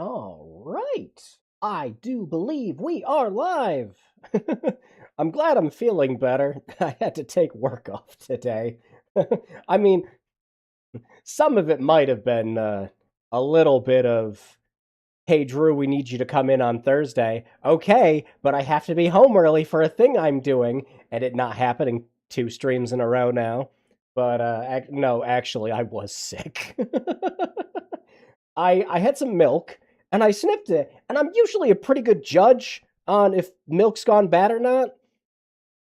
All right. I do believe we are live. I'm glad I'm feeling better. I had to take work off today. I mean, some of it might have been a little bit of, hey, Drew, we need you to come in on Thursday. Okay, but I have to be home early for a thing I'm doing, and it not happening two streams in a row now. But no, actually, I was sick. I had some milk and I sniffed it, and I'm usually a pretty good judge on if milk's gone bad or not.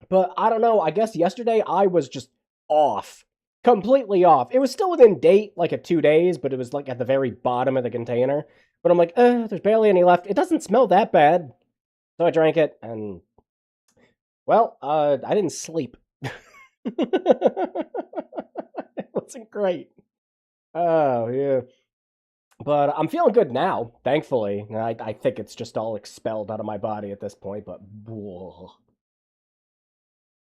But I don't know. I guess yesterday I was just off, completely off. It was still within date, like at 2 days, but it was like at the very bottom of the container. But I'm like, there's barely any left. It doesn't smell that bad, so I drank it, and well, I didn't sleep. It wasn't great. Oh yeah. But I'm feeling good now, thankfully. I think it's just all expelled out of my body at this point, but whoa,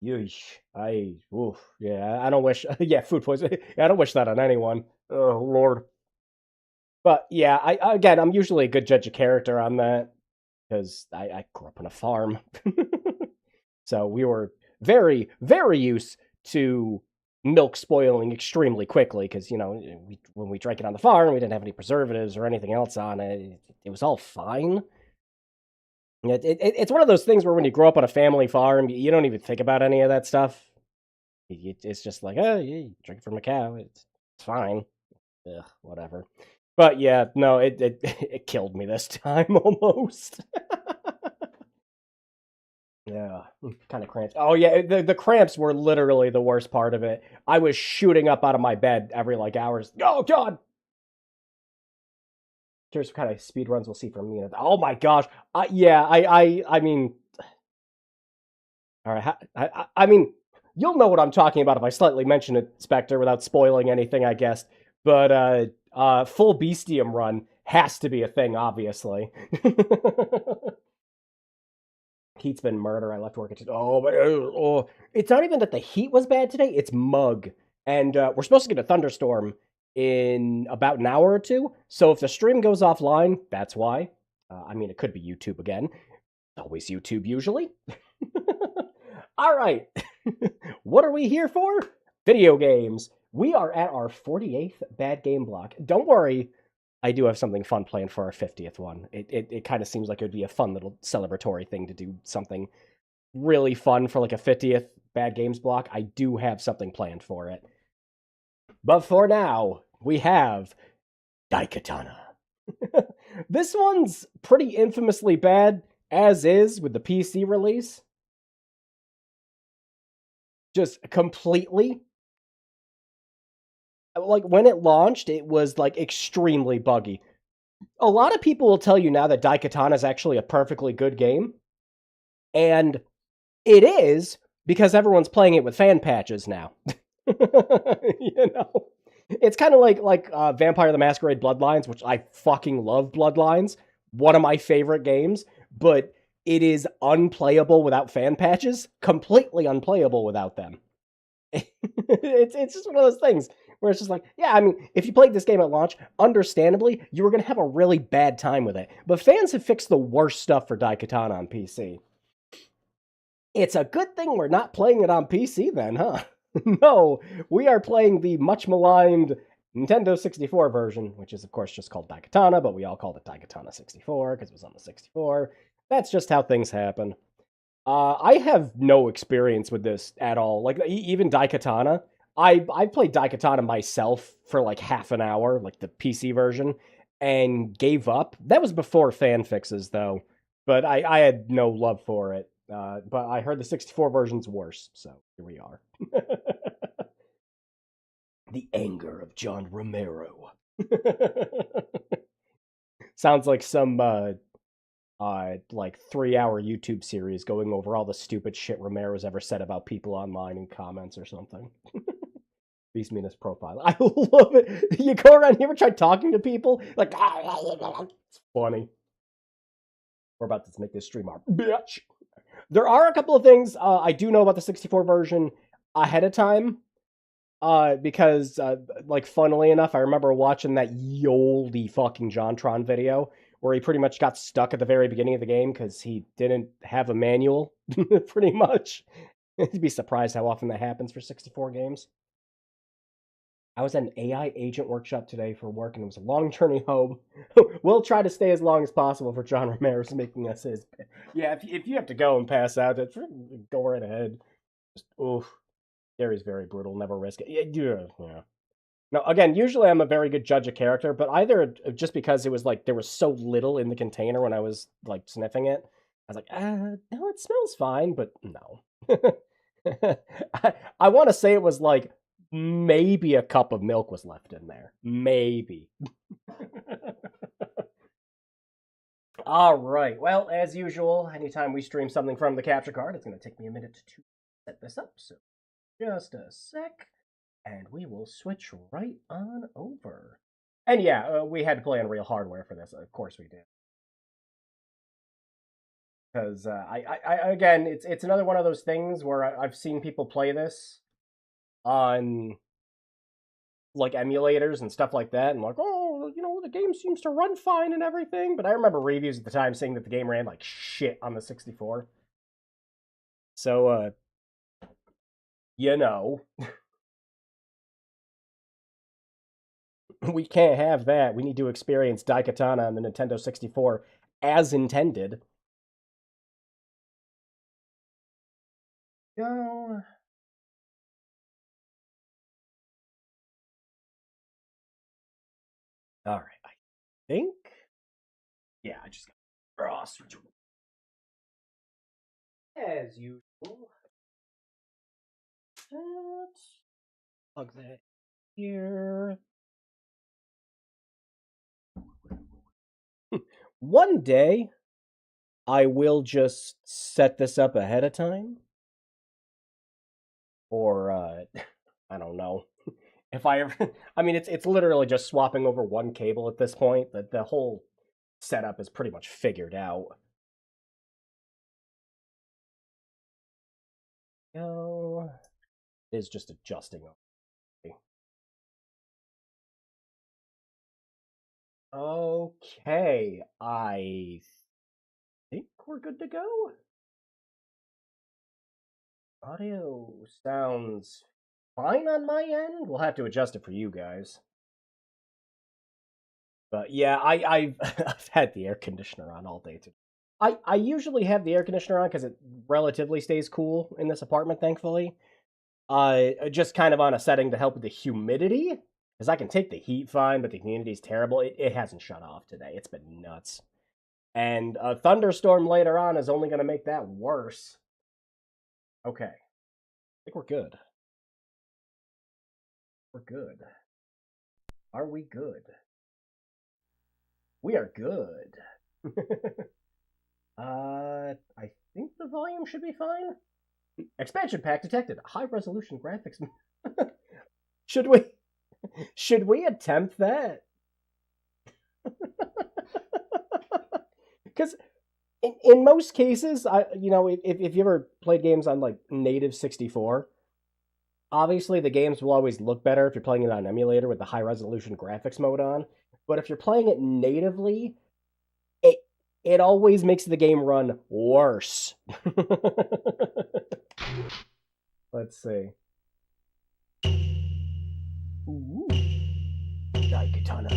yeesh. Oof, yeah, I don't wish, yeah, food poisoning. I don't wish that on anyone. Oh, Lord. But yeah, again, I'm usually a good judge of character on that because I grew up on a farm. So we were very, very used to milk spoiling extremely quickly because, when we drank it on the farm, we didn't have any preservatives or anything else on it. It was all fine. It's one of those things where when you grow up on a family farm, you don't even think about any of that stuff. It's just like, oh, yeah, you drink it from a cow. It's fine. Ugh, whatever. But yeah, no, it killed me this time almost. Yeah, kind of cramps. Oh yeah, the cramps were literally the worst part of it. I was shooting up out of my bed every like hours. Oh God! Curious what kind of speed runs we'll see from me. Oh my gosh! Yeah, I mean, all right. I mean, you'll know what I'm talking about if I slightly mention it, Spectre, without spoiling anything, I guess. But full bestium run has to be a thing, obviously. Heat's been murder. I left work at oh, it's not even that the heat was bad today. It's mug, and we're supposed to get a thunderstorm in about an hour or two. So if the stream goes offline, that's why. I mean, it could be YouTube again. Always YouTube usually. All right, what are we here for? Video games. We are at our 48th bad game block. Don't worry, I do have something fun planned for our 50th one. It kind of seems like it would be a fun little celebratory thing to do something really fun for like a 50th bad games block. I do have something planned for it. But for now, we have Daikatana. This one's pretty infamously bad, as is with the PC release. Just completely. Like when it launched, it was like extremely buggy. A lot of people will tell you now that Daikatana is actually a perfectly good game, and it is because everyone's playing it with fan patches now. you know, it's kind of like Vampire the Masquerade Bloodlines, which I fucking love. Bloodlines, one of my favorite games, but it is unplayable without fan patches. Completely unplayable without them. It's just one of those things where it's just like, yeah, I mean, if you played this game at launch, understandably, you were going to have a really bad time with it. But fans have fixed the worst stuff for Daikatana on PC. It's a good thing we're not playing it on PC then, huh? No, we are playing the much maligned Nintendo 64 version, which is, of course, just called Daikatana, but we all called it Daikatana 64 because it was on the 64. That's just how things happen. I have no experience with this at all. Like, even Daikatana, I played Daikatana myself for like half an hour, like the PC version, and gave up. That was before fan fixes, though, but I had no love for it. But I heard the 64 version's worse, so here we are. The anger of John Romero. Sounds like some like 3-hour YouTube series going over all the stupid shit Romero's ever said about people online in comments or something. Beast Meanest profile. I love it. You go around here and try talking to people like it's funny. We're about to make this stream our bitch. There are a couple of things I do know about the 64 version ahead of time. Because, like, funnily enough, I remember watching that yoldy fucking JonTron video where he pretty much got stuck at the very beginning of the game because he didn't have a manual, pretty much. You'd be surprised how often that happens for 64 games. I was at an AI agent workshop today for work, and it was a long journey home. We'll try to stay as long as possible for John Romero's making us his. Yeah, if you have to go and pass out, go right ahead. Just, oof. Gary's very brutal. Never risk it. Yeah. Now, again, usually I'm a very good judge of character, but either just because it was like there was so little in the container when I was like sniffing it, I was like, no, it smells fine, but no. I want to say it was like maybe a cup of milk was left in there. Maybe. All right. Well, as usual, anytime we stream something from the capture card, it's going to take me a minute to set this up. So just a sec, and we will switch right on over. And yeah, we had to play on real hardware for this. Of course we did. Because again, it's another one of those things where I've seen people play this on like emulators and stuff like that, and like, oh, the game seems to run fine and everything. But I remember reviews at the time saying that the game ran like shit on the 64. So, we can't have that. We need to experience Daikatana on the Nintendo 64 as intended. Go. All right, I think. Yeah, I just got cross. As usual. Plug that here. One day, I will just set this up ahead of time. Or, I don't know. If I ever, I mean, it's literally just swapping over one cable at this point. The whole setup is pretty much figured out. No, it is just adjusting. Okay, I think we're good to go. Audio sounds fine on my end. We'll have to adjust it for you guys. But yeah, I've had the air conditioner on all day today. I usually have the air conditioner on because it relatively stays cool in this apartment, thankfully. Just kind of on a setting to help with the humidity, because I can take the heat fine, but the humidity's terrible. It hasn't shut off today. It's been nuts. And a thunderstorm later on is only going to make that worse. Okay. I think we're good. We're good. Are we good? We are good. I think the volume should be fine. Expansion pack detected. High resolution graphics. Should we attempt that? Because in most cases, if you ever played games on like native 64, obviously the games will always look better if you're playing it on an emulator with the high resolution graphics mode on. But if you're playing it natively, it always makes the game run worse. Let's see. Ooh. Daikatana.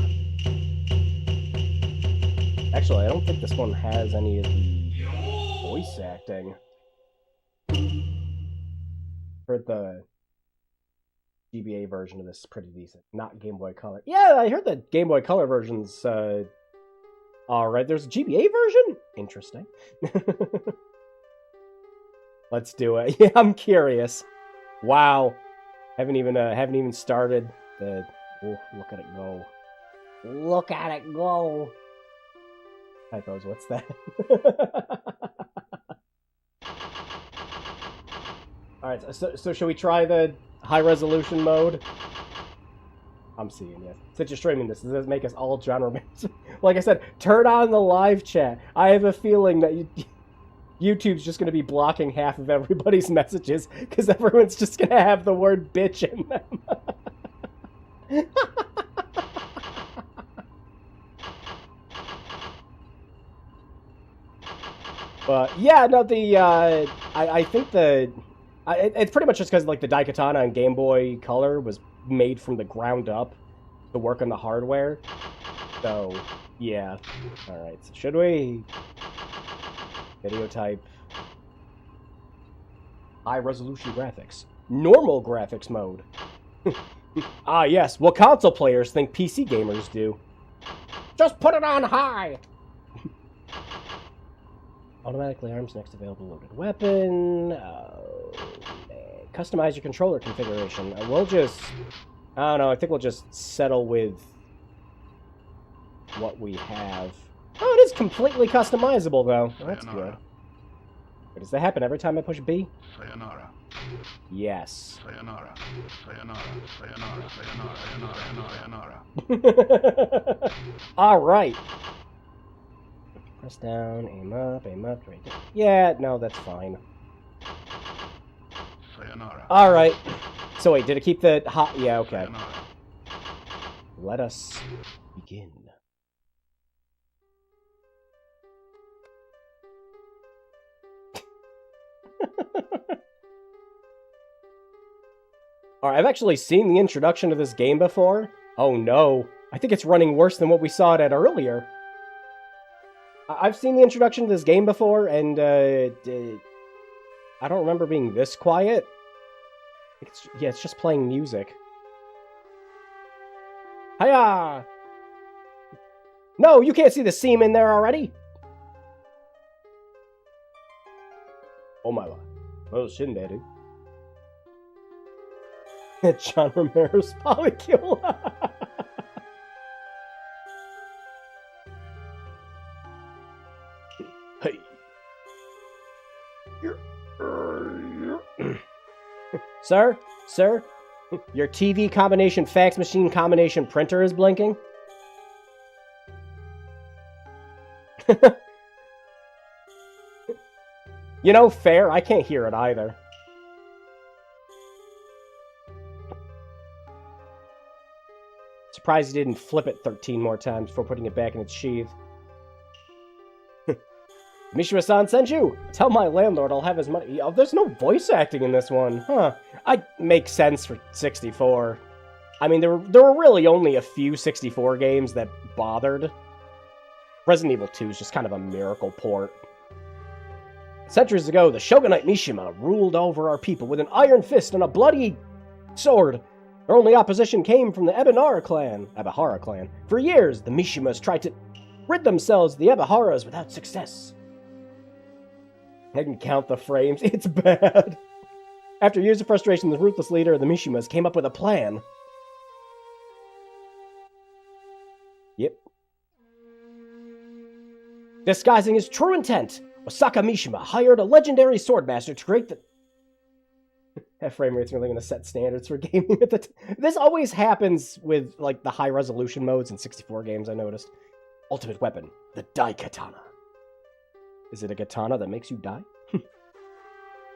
Actually, I don't think this one has any of the voice acting. For the GBA version of this is pretty decent. Not Game Boy Color. Yeah, I heard the Game Boy Color version's alright. There's a GBA version? Interesting. Let's do it. Yeah, I'm curious. Wow. Haven't even started the look at it go. Look at it go. Typos, what's that? Alright, so should we try the high resolution mode? I'm seeing it. Since you're streaming this, does this make us all genre members? Like I said, turn on the live chat. I have a feeling that YouTube's just going to be blocking half of everybody's messages because everyone's just going to have the word bitch in them. But yeah, no, I think it's pretty much just because like the Daikatana and Game Boy Color was made from the ground up to work on the hardware. So yeah, all right. So should we video type high resolution graphics, normal graphics mode? Ah yes, what console players think PC gamers do. Just put it on high. Automatically arms next available loaded weapon. Customize your controller configuration. We'll just... I don't know, I think we'll just settle with what we have. Oh, it is completely customizable, though. Oh, that's good. Wait, does that happen every time I push B? Sayonara. Yes. Sayonara. Sayonara. Sayonara. Sayonara. Sayonara. All right. Press down, aim up, right there. Yeah, no, that's fine. Sayonara. All right. So wait, did it keep the hot? Yeah, okay. Sayonara. Let us begin. Alright, I've actually seen the introduction to this game before. Oh no, I think it's running worse than what we saw it at earlier. I've seen the introduction to this game before, and I don't remember being this quiet. It's just playing music. Hiya! No, you can't see the seam in there already! Oh my god. Oh, Shinderu. John Romero's polycule. Hey. Sir? Sir? Your TV combination fax machine combination printer is blinking? You know, fair, I can't hear it either. Surprised you didn't flip it 13 more times before putting it back in its sheath. Mishima-san sent you! Tell my landlord I'll have his money. Oh, there's no voice acting in this one. Huh. I make sense for 64. I mean, there were really only a few 64 games that bothered. Resident Evil 2 is just kind of a miracle port. Centuries ago, the Shogunate Mishima ruled over our people with an iron fist and a bloody sword. Their only opposition came from the Ebihara clan. For years, the Mishimas tried to rid themselves of the Ebiharas without success. I can count the frames. It's bad. After years of frustration, the ruthless leader of the Mishimas came up with a plan. Yep. Disguising his true intent, Osaka Mishima hired a legendary swordmaster to create the... That frame rate's really going to set standards for gaming. This always happens with, like, the high-resolution modes in 64 games, I noticed. Ultimate weapon, the Daikatana. Is it a katana that makes you die?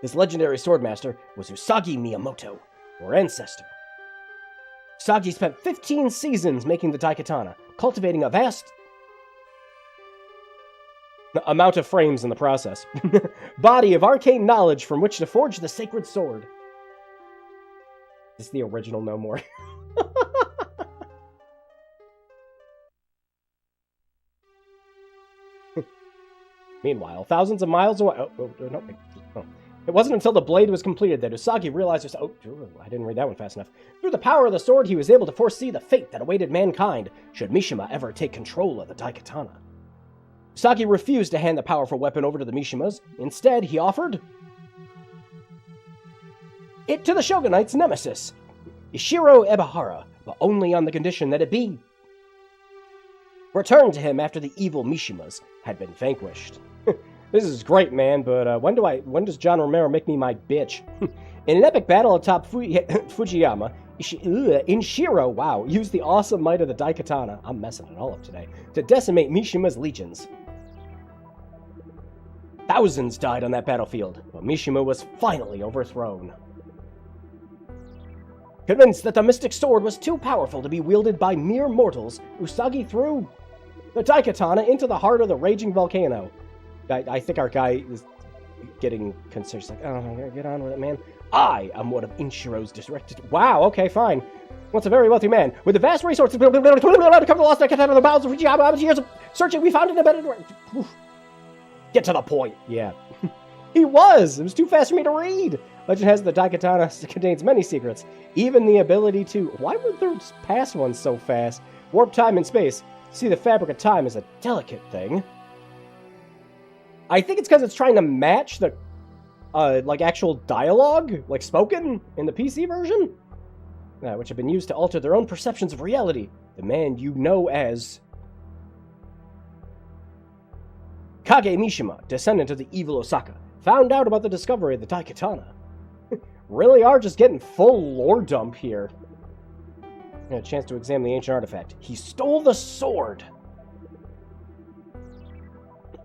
This legendary swordmaster was Usagi Miyamoto, your ancestor. Usagi spent 15 seasons making the Daikatana, cultivating a vast amount of frames in the process. Body of arcane knowledge from which to forge the sacred sword. This is the original No More. Meanwhile, thousands of miles away... No. It wasn't until the blade was completed that Usagi realized... I didn't read that one fast enough. Through the power of the sword, he was able to foresee the fate that awaited mankind should Mishima ever take control of the Daikatana. Usagi refused to hand the powerful weapon over to the Mishimas. Instead, he offered it to the Shogunate's nemesis, Ishiro Ebihara, but only on the condition that it be returned to him after the evil Mishimas had been vanquished. This is great, man, but when does John Romero make me my bitch? In an epic battle atop Fujiyama, Inshiro, wow, used the awesome might of the Daikatana, I'm messing it all up today, to decimate Mishima's legions. Thousands died on that battlefield, but Mishima was finally overthrown. Convinced that the mystic sword was too powerful to be wielded by mere mortals, Usagi threw the Daikatana into the heart of the raging volcano. I think our guy is getting concerned. He's like, oh, get on with it, man. I am one of Inshiro's directed... Wow, okay, fine. Once a very wealthy man, with the vast resources to cover the lost Daikatana the bounds of years of searching, we found it in a better direction. Get to the point. Yeah. He was! It was too fast for me to read! Legend has the Daikatana contains many secrets, even the ability to... Why were those past ones so fast? Warp time and space. See, the fabric of time is a delicate thing. I think it's because it's trying to match the, like, actual dialogue, like, spoken in the PC version, which have been used to alter their own perceptions of reality. The man you know as... Kage Mishima, descendant of the evil Osaka, found out about the discovery of the Daikatana. Really are just getting full lore dump here. A chance to examine the ancient artifact. He stole the sword!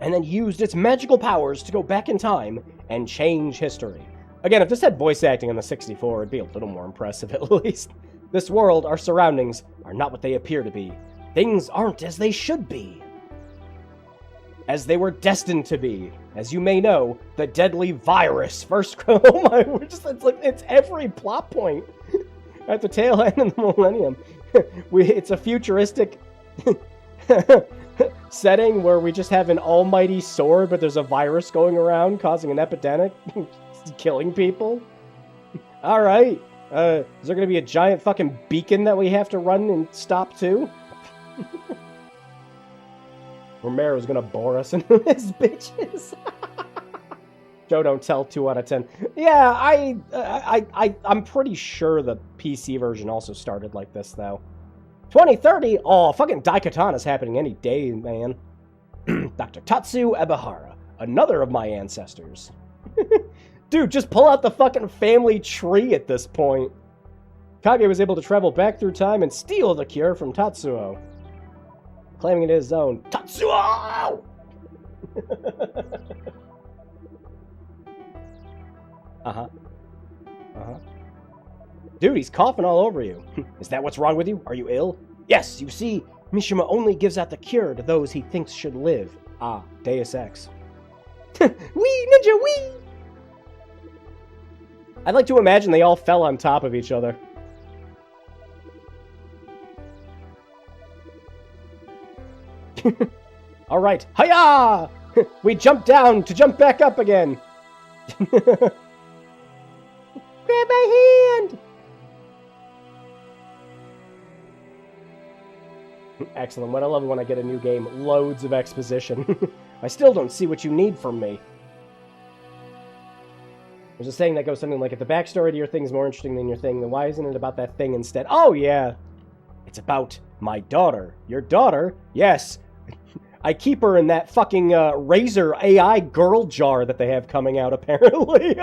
And then used its magical powers to go back in time and change history. Again, if this had voice acting on the 64, it'd be a little more impressive at least. This world, our surroundings, are not what they appear to be. Things aren't as they should be. As they were destined to be. As you may know, the deadly virus first... Oh my, it's every plot point. At the tail end of the millennium. It's a futuristic... setting where we just have an almighty sword, but there's a virus going around causing an epidemic, killing people. Alright. Is there gonna be a giant fucking beacon that we have to run and stop too? Romero's gonna bore us into his bitches. Joe don't tell, 2 out of 10. Yeah, I'm pretty sure the PC version also started like this, though. 2030? Oh, fucking Daikatana's happening any day, man. Dr. Tatsu Ebihara, another of my ancestors. Dude, just pull out the fucking family tree at this point. Kage was able to travel back through time and steal the cure from Tatsuo, claiming it his own. Tatsuo! Uh-huh. Uh-huh. Dude, he's coughing all over you. Is that what's wrong with you? Are you ill? Yes, you see, Mishima only gives out the cure to those he thinks should live. Ah, Deus Ex. Wee, ninja, wee! I'd like to imagine they all fell on top of each other. Alright, hiya! We jump down to jump back up again. Grab my hand! Excellent. What I love when I get a new game. Loads of exposition. I still don't see what you need from me. There's a saying that goes something like, if the backstory to your thing is more interesting than your thing, then why isn't it about that thing instead? Oh, yeah. It's about my daughter. Your daughter? Yes. I keep her in that fucking Razer AI girl jar that they have coming out, apparently.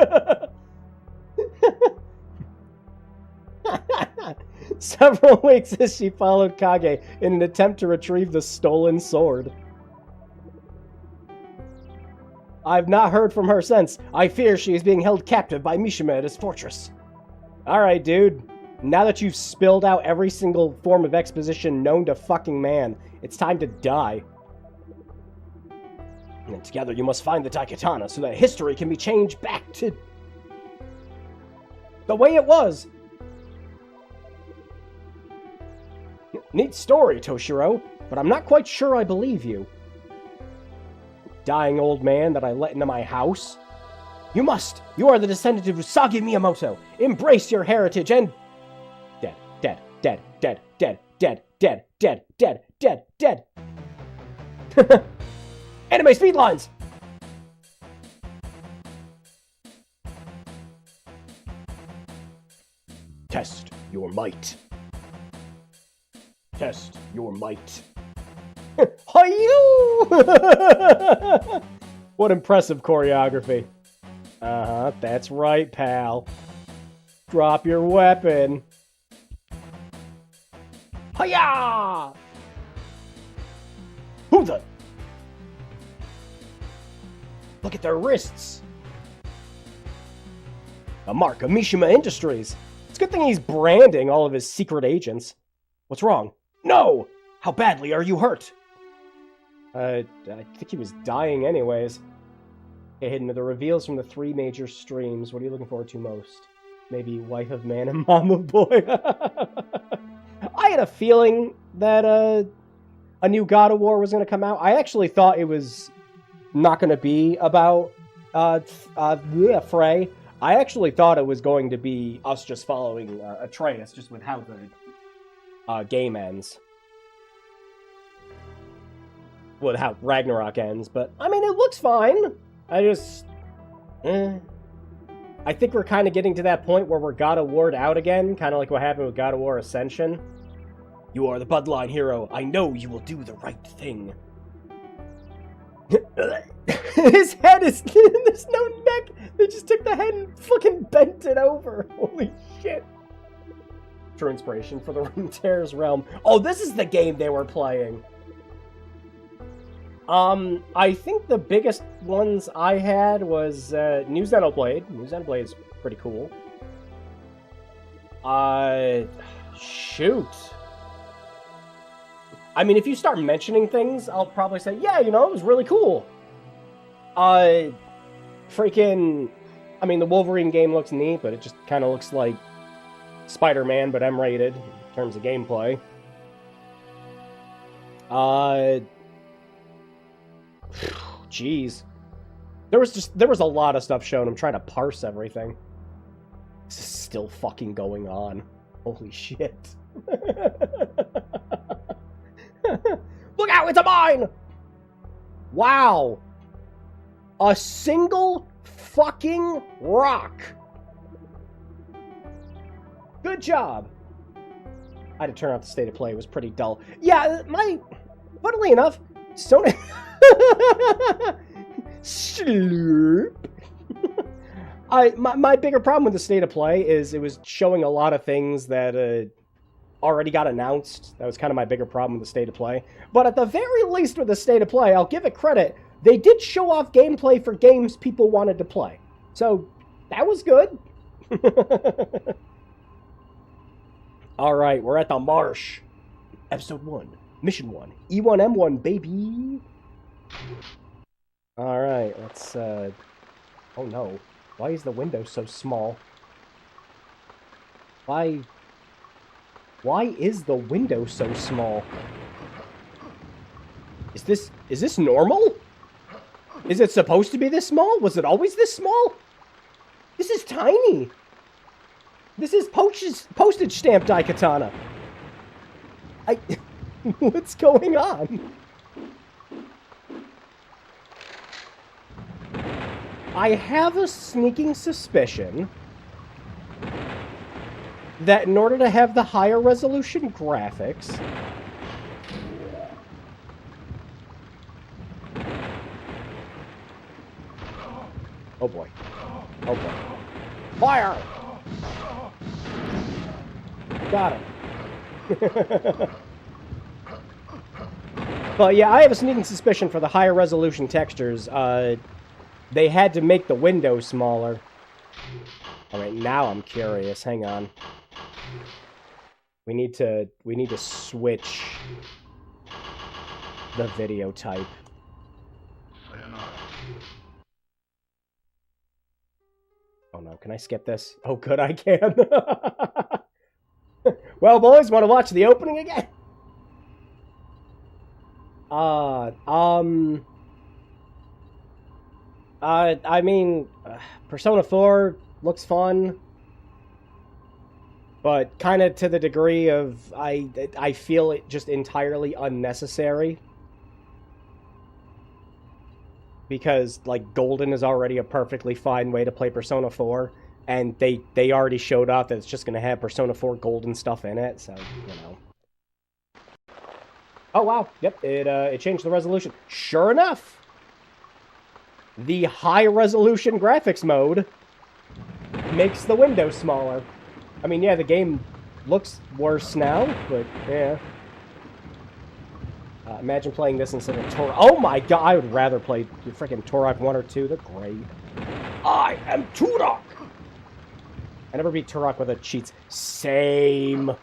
Several weeks as she followed Kage in an attempt to retrieve the stolen sword. I've not heard from her since. I fear she is being held captive by Mishima at his fortress. Alright, dude. Now that you've spilled out every single form of exposition known to fucking man, it's time to die. And together you must find the Daikatana so that history can be changed back to the way it was. Neat story, Toshiro, but I'm not quite sure I believe you. Dying old man that I let into my house? You must! You are the descendant of Usagi Miyamoto! Embrace your heritage and... Dead, dead, dead, dead, dead, dead, dead, dead, dead, dead, dead! Anime speed lines! Test your might. Test your might. Hi-yoo! What impressive choreography. Uh-huh, that's right, pal. Drop your weapon. Hi-ya! Who the? Look at their wrists. A mark of Mishima Industries. It's a good thing he's branding all of his secret agents. What's wrong? No! How badly are you hurt? I think he was dying anyways. Okay, hidden are the reveals from the 3 major streams. What are you looking forward to most? Maybe Wife of Man and Mom of Boy. I had a feeling that a new God of War was going to come out. I actually thought it was not going to be about Frey. I actually thought it was going to be us just following Atreus, just with how the game ends. With how Ragnarok ends. But, I mean, it looks fine. I just... I think we're kind of getting to that point where we're God of War'd out again, kind of like what happened with God of War Ascension. You are the bloodline hero. I know you will do the right thing. His head is... There's no neck. They just took the head and fucking bent it over. Holy shit. True inspiration for the Runeterra's Realm. Oh, this is the game they were playing. I think the biggest ones I had was New Xenoblade. New Xenoblade is pretty cool. Shoot. I mean, if you start mentioning things, I'll probably say, yeah, you know, it was really cool. Freaking... I mean, the Wolverine game looks neat, but it just kind of looks like Spider-Man, but M-rated in terms of gameplay. Jeez. There was a lot of stuff shown. I'm trying to parse everything. This is still fucking going on. Holy shit. Look out, it's a mine! Wow. A single fucking rock. Good job. I had to turn off the state of play. It was pretty dull. Yeah, funnily enough, Sony... Slurp. My bigger problem with the state of play is it was showing a lot of things that already got announced. That was kind of my bigger problem with the state of play. But at the very least with the state of play, I'll give it credit. They did show off gameplay for games people wanted to play. So, that was good. Alright, we're at the marsh. Episode 1. Mission 1. E1M1, baby. Alright, let's, oh no. Why is the window so small? Why is the window so small? Is this normal? Is it supposed to be this small? Was it always this small? This is tiny. This is postage stamp Daikatana. What's going on? I have a sneaking suspicion that in order to have the higher resolution graphics, oh boy. Oh boy. Fire! Got it. But yeah, I have a sneaking suspicion for the higher resolution textures, they had to make the window smaller. Alright, now I'm curious. Hang on. We need to switch the video type. Oh no, can I skip this? Oh good, I can. Well, boys, want to watch the opening again? I mean, Persona 4 looks fun, but kind of to the degree of I feel it just entirely unnecessary. Because, like, Golden is already a perfectly fine way to play Persona 4, and they already showed off that it's just going to have Persona 4 Golden stuff in it, so, you know. Oh, wow. Yep, it changed the resolution. Sure enough! The high-resolution graphics mode makes the window smaller. I mean, yeah, the game looks worse now, but, yeah. Imagine playing this instead of Turok. Oh my god, I would rather play freaking Turok 1 or 2. They're great. I am Turok! I never beat Turok with a cheats. Same.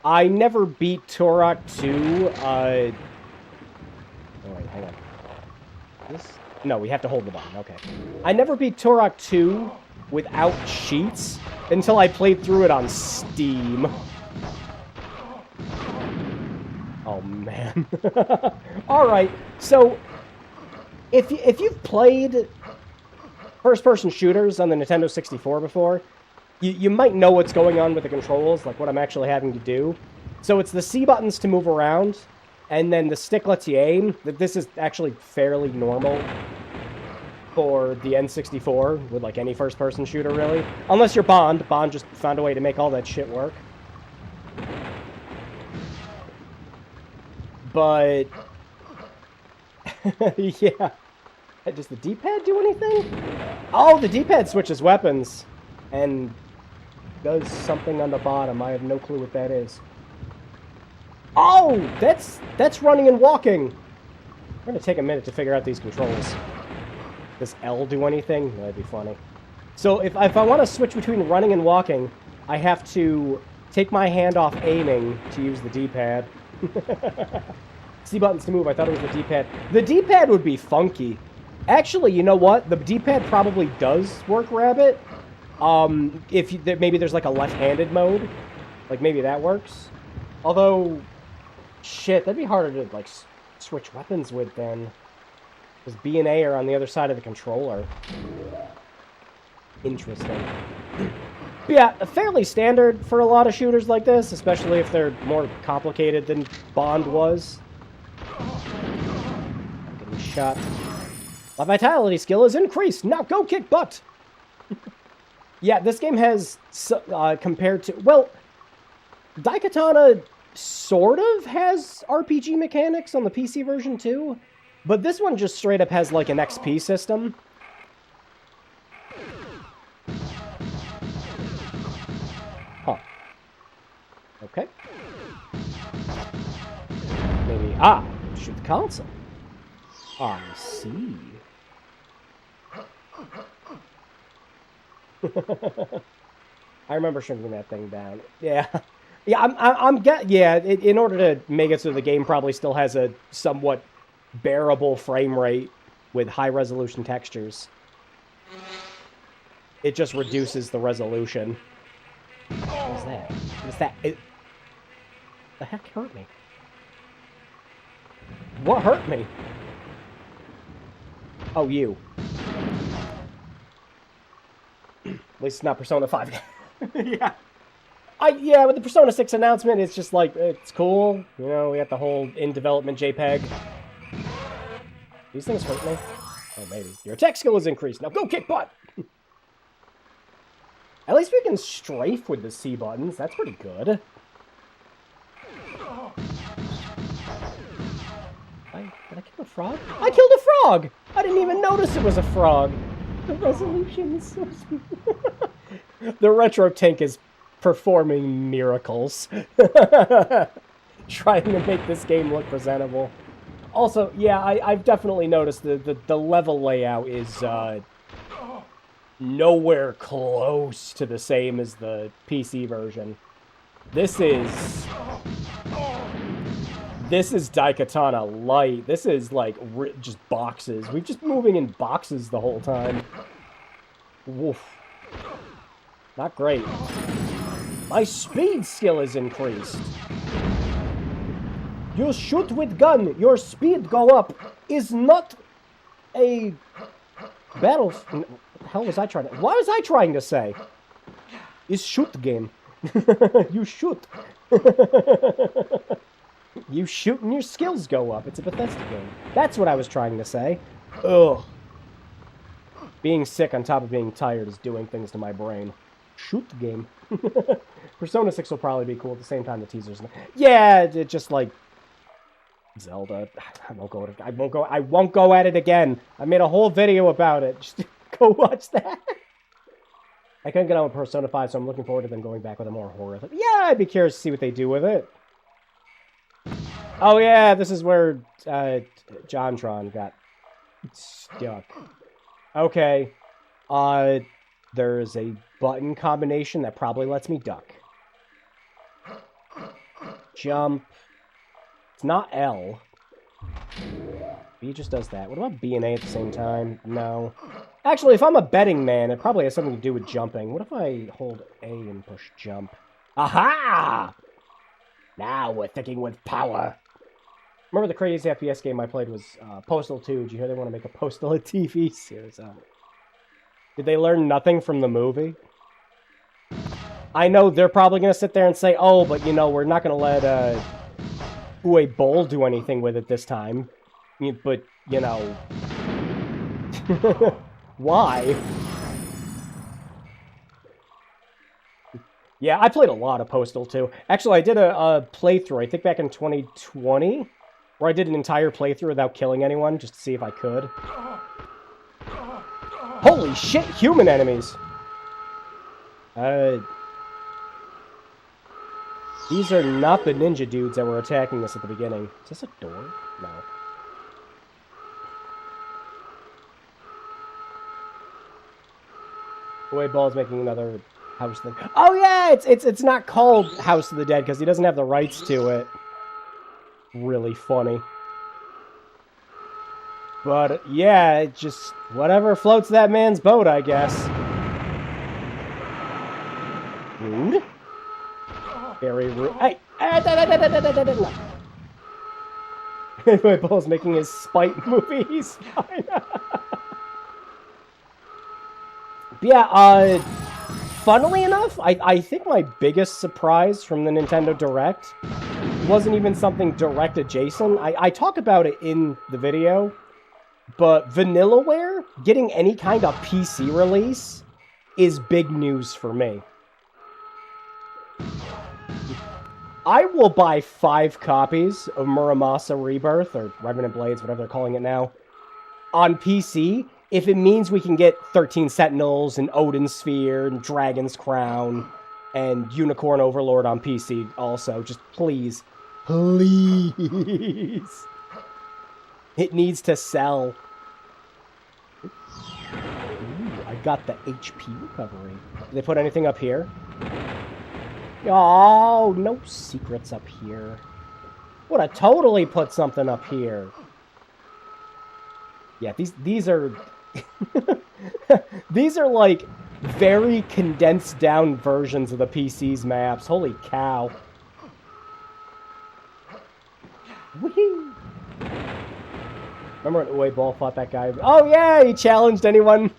I never beat Turok 2. Oh wait, hang on. No, we have to hold the button. Okay. I never beat Turok 2 without cheats until I played through it on Steam. Oh, man. Alright, so if you've played first-person shooters on the Nintendo 64 before, you might know what's going on with the controls, like what I'm actually having to do. So it's the C buttons to move around, and then the stick lets you aim. This is actually fairly normal for the N64 with like any first-person shooter, really. Unless you're Bond. Bond just found a way to make all that shit work. But yeah. Does the D-pad do anything? Oh, the D-pad switches weapons and does something on the bottom. I have no clue what that is. Oh, that's running and walking. We're gonna take a minute to figure out these controls. Does L do anything? That'd be funny. So if I want to switch between running and walking, I have to take my hand off aiming to use the D-pad. C buttons to move. I thought it was the D-pad. The D-pad would be funky. Actually, you know what? The D-pad probably does work, Rabbit. Maybe there's like a left-handed mode. Like maybe that works. Although, shit, that'd be harder to like switch weapons with then. Because B and A are on the other side of the controller. Interesting. But yeah, fairly standard for a lot of shooters like this, especially if they're more complicated than Bond was. I'm getting shot. My vitality skill is increased. Now go kick butt! Yeah, this game has, compared to... Well, Daikatana sort of has RPG mechanics on the PC version too, but this one just straight up has like an XP system. Huh. Okay. Maybe... shoot the console. I see. I remember shrinking that thing down. Yeah. Yeah, in order to make it so the game probably still has a somewhat bearable frame rate with high-resolution textures. It just reduces the resolution. What is that? What is that? The heck hurt me? What hurt me? Oh, you. At least it's not Persona 5. Yeah. Yeah, with the Persona 6 announcement, it's just like, it's cool. You know, we got the whole in-development JPEG. These things hurt me. Oh, maybe. Your attack skill is increased. Now go kick butt! At least we can strafe with the C buttons. That's pretty good. Did I kill a frog? I killed a frog! I didn't even notice it was a frog. The resolution is so smooth. The retro tank is performing miracles. Trying to make this game look presentable. Also, yeah, I've definitely noticed the level layout is nowhere close to the same as the PC version. This is Daikatana Light. This is like just boxes. We've just been moving in boxes the whole time. Woof. Not great. My speed skill is increased. You shoot with gun, your speed go up. Is not a battle... What the hell was I trying to... Why was I trying to say? Is shoot game. You shoot. You shoot and your skills go up. It's a Bethesda game. That's what I was trying to say. Ugh. Being sick on top of being tired is doing things to my brain. Shoot the game. Persona 6 will probably be cool at the same time the teasers. Yeah, it just like Zelda. I won't go at it again. I made a whole video about it. Just go watch that. I couldn't get on with Persona 5, so I'm looking forward to them going back with a more horror. Yeah, I'd be curious to see what they do with it. Oh yeah, this is where JonTron got stuck. Okay. There's a button combination that probably lets me duck. Jump. It's not L. B just does that. What about B and A at the same time? No. Actually, if I'm a betting man, it probably has something to do with jumping. What if I hold A and push jump? Aha! Now we're thinking with power. Remember the crazy FPS game I played was Postal 2. Did you hear they want to make a Postal TV series? Did they learn nothing from the movie? I know they're probably going to sit there and say, oh, but, you know, we're not going to let Uwe Boll do anything with it this time. But, you know... Why? Yeah, I played a lot of Postal 2. Actually, I did a playthrough, I think back in 2020, where I did an entire playthrough without killing anyone, just to see if I could. Holy shit, human enemies! These are not the ninja dudes that were attacking us at the beginning. Is this a door? No. Uwe Boll's making another house thing. Oh yeah, it's not called House of the Dead because he doesn't have the rights to it. Really funny. But yeah, it just whatever floats that man's boat, I guess. Rude. Very rude. Hey! Uwe Boll's making his spite movies. Yeah, funnily enough, I think my biggest surprise from the Nintendo Direct wasn't even something Direct adjacent. I talk about it in the video, but Vanillaware getting any kind of PC release is big news for me. I will buy 5 copies of Muramasa Rebirth, or Revenant Blades, whatever they're calling it now, on PC, if it means we can get 13 Sentinels, and Odin Sphere, and Dragon's Crown, and Unicorn Overlord on PC also. Just please. Please. It needs to sell. Ooh, I got the HP recovery. Did they put anything up here? Oh, no secrets up here. Would have totally put something up here. Yeah, these are... these are, like, very condensed down versions of the PC's maps. Holy cow. Woohoo! Remember when Uwe Boll fought that guy? Oh, yeah! He challenged anyone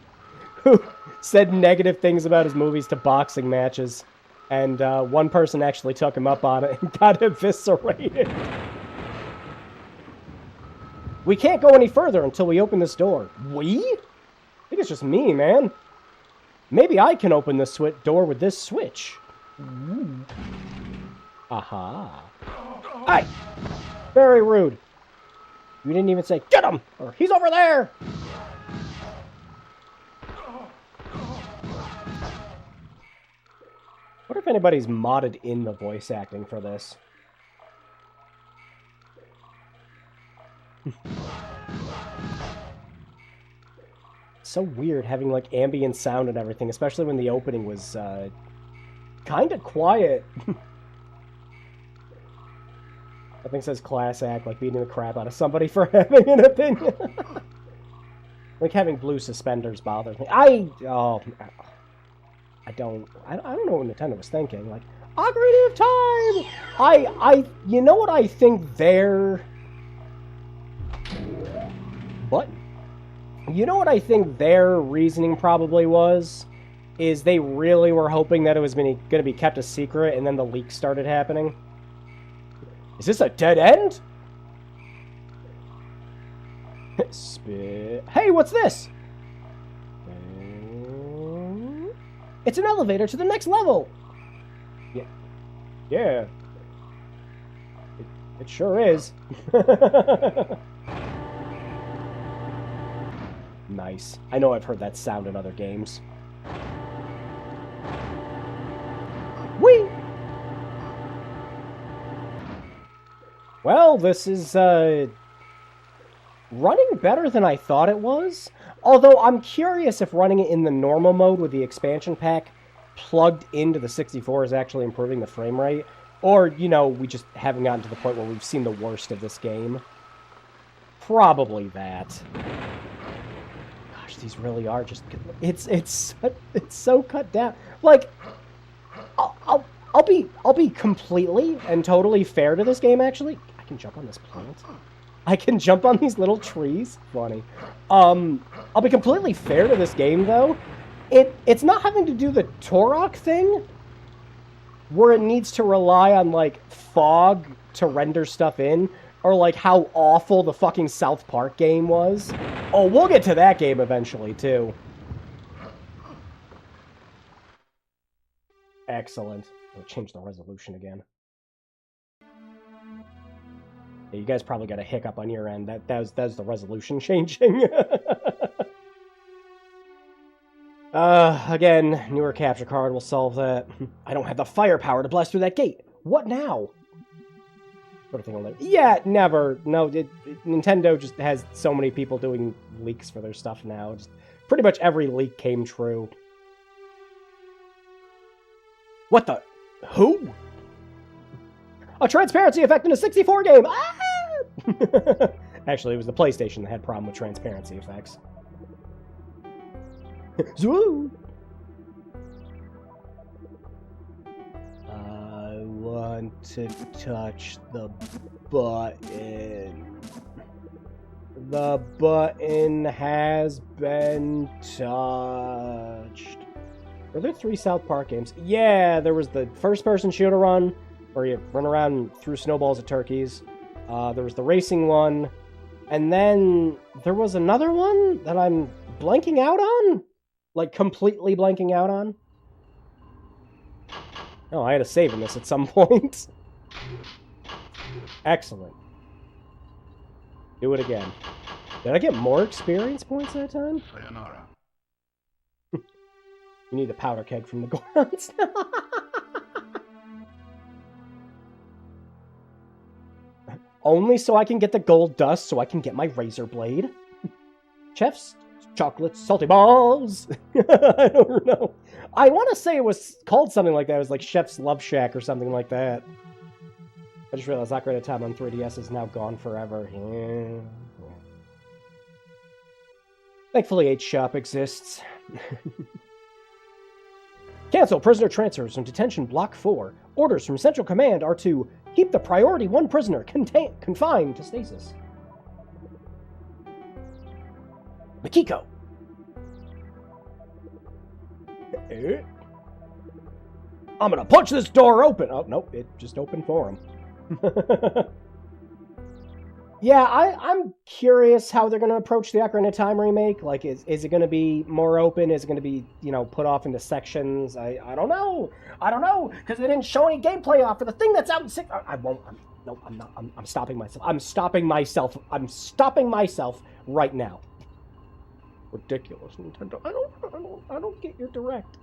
who said negative things about his movies to boxing matches. And one person actually took him up on it and got eviscerated. We can't go any further until we open this door. We? I think it's just me, man. Maybe I can open this door with this switch. Ooh. Aha. Hey! Very rude. You didn't even say, get him! Or, he's over there! What if anybody's modded in the voice acting for this? So weird having, like, ambient sound and everything, especially when the opening was, kind of quiet. That thing says class act, like beating the crap out of somebody for having an opinion. Like, having blue suspenders bothers me. I don't know what Nintendo was thinking. Like, Ocarina of Time! You know what I think their... What? You know what I think their reasoning probably was? Is they really were hoping that it was going to be kept a secret, and then the leaks started happening. Is this a dead end? Spit. Hey, what's this? It's an elevator to the next level! Yeah. Yeah. It sure is. Nice. I know I've heard that sound in other games. Whee! Well, this is, running better than I thought it was. Although, I'm curious if running it in the normal mode with the expansion pack plugged into the 64 is actually improving the frame rate. Or, you know, we just haven't gotten to the point where we've seen the worst of this game. Probably that. Gosh, these really are just... It's so cut down. Like, I'll be completely and totally fair to this game, actually. I can jump on this plant. I can jump on these little trees. Funny. I'll be completely fair to this game, though. It's not having to do the Torok thing, where it needs to rely on, like, fog to render stuff in, or, like, how awful the fucking South Park game was. Oh, we'll get to that game eventually, too. Excellent. I'll change the resolution again. Yeah, you guys probably got a hiccup on your end. That was the resolution changing. Again, newer capture card will solve that. I don't have the firepower to blast through that gate. What now? What do you think? Yeah, never. No, Nintendo just has so many people doing leaks for their stuff now. Just pretty much every leak came true. What the? Who? A transparency effect in a 64 game! Ah! Actually, it was the PlayStation that had problem with transparency effects. Zoo! I want to touch the button. The button has been touched. Were there 3 South Park games? Yeah, there was the first-person shooter run, where you run around and threw snowballs at turkeys. There was the racing one. And then there was another one that I'm blanking out on? Like, completely blanking out on? Oh, I had a save in this at some point. Excellent. Do it again. Did I get more experience points that time? Sayonara. You need the powder keg from the Gorons. Only so I can get the gold dust so I can get my razor blade. Chef's chocolates, salty balls. I don't know. I want to say it was called something like that. It was like Chef's Love Shack or something like that. I just realized Ocarina of Time on 3DS is now gone forever. Yeah. Thankfully, H-Shop exists. Cancel prisoner transfers from Detention Block 4. Orders from Central Command are to keep the Priority 1 prisoner confined to stasis. Makiko. I'm gonna punch this door open. Oh, nope, it just opened for him. Yeah, I'm curious how they're gonna approach the Ocarina of Time remake. Like, is it gonna be more open? Is it gonna be, you know, put off into sections? I don't know. I don't know, because they didn't show any gameplay off for the thing that's out in six. I won't. No, I'm not. I'm stopping myself. I'm stopping myself. I'm stopping myself right now. Ridiculous, Nintendo. I don't get your direct.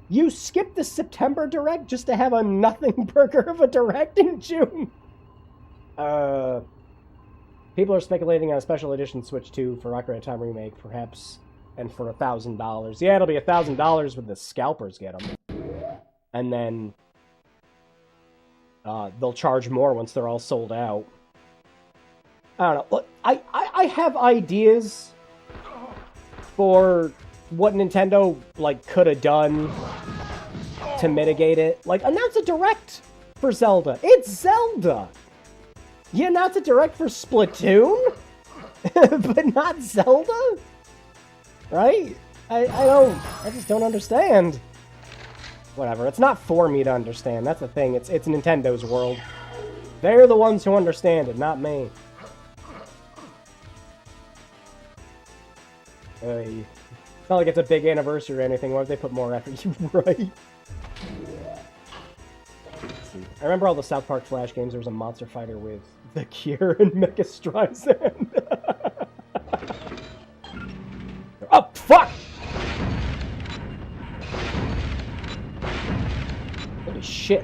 You skipped the September direct just to have a nothing burger of a direct in June. People are speculating on a special edition Switch 2 for Ocarina of Time remake, perhaps, and for $1,000. Yeah, it'll be $1,000 when the scalpers get them, and then they'll charge more once they're all sold out. I don't know. Look, I have ideas for what Nintendo like could have done to mitigate it. Like, announce a direct for Zelda. It's Zelda. You announce a direct for Splatoon, but not Zelda, right? I just don't understand. Whatever. It's not for me to understand. That's the thing. It's Nintendo's world. They're the ones who understand it, not me. It's not like it's a big anniversary or anything. Why would they put more effort? You're right. I remember all the South Park Flash games. There was a Monster Fighter with The Cure and Mecha Streisand. Oh, fuck! Holy shit.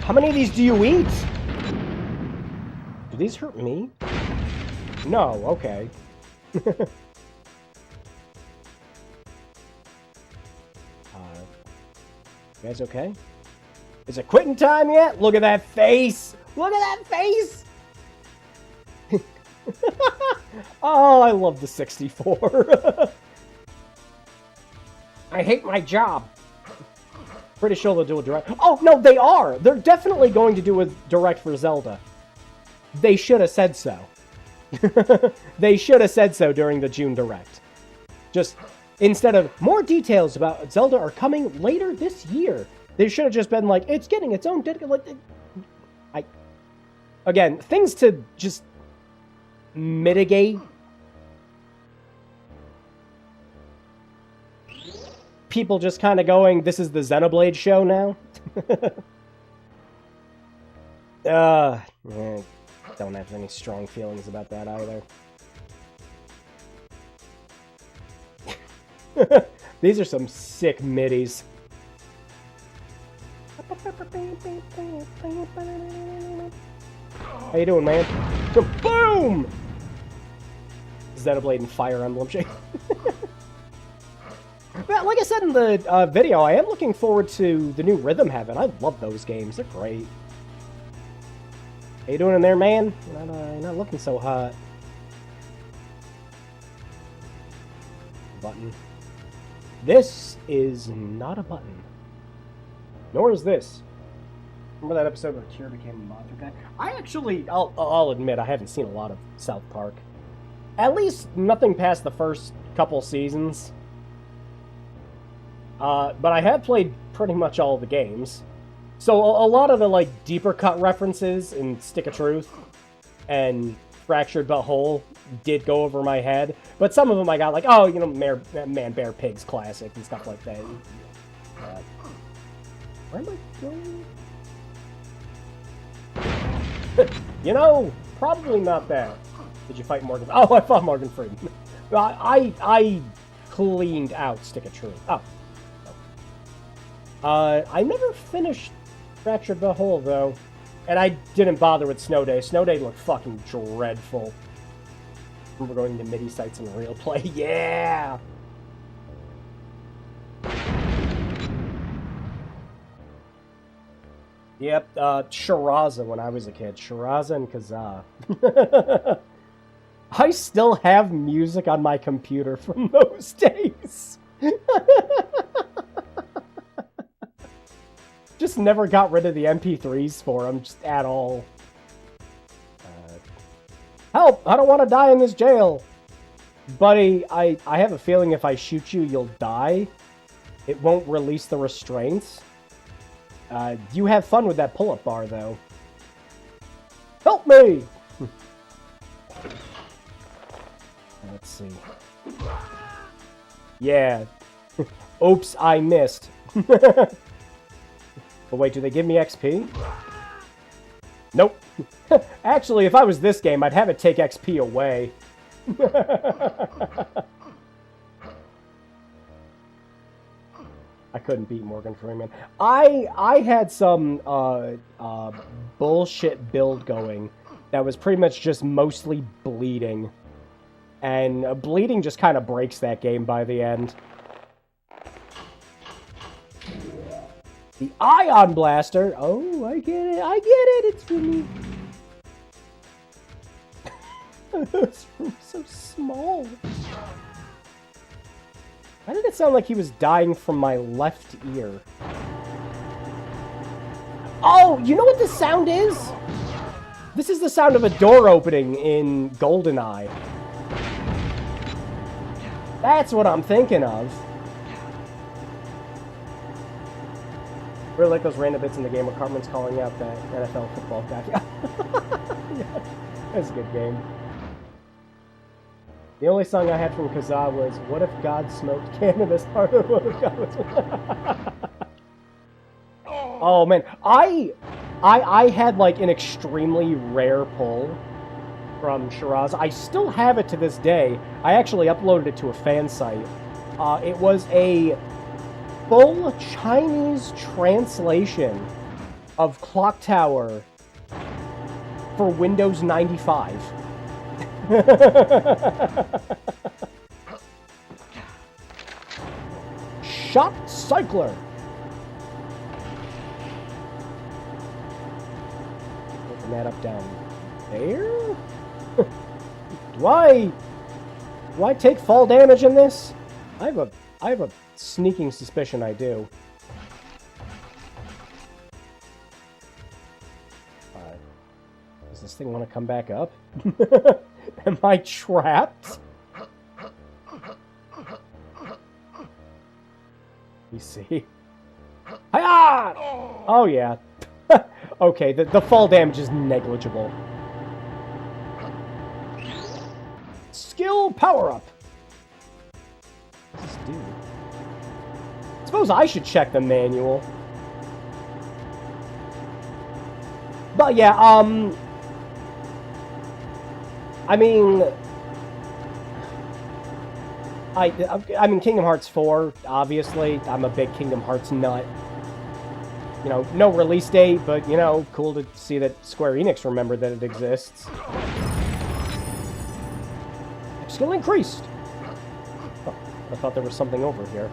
How many of these do you eat? Do these hurt me? No, okay. You guys okay? Is it quitting time yet? Look at that face! Look at that face! Oh, I love the 64. I hate my job. Pretty sure they'll do a direct. Oh, no, they are. They're definitely going to do a direct for Zelda. They should have said so. They should have said so during the June direct. Just instead of more details about Zelda are coming later this year. They should have just been like, it's getting its own dedicated. Again, things to just mitigate people just kind of going, this is the Xenoblade show now. Don't have any strong feelings about that either. These are some sick midis. How you doing, man? Boom! Xenoblade and Fire Emblem shape. Like I said in the video, I am looking forward to the new Rhythm Heaven. I love those games. They're great. How you doing in there, man? You're not looking so hot. Button. This is not a button. Nor is this. Remember that episode where Kira became a monster guy? I'll admit, I haven't seen a lot of South Park. At least nothing past the first couple seasons. But I have played pretty much all the games. So a lot of the, like, deeper cut references in Stick of Truth and Fractured But Whole did go over my head. But some of them I got like, oh, you know, Man, Bear, Pigs classic and stuff like that. Where am I going? You know, probably not that. Did you fight Morgan? Oh, I fought Morgan Freeman. I cleaned out Stick of Truth. Oh. I never finished Fractured But Whole, though. And I didn't bother with Snow Day. Snow Day looked fucking dreadful. We're going to MIDI sites in real play. Yeah! Yep, Shiraza when I was a kid. Shiraza and Kazaa. I still have music on my computer from those days. Just never got rid of the MP3s for them, just at all. Help! I don't want to die in this jail! Buddy, I have a feeling if I shoot you, you'll die. It won't release the restraints. You have fun with that pull-up bar, though. Help me! Let's see. Yeah. Oops, I missed. But wait, do they give me XP? Nope. Actually, if I was this game, I'd have it take XP away. I couldn't beat Morgan Freeman. I had some bullshit build going that was pretty much just mostly bleeding. And bleeding just kind of breaks that game by the end. The Ion Blaster! Oh, I get it, it's for me. This room's so small. Why did it sound like he was dying from my left ear? Oh, you know what this sound is? This is the sound of a door opening in GoldenEye. That's what I'm thinking of. Really like those random bits in the game where Cartman's calling out that NFL football guy. Yeah, that's a good game. The only song I had from Kazaa was, What If God Smoked Cannabis? Part of What If God was... Oh, man. I had, like, an extremely rare pull from Shiraz. I still have it to this day. I actually uploaded it to a fan site. It was a full Chinese translation of Clock Tower for Windows 95. Shot Cycler. Open that up down there. Do I take fall damage in this? I have a sneaking suspicion I do. Does this thing want to come back up? Am I trapped? You see? Hi-ya! Oh, yeah. Okay, the fall damage is negligible. Skill power-up. What does this do? I suppose I should check the manual. But yeah, I mean, I mean, Kingdom Hearts 4, obviously. I'm a big Kingdom Hearts nut. You know, no release date, but, you know, cool to see that Square Enix remembered that it exists. Skill increased! Oh, I thought there was something over here.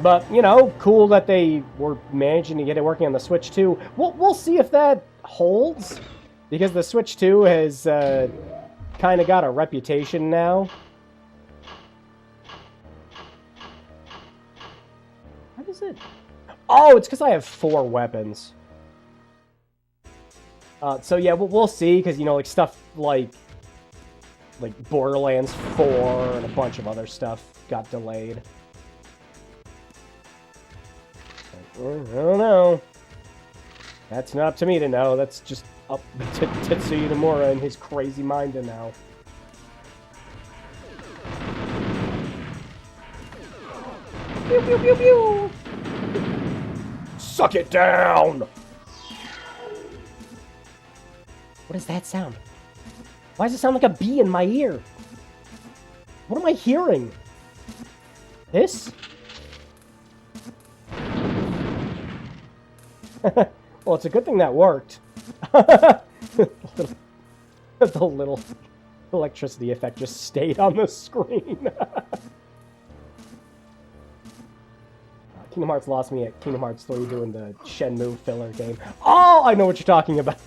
But, you know, cool that they were managing to get it working on the Switch 2. We'll see if that holds, because the Switch 2 has kind of got a reputation now. What is it? Oh, it's because I have 4 weapons. So yeah, we'll see, because, you know, like, stuff like Borderlands 4 and a bunch of other stuff got delayed. I don't know. That's not up to me to know. That's just up to Tetsuya Nomura and his crazy mind to know. Pew, pew, pew, pew! Suck it down! What does that sound? Why does it sound like a bee in my ear? What am I hearing? This? Well, it's a good thing that worked. The little electricity effect just stayed on the screen. Kingdom Hearts lost me at Kingdom Hearts 3 doing the Shenmue filler game. Oh, I know what you're talking about.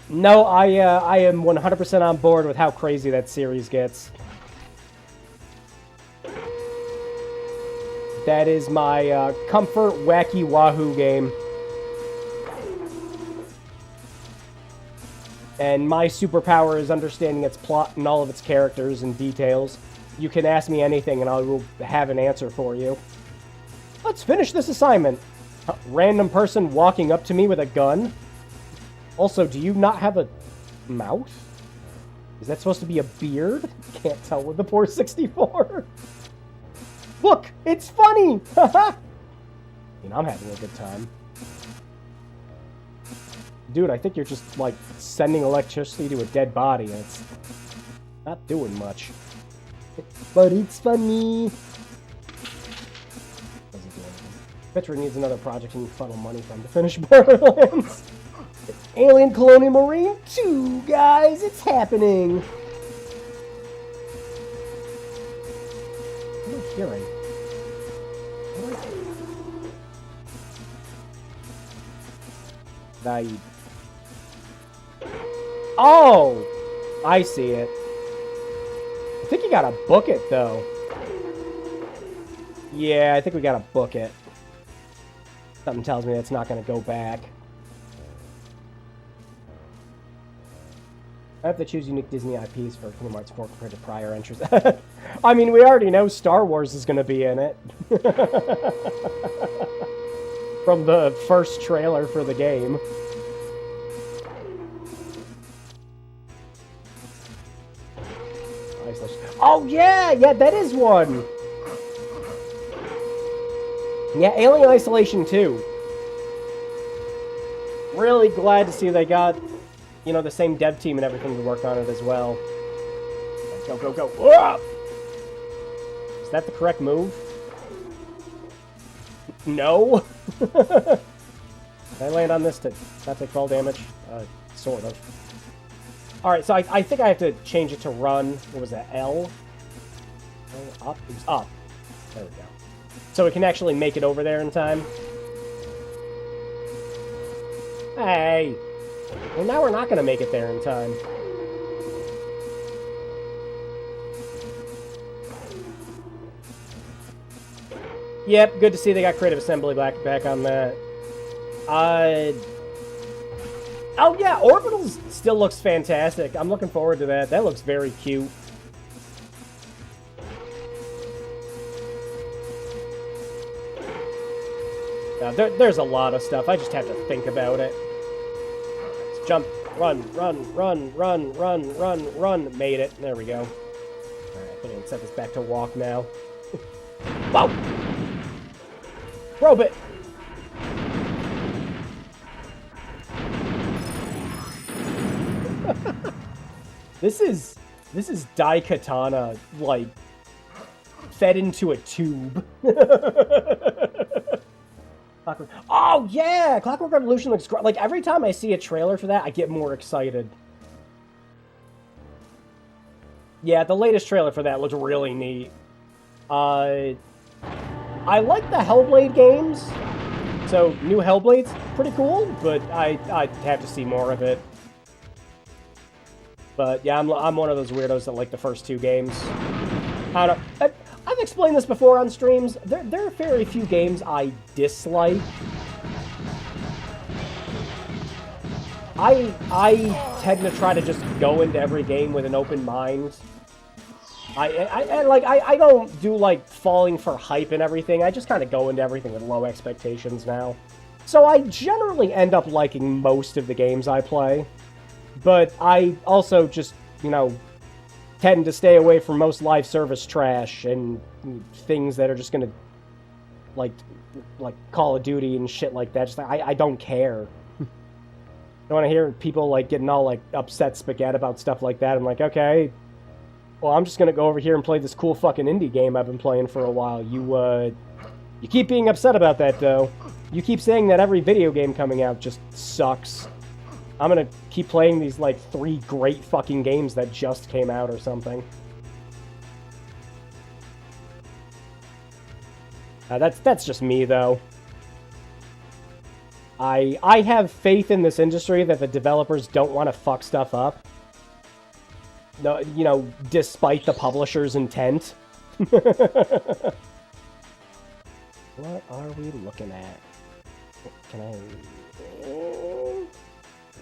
No, I am 100% on board with how crazy that series gets. That is my comfort wacky wahoo game. And my superpower is understanding its plot and all of its characters and details. You can ask me anything and I will have an answer for you. Let's finish this assignment. A random person walking up to me with a gun. Also, do you not have a mouth? Is that supposed to be a beard? Can't tell with the poor 64. Look, it's funny! I mean, I'm having a good time. Dude, I think you're just, like, sending electricity to a dead body, and it's not doing much. But it's funny! Doesn't do anything. Petra needs another project and funnel money from to finish Borderlands. It's Alien Colonial Marine 2, guys! It's happening! What am I hearing? Value. Oh! I see it. I think you gotta book it, though. Yeah, I think we gotta book it. Something tells me that's not gonna go back. I have to choose unique Disney IPs for Kingdom Hearts 4 compared to prior entries. I mean, we already know Star Wars is gonna be in it. From the first trailer for the game. Oh, yeah! Yeah, that is one! Yeah, Alien Isolation 2. Really glad to see they got, you know, the same dev team and everything to work on it as well. Go, go, go. Whoa! Is that the correct move? No? Can I land on this to not take fall damage? Sort of. Alright, so I think I have to change it to run. What was that? L? Up? It was up. There we go. So we can actually make it over there in time. Hey! Well, now we're not gonna make it there in time. Yep, good to see they got Creative Assembly back on that. Oh yeah, Orbitals still looks fantastic. I'm looking forward to that. That looks very cute. There's a lot of stuff. I just have to think about it. Let's jump, run, run, run, run, run, run, run. Made it. There we go. Alright, I can set this back to walk now. Whoa! Probe it! This is Daikatana, like, fed into a tube. Oh, yeah! Clockwork Revolution looks great. Like, every time I see a trailer for that, I get more excited. Yeah, the latest trailer for that looks really neat. I like the Hellblade games. So, new Hellblade's pretty cool, but I'd have to see more of it. But, yeah, I'm one of those weirdos that like the first two games. I don't know. I've explained this before on streams. There are very few games I dislike. I tend to try to just go into every game with an open mind. I don't do, like, falling for hype and everything. I just kind of go into everything with low expectations now. So I generally end up liking most of the games I play. But I also just, you know, tend to stay away from most live service trash and things that are just gonna, like Call of Duty and shit like that. Just I don't care. I want to hear people, like, getting all, like, upset spaghetti about stuff like that. I'm like, okay, well, I'm just gonna go over here and play this cool fucking indie game I've been playing for a while. You keep being upset about that, though. You keep saying that every video game coming out just sucks. I'm gonna keep playing these, like, 3 great fucking games that just came out or something. That's just me, though. I have faith in this industry that the developers don't want to fuck stuff up. No, you know, despite the publisher's intent. What are we looking at? Can I...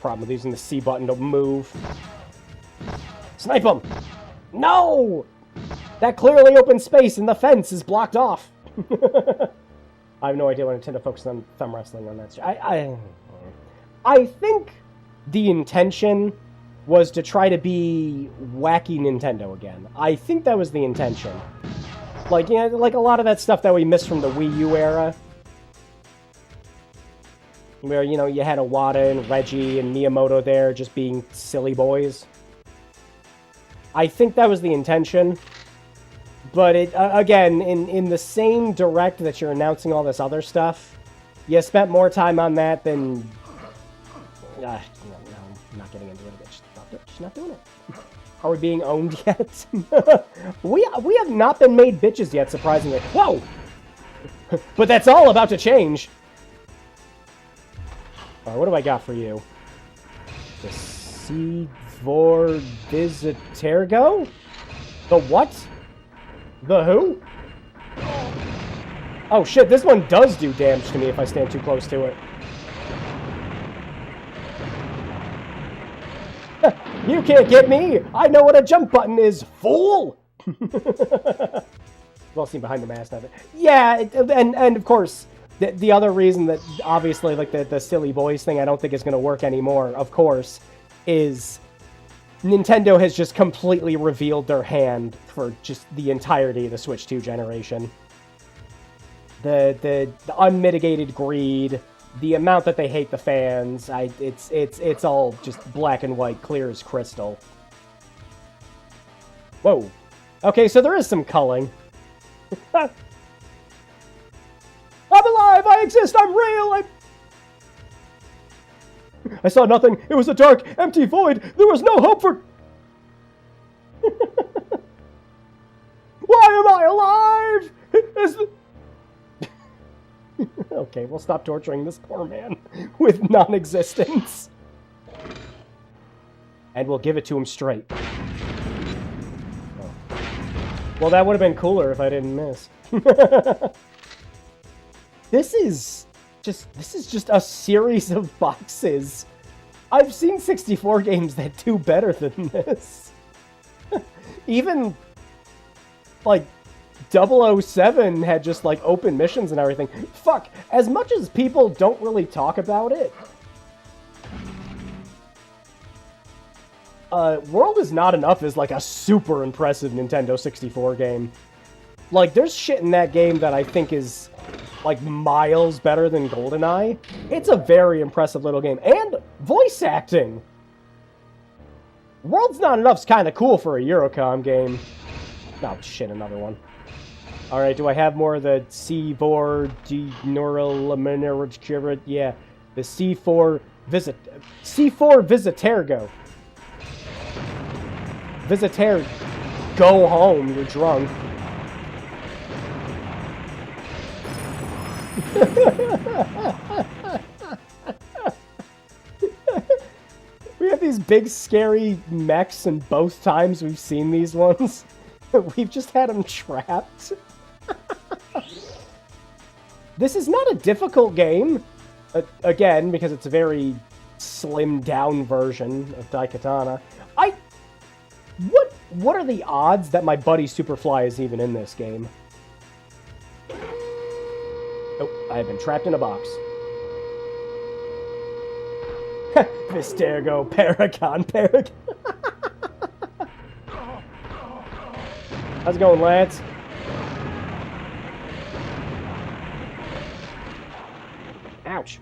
Problem with using the C button to move. Snipe him! No! That clearly open space in the fence is blocked off. I have no idea why Nintendo focused on thumb wrestling on that. I think the intention was to try to be wacky Nintendo again. I think that was the intention. Like, you know, like a lot of that stuff that we missed from the Wii U era. Where, you know, you had Iwata and Reggie and Miyamoto there just being silly boys. I think that was the intention. But, again, in the same direct that you're announcing all this other stuff, you spent more time on that than... no, I'm not getting into it again. Just not doing it. Are we being owned yet? we have not been made bitches yet, surprisingly. Whoa! But that's all about to change. Alright, what do I got for you? The Sevorvizitergo? The what? The who? Oh shit, this one does do damage to me if I stand too close to it. You can't get me! I know what a jump button is, fool! Well seen behind the mask of it. Yeah, and of course, the other reason that, obviously, like, the silly boys thing I don't think is going to work anymore, of course, is Nintendo has just completely revealed their hand for just the entirety of the Switch 2 generation. The unmitigated greed, the amount that they hate the fans, it's all just black and white, clear as crystal. Whoa. Okay, so there is some culling. I'm alive! I exist! I'm real! I saw nothing. It was a dark, empty void. There was no hope for... Why am I alive? Okay, we'll stop torturing this poor man with non-existence. And we'll give it to him straight. Oh. Well, that would have been cooler if I didn't miss. This is just a series of boxes. I've seen 64 games that do better than this. Even, like, 007 had just, like, open missions and everything. Fuck, as much as people don't really talk about it, World Is Not Enough is, like, a super impressive Nintendo 64 game. Like, there's shit in that game that I think is, like, miles better than GoldenEye. It's a very impressive little game. And voice acting! World's Not Enough's kind of cool for a Eurocom game. Oh, shit, another one. Alright, do I have more of the C4 deneural... Yeah, the C4 Visitergo. Visiter, go home, you're drunk. We have these big scary mechs, and both times we've seen these ones, we've just had them trapped. This is not a difficult game, again, because it's a very slimmed down version of Daikatana. What are the odds that my buddy Superfly is even in this game? Oh, I have been trapped in a box. Vistergo, Paragon. How's it going, lads? Ouch.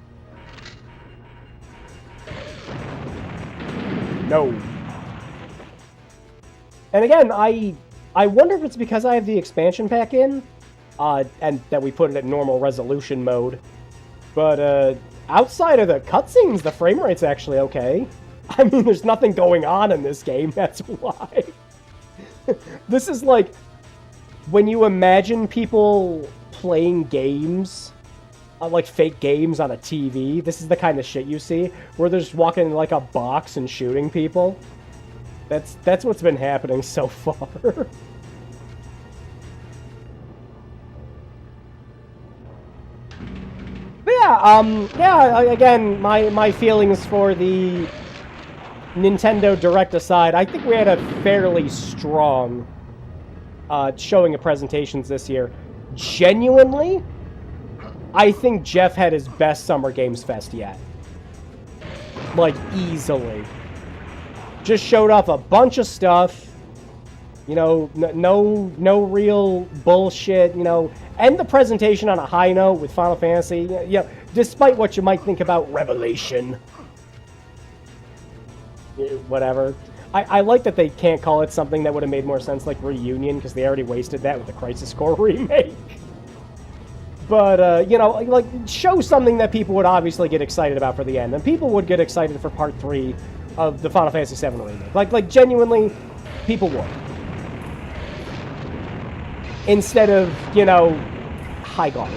No. And again, I wonder if it's because I have the expansion pack in, and that we put it at normal resolution mode. But, outside of the cutscenes, the frame rate's actually okay. I mean, there's nothing going on in this game, that's why. This is like, when you imagine people playing games, like fake games on a TV, this is the kind of shit you see, where they're just walking in like a box and shooting people. That's what's been happening so far. Yeah, again, my feelings for the Nintendo Direct aside, I think we had a fairly strong showing of presentations this year. Genuinely, I think Jeff had his best Summer Games Fest yet. Like, easily. Just showed off a bunch of stuff. You know, no real bullshit, you know. End the presentation on a high note with Final Fantasy. You know, despite what you might think about Revelation. Whatever. I like that they can't call it something that would have made more sense like Reunion, because they already wasted that with the Crisis Core remake. But, you know, like, show something that people would obviously get excited about for the end. And people would get excited for Part 3 of the Final Fantasy VII remake. Like genuinely, people would. Instead of, you know, High Guard.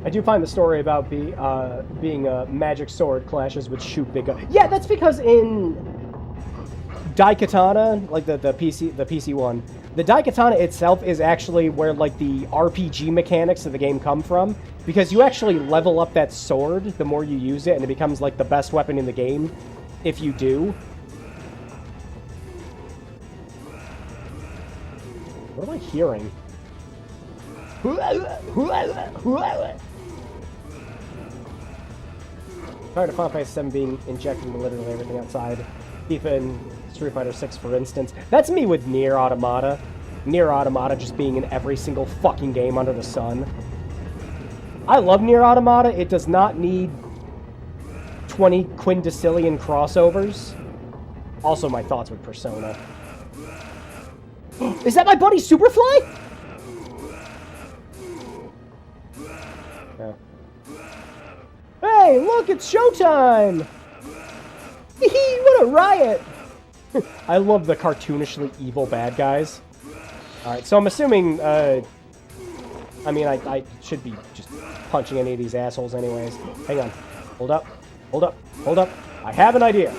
I do find the story about being a magic sword clashes with shoot big gun. Yeah, that's because in Daikatana, like the PC one, the Daikatana itself is actually where like the RPG mechanics of the game come from, because you actually level up that sword the more you use it, and it becomes like the best weapon in the game if you do. What am I hearing? Prior to Final Fantasy VII being injected into literally everything outside, FIFA and Street Fighter 6, for instance. That's me with Nier Automata. Nier Automata just being in every single fucking game under the sun. I love Nier Automata. It does not need 20 quindecillion crossovers. Also, my thoughts with Persona. Is that my buddy Superfly? Yeah. Hey, look, it's showtime! What a riot! I love the cartoonishly evil bad guys. Alright, so I'm assuming, I mean, I should be just punching any of these assholes anyways. Hang on. Hold up. Hold up. Hold up. I have an idea.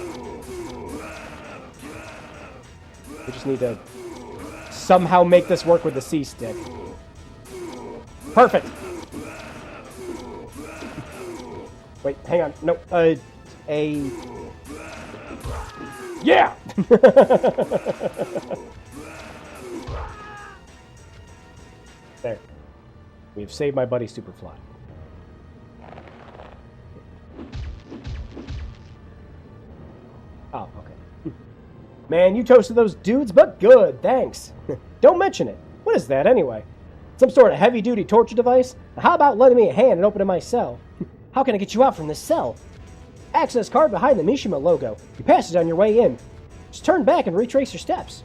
We just need to somehow make this work with the C-stick. Perfect. Wait, hang on. No, yeah! There. We've saved my buddy Superfly. Oh, okay. Man, you toasted those dudes, but good, thanks. Don't mention it. What is that, anyway? Some sort of heavy-duty torture device? How about letting me a hand and opening my cell? How can I get you out from this cell? Access card behind the Mishima logo. You pass it on your way in. Just turn back and retrace your steps.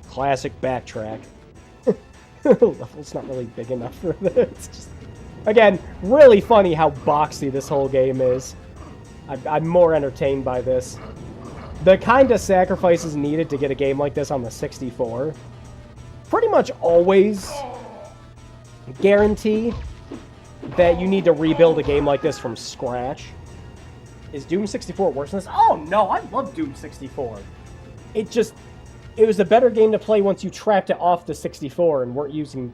Classic backtrack. Level's not really big enough for this. Just, again, really funny how boxy this whole game is. I'm more entertained by this. The kind of sacrifices needed to get a game like this on the 64 pretty much always guarantee that you need to rebuild a game like this from scratch. Is Doom 64 worse than this? Oh no, I love Doom 64. It was a better game to play once you trapped it off the 64 and weren't using,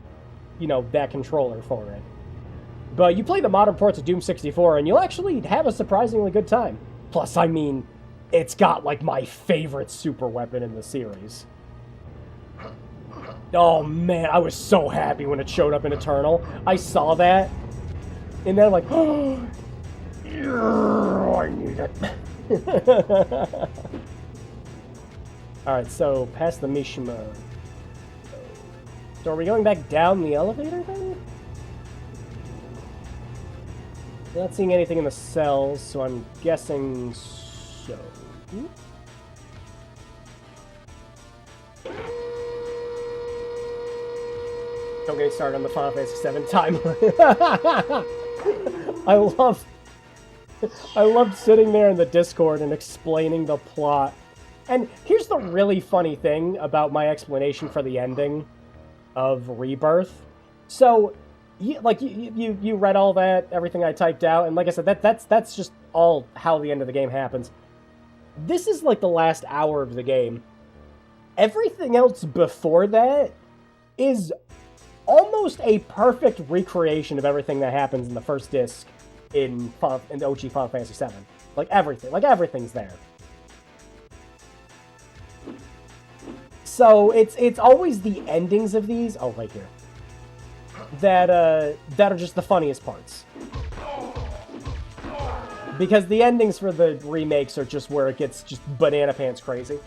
you know, that controller for it. But you play the modern ports of Doom 64 and you'll actually have a surprisingly good time. Plus, I mean, it's got like my favorite super weapon in the series. Oh man, I was so happy when it showed up in Eternal. I saw that, and then like, oh, I need it. Alright, so past the Mishima. So are we going back down the elevator then? Not seeing anything in the cells, so I'm guessing so. Don't get started on the Final Fantasy VII timeline. I loved sitting there in the Discord and explaining the plot. And here's the really funny thing about my explanation for the ending of Rebirth. So, you read all that, everything I typed out, and like I said, that's just all how the end of the game happens. This is like the last hour of the game. Everything else before that is almost a perfect recreation of everything that happens in the first disc in the OG Final Fantasy VII. Everything's there. So it's always the endings of these, oh right here, that are just the funniest parts. Because the endings for the remakes are just where it gets just banana pants crazy.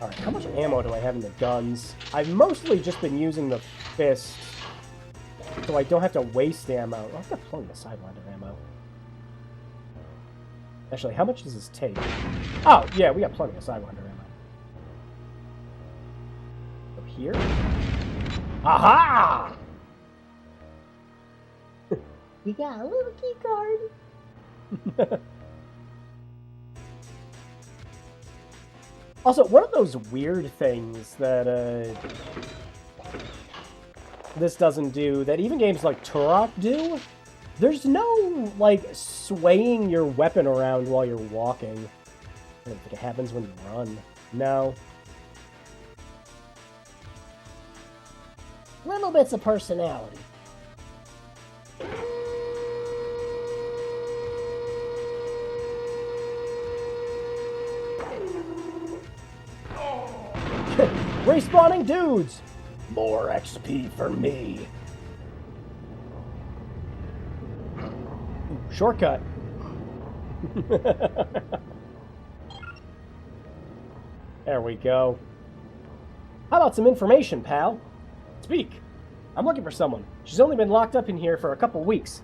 Alright, how much ammo do I have in the guns? I've mostly just been using the fist, so I don't have to waste ammo. Oh, I've got plenty of Sidewinder ammo. Actually, how much does this take? Oh, yeah, we got plenty of Sidewinder ammo. Up here? Aha! We got a little key card. Also, one of those weird things that this doesn't do, that even games like Turok do, there's no, like, swaying your weapon around while you're walking. I don't think it happens when you run. No. Little bits of personality. Respawning dudes! More XP for me. Ooh, shortcut. There we go. How about some information, pal? Speak. I'm looking for someone. She's only been locked up in here for a couple weeks.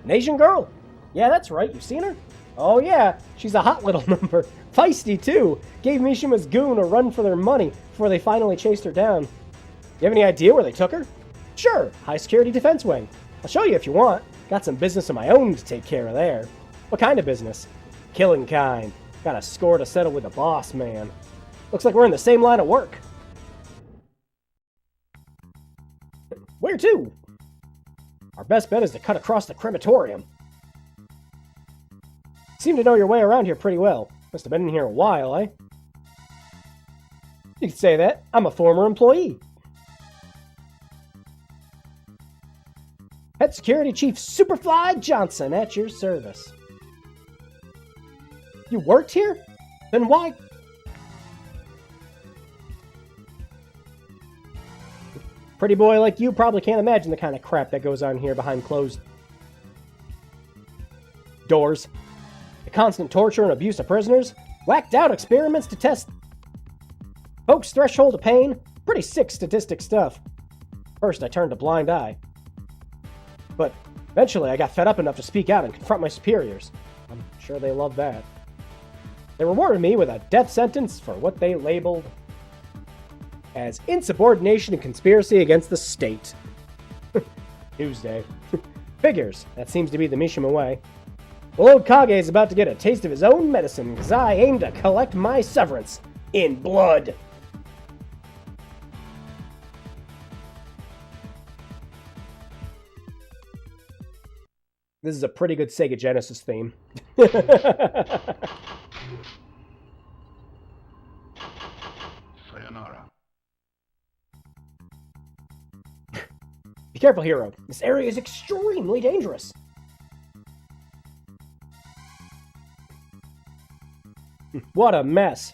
An Asian girl? Yeah, that's right. You've seen her? Oh yeah, she's a hot little number. Feisty, too. Gave Mishima's goon a run for their money before they finally chased her down. You have any idea where they took her? Sure, high security defense wing. I'll show you if you want. Got some business of my own to take care of there. What kind of business? Killing kind. Got a score to settle with the boss, man. Looks like we're in the same line of work. Where to? Our best bet is to cut across the crematorium. Seem to know your way around here pretty well. Must have been in here a while, eh? You could say that. I'm a former employee. Head Security Chief Superfly Johnson at your service. You worked here? Then why? Pretty boy like you probably can't imagine the kind of crap that goes on here behind closed doors. The constant torture and abuse of prisoners, whacked out experiments to test folks' threshold of pain, pretty sick statistic stuff. First I turned a blind eye. But eventually I got fed up enough to speak out and confront my superiors. I'm sure they loved that. They rewarded me with a death sentence for what they labeled as insubordination and conspiracy against the state. Tuesday. Figures. That seems to be the Mishima way. Well, old Kage is about to get a taste of his own medicine, because I aim to collect my severance in blood. This is a pretty good Sega Genesis theme. Sayonara. Be careful, hero. This area is extremely dangerous. What a mess.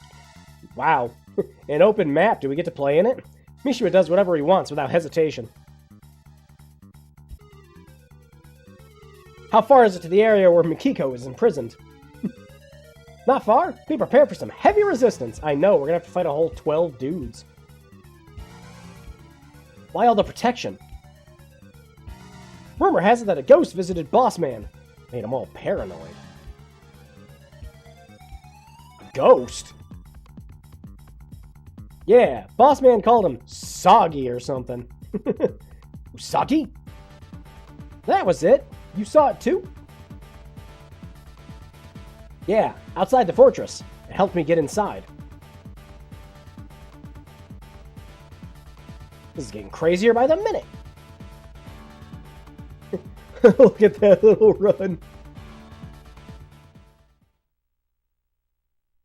Wow. An open map. Do we get to play in it? Mishima does whatever he wants without hesitation. How far is it to the area where Mikiko is imprisoned? Not far. Be prepared for some heavy resistance. I know, we're gonna have to fight a whole 12 dudes. Why all the protection? Rumor has it that a ghost visited Bossman. Made him all paranoid. Ghost? Yeah, Bossman called him Soggy or something. Usagi? That was it. You saw it too? Yeah, outside the fortress. It helped me get inside. This is getting crazier by the minute. Look at that little run.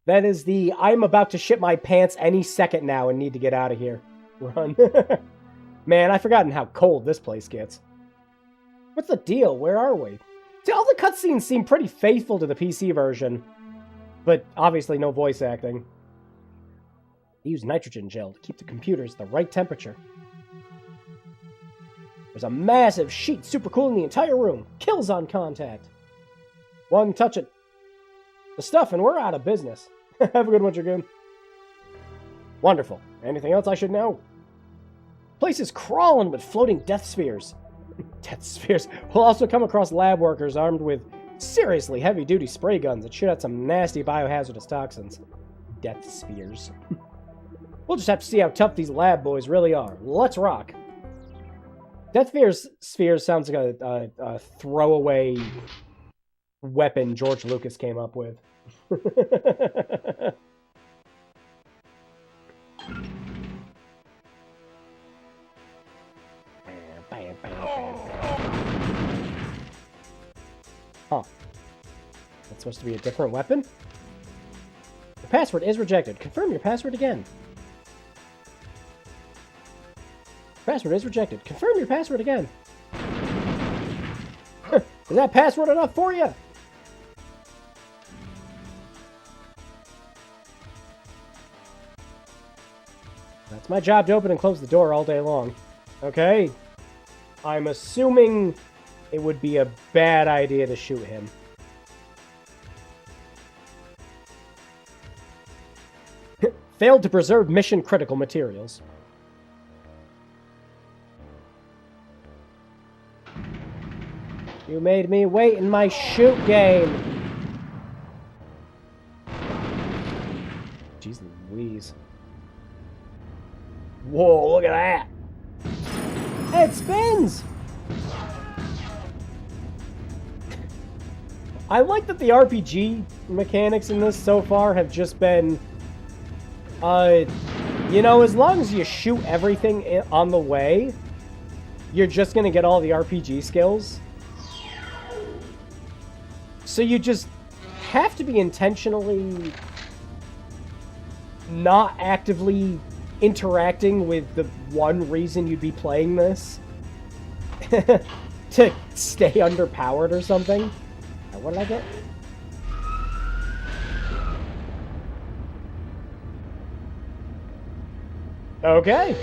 That is the I'm about to shit my pants any second now and need to get out of here run. Man, I've forgotten how cold this place gets. What's the deal? Where are we? See, all the cutscenes seem pretty faithful to the PC version, but obviously no voice acting. They use nitrogen gel to keep the computers at the right temperature. There's a massive sheet supercooling the entire room. Kills on contact. One touch it. The stuff and we're out of business. Have a good one, Dragoon. Wonderful. Anything else I should know? Place is crawling with floating death spheres. Death spheres. We'll also come across lab workers armed with seriously heavy-duty spray guns that shoot out some nasty biohazardous toxins. Death spheres. We'll just have to see how tough these lab boys really are. Let's rock. Death spheres sounds like a throwaway weapon George Lucas came up with. Huh. That's supposed to be a different weapon? The password is rejected. Confirm your password again. Password is rejected. Confirm your password again. Is that password enough for you? That's my job, to open and close the door all day long. Okay. I'm assuming it would be a bad idea to shoot him. Failed to preserve mission-critical materials. You made me wait in my shoot game. Jeez Louise. Whoa, look at that. It spins! I like that the RPG mechanics in this so far have just been, you know, as long as you shoot everything on the way, you're just going to get all the RPG skills. So you just have to be intentionally not actively interacting with the one reason you'd be playing this to stay underpowered or something. What did I get? Okay.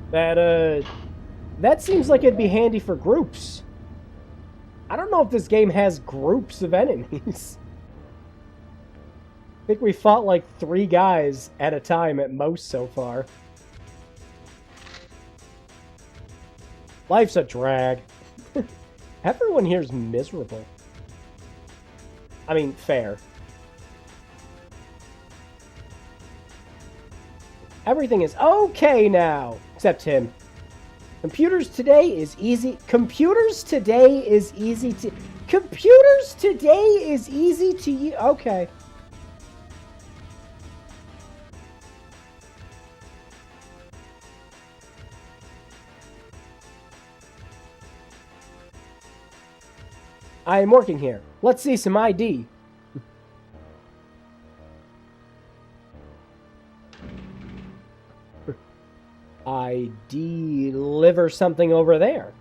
That seems like it'd be handy for groups. I don't know if this game has groups of enemies. I think we fought like 3 guys at a time at most so far. Life's a drag. Everyone here's miserable. I mean, fair. Everything is okay now, except him. Computers today is easy. Computers today is easy to use. Okay. I am working here. Let's see some ID. I deliver something over there.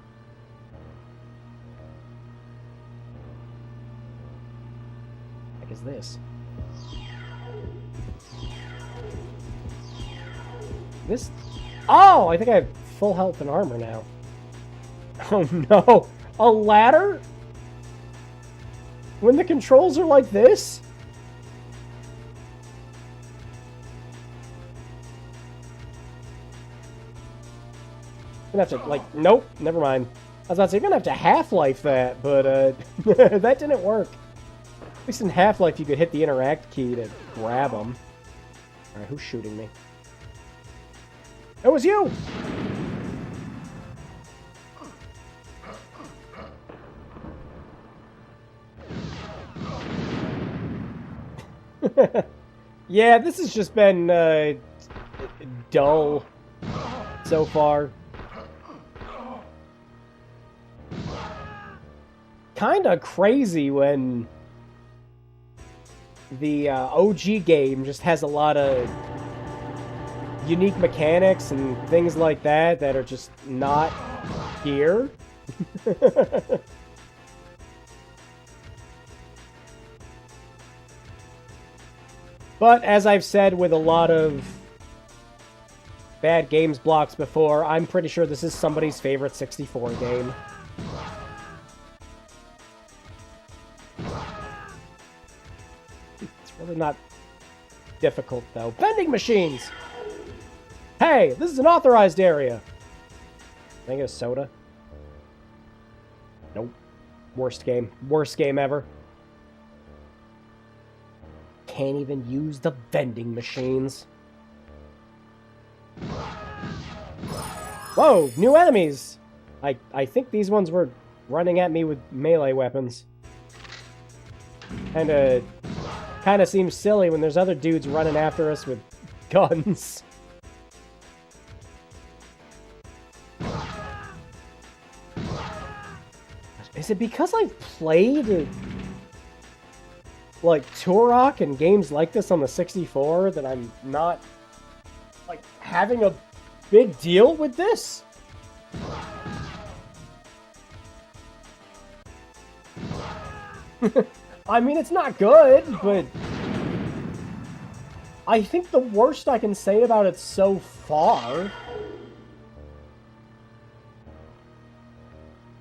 What is this? This? Oh, I think I have full health and armor now. Oh no. A ladder? When the controls are like this? I'm gonna have to, like, nope, never mind. I was about to say, you're gonna have to Half-Life that, but, that didn't work. At least in Half-Life, you could hit the interact key to grab them. Alright, who's shooting me? It was you! Yeah, this has just been dull so far. Kinda crazy when the OG game just has a lot of unique mechanics and things like that that are just not here. But, as I've said with a lot of bad games blocks before, I'm pretty sure this is somebody's favorite 64 game. It's really not difficult, though. Vending machines! Hey, this is an authorized area! Can I get a soda? Nope. Worst game. Worst game ever. Can't even use the vending machines. Whoa, new enemies! I think these ones were running at me with melee weapons. Kinda seems silly when there's other dudes running after us with guns. Is it because I've played like Turok and games like this on the 64 that I'm not like having a big deal with this? I mean, it's not good, but I think the worst I can say about it so far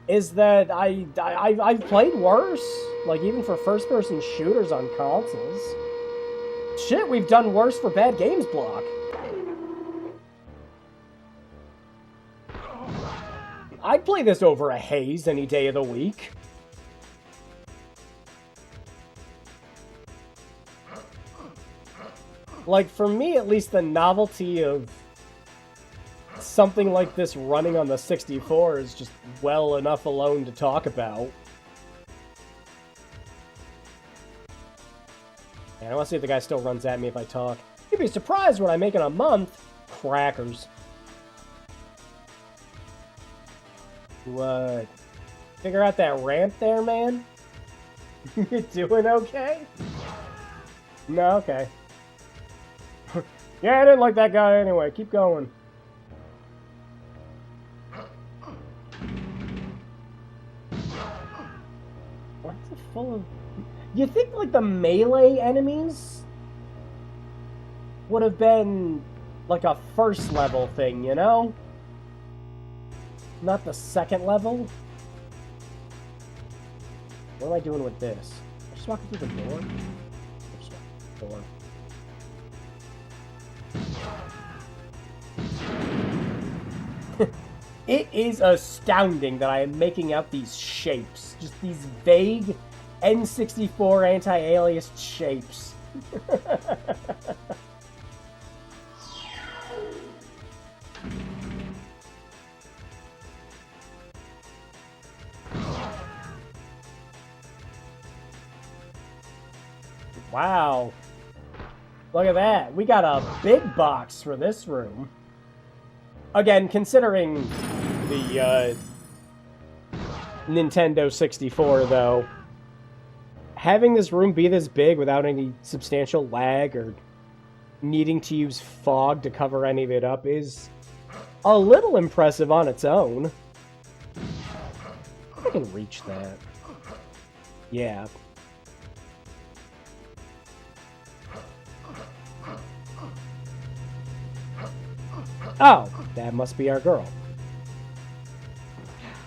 is that I've played worse, like even for first-person shooters on consoles. Shit, we've done worse for bad games block. I'd play this over a Haze any day of the week. Like, for me, at least, the novelty of something like this running on the 64 is just well enough alone to talk about. And I want to see if the guy still runs at me if I talk. You'd be surprised what I make in a month. Crackers. What? Figure out that ramp there, man? You doing okay? No, okay. Yeah, I didn't like that guy anyway. Keep going. What's it full of? You think, like, the melee enemies would have been, like, a first level thing, you know? Not the second level? What am I doing with this? I'm just walking through the door? Just walking through the door. It is astounding that I am making out these shapes. Just these vague N64 anti-aliased shapes. Wow. Look at that. We got a big box for this room. Again, considering the Nintendo 64, though, having this room be this big without any substantial lag or needing to use fog to cover any of it up is a little impressive on its own. I can reach that. Yeah. Oh, that must be our girl.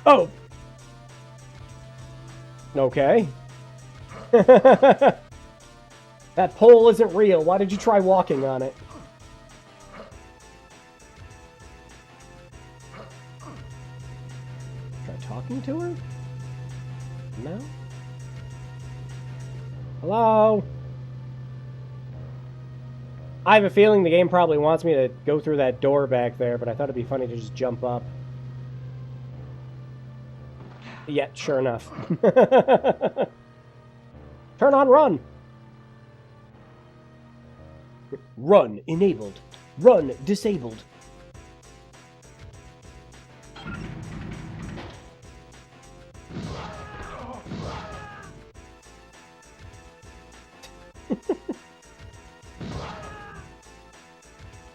Oh! Okay. That pole isn't real. Why did you try walking on it? Try talking to her? No? Hello? I have a feeling the game probably wants me to go through that door back there, but I thought it'd be funny to just jump up. Yeah, sure enough. Turn on run! Run enabled. Run disabled.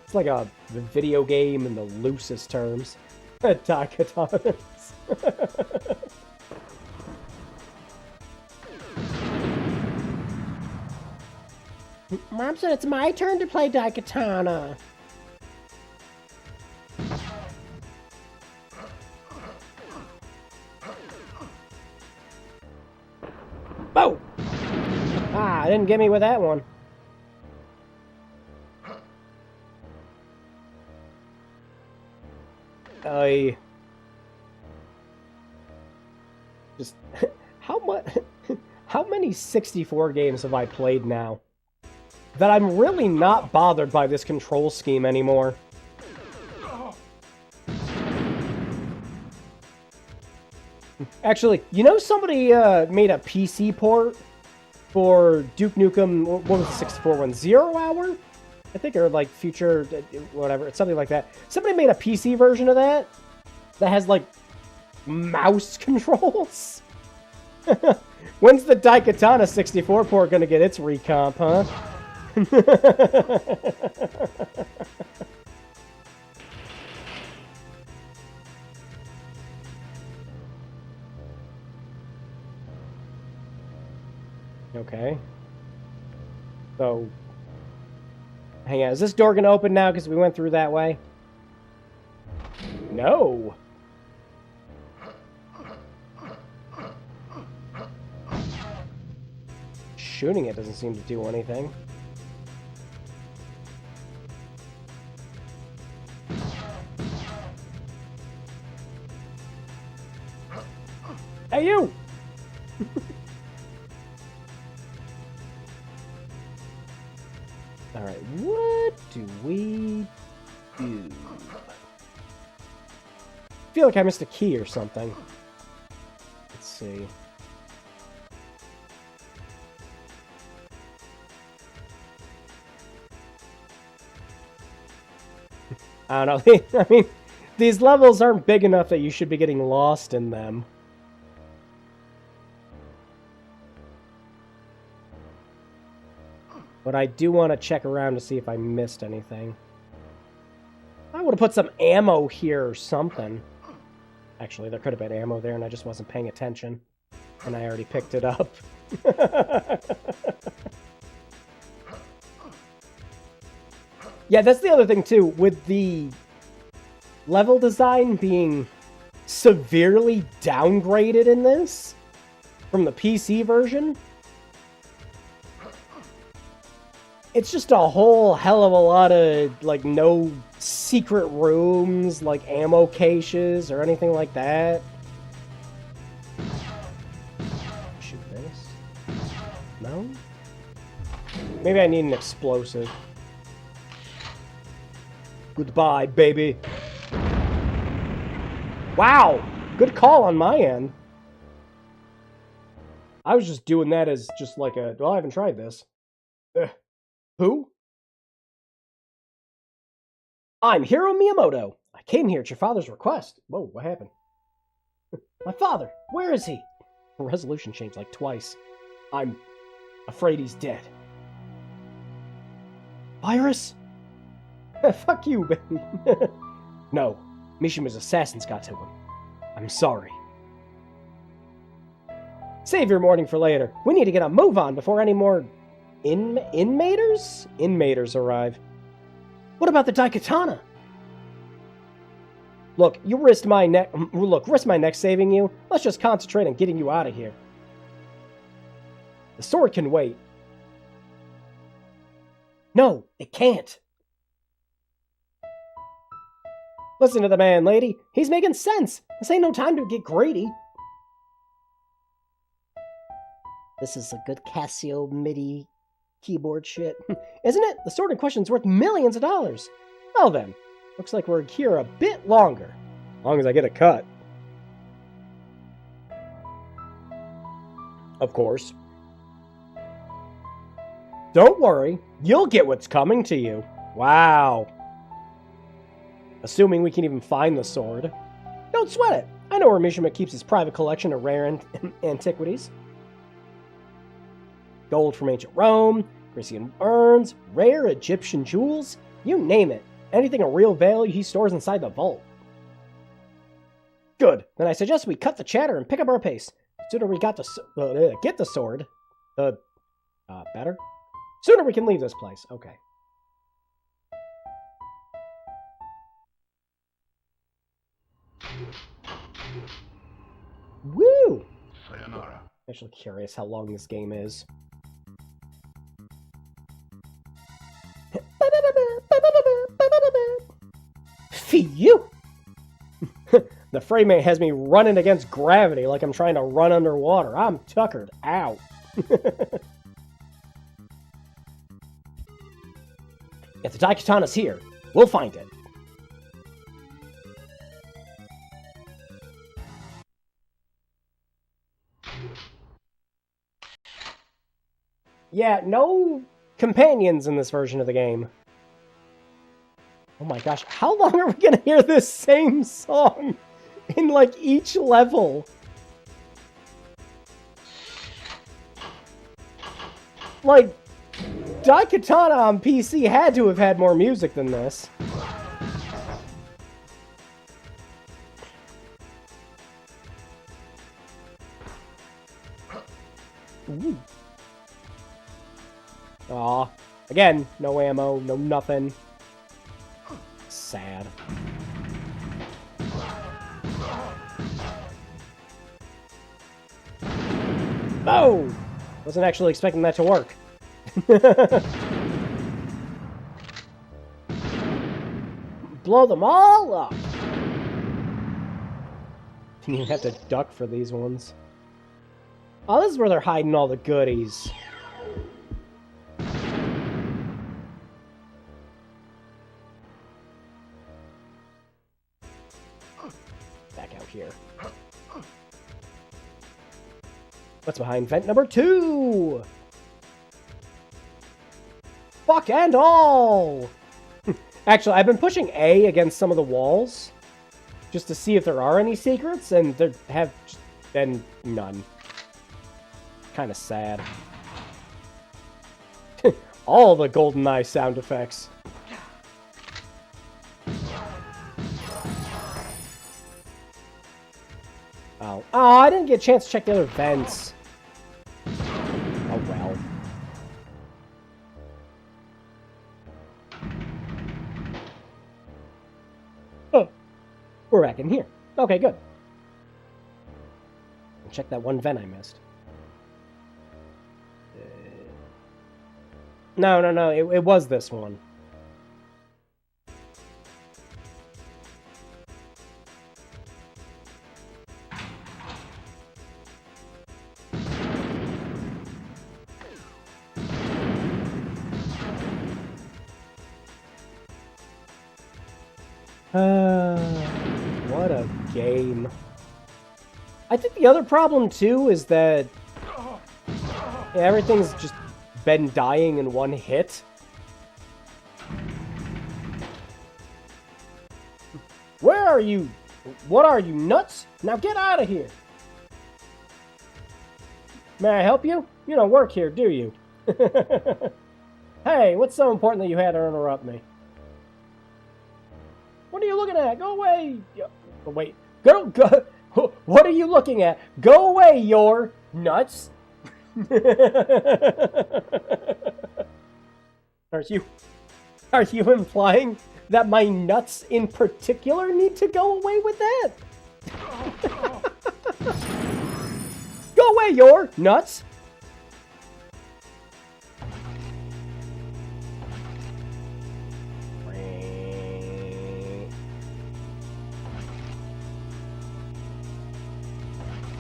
It's like a video game in the loosest terms. Daikatanas. Mom said it's my turn to play Daikatana. Oh! Ah, didn't get me with that one. Just how many 64 games have I played now that I'm really not bothered by this control scheme anymore? Actually, you know somebody made a PC port for Duke Nukem, what was the 64 one? 0 Hour? I think, or like Future, whatever, it's something like that. Somebody made a PC version of that has like mouse controls. When's the Daikatana 64 port gonna get its recomp, huh? Okay. So, hang on, is this door gonna open now because we went through that way? No. Shooting it doesn't seem to do anything. Hey, you! Alright, what do we do? I feel like I missed a key or something. Let's see. I don't know. I mean, these levels aren't big enough that you should be getting lost in them. But I do want to check around to see if I missed anything. I would have put some ammo here or something. Actually, there could have been ammo there and I just wasn't paying attention. And I already picked it up. Yeah, that's the other thing too. With the level design being severely downgraded in this from the PC version, it's just a whole hell of a lot of, like, no secret rooms, like ammo caches or anything like that. Shoot this. No? Maybe I need an explosive. Goodbye, baby. Wow! Good call on my end. I was just doing that as just like a... Well, I haven't tried this. Who? I'm Hiro Miyamoto. I came here at your father's request. Whoa, what happened? My father, where is he? The resolution changed like twice. I'm afraid he's dead. Virus? Fuck you, baby. No, Mishima's assassins got to him. I'm sorry. Save your morning for later. We need to get a move on before any more inmaters? Inmaters arrive. What about the Daikatana? Look, risk my neck saving you. Let's just concentrate on getting you out of here. The sword can wait. No, it can't. Listen to the man, lady. He's making sense. This ain't no time to get greedy. This is a good Casio MIDI keyboard shit. Isn't it? The sword in question's worth millions of dollars. Well then, looks like we're here a bit longer. As long as I get a cut. Of course. Don't worry, you'll get what's coming to you. Wow. Assuming we can even find the sword. Don't sweat it. I know where Mishima keeps his private collection of rare antiquities. Gold from ancient Rome, Grecian urns, rare Egyptian jewels, you name it. Anything of real value he stores inside the vault. Good. Then I suggest we cut the chatter and pick up our pace. Sooner we get the sword, the better. Sooner we can leave this place. Okay. Woo! Sayonara. I'm actually curious how long this game is. Phew! The frame rate has me running against gravity like I'm trying to run underwater. I'm tuckered out. If the Daikatana's here, we'll find it. Yeah, no companions in this version of the game. Oh my gosh, how long are we gonna hear this same song in, like, each level? Like, Daikatana on PC had to have had more music than this. Ooh. Aw. Again, no ammo, no nothing. Sad. Oh! Wasn't actually expecting that to work. Blow them all up! You have to duck for these ones. Oh, this is where they're hiding all the goodies. Back out here. What's behind vent number 2? Fuck and all! Actually, I've been pushing A against some of the walls just to see if there are any secrets, and there have been none. Kind of sad. All the GoldenEye sound effects. Oh, I didn't get a chance to check the other vents. Oh, well. Oh, we're back in here. Okay, good. Check that one vent I missed. No. It was this one. What a game. I think the other problem, too, is that everything's just been dying in one hit. Where are you? What are you, nuts? Now get out of here! May I help you? You don't work here, do you? Hey, what's so important that you had to interrupt me? What are you looking at? Go away! Oh, wait. Go! What are you looking at? Go away, you're nuts! Are you implying that my nuts in particular need to go away with that? Go away, you're nuts!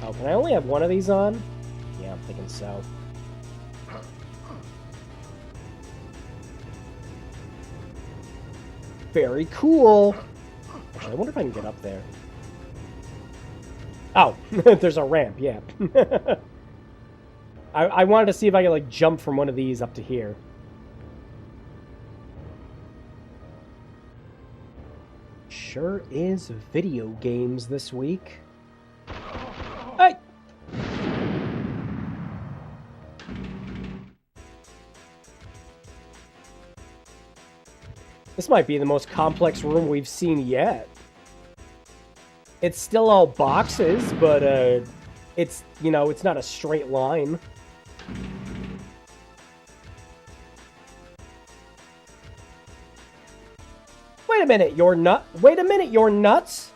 Oh, can I only have one of these on? Yeah, I'm thinking so. Very cool. Actually, I wonder if I can get up there. Oh, there's a ramp, yeah. I wanted to see if I could, like, jump from one of these up to here. Sure is video games this week. Hey! This might be the most complex room we've seen yet. It's still all boxes, but, it's, you know, it's not a straight line. Wait a minute, you're nuts?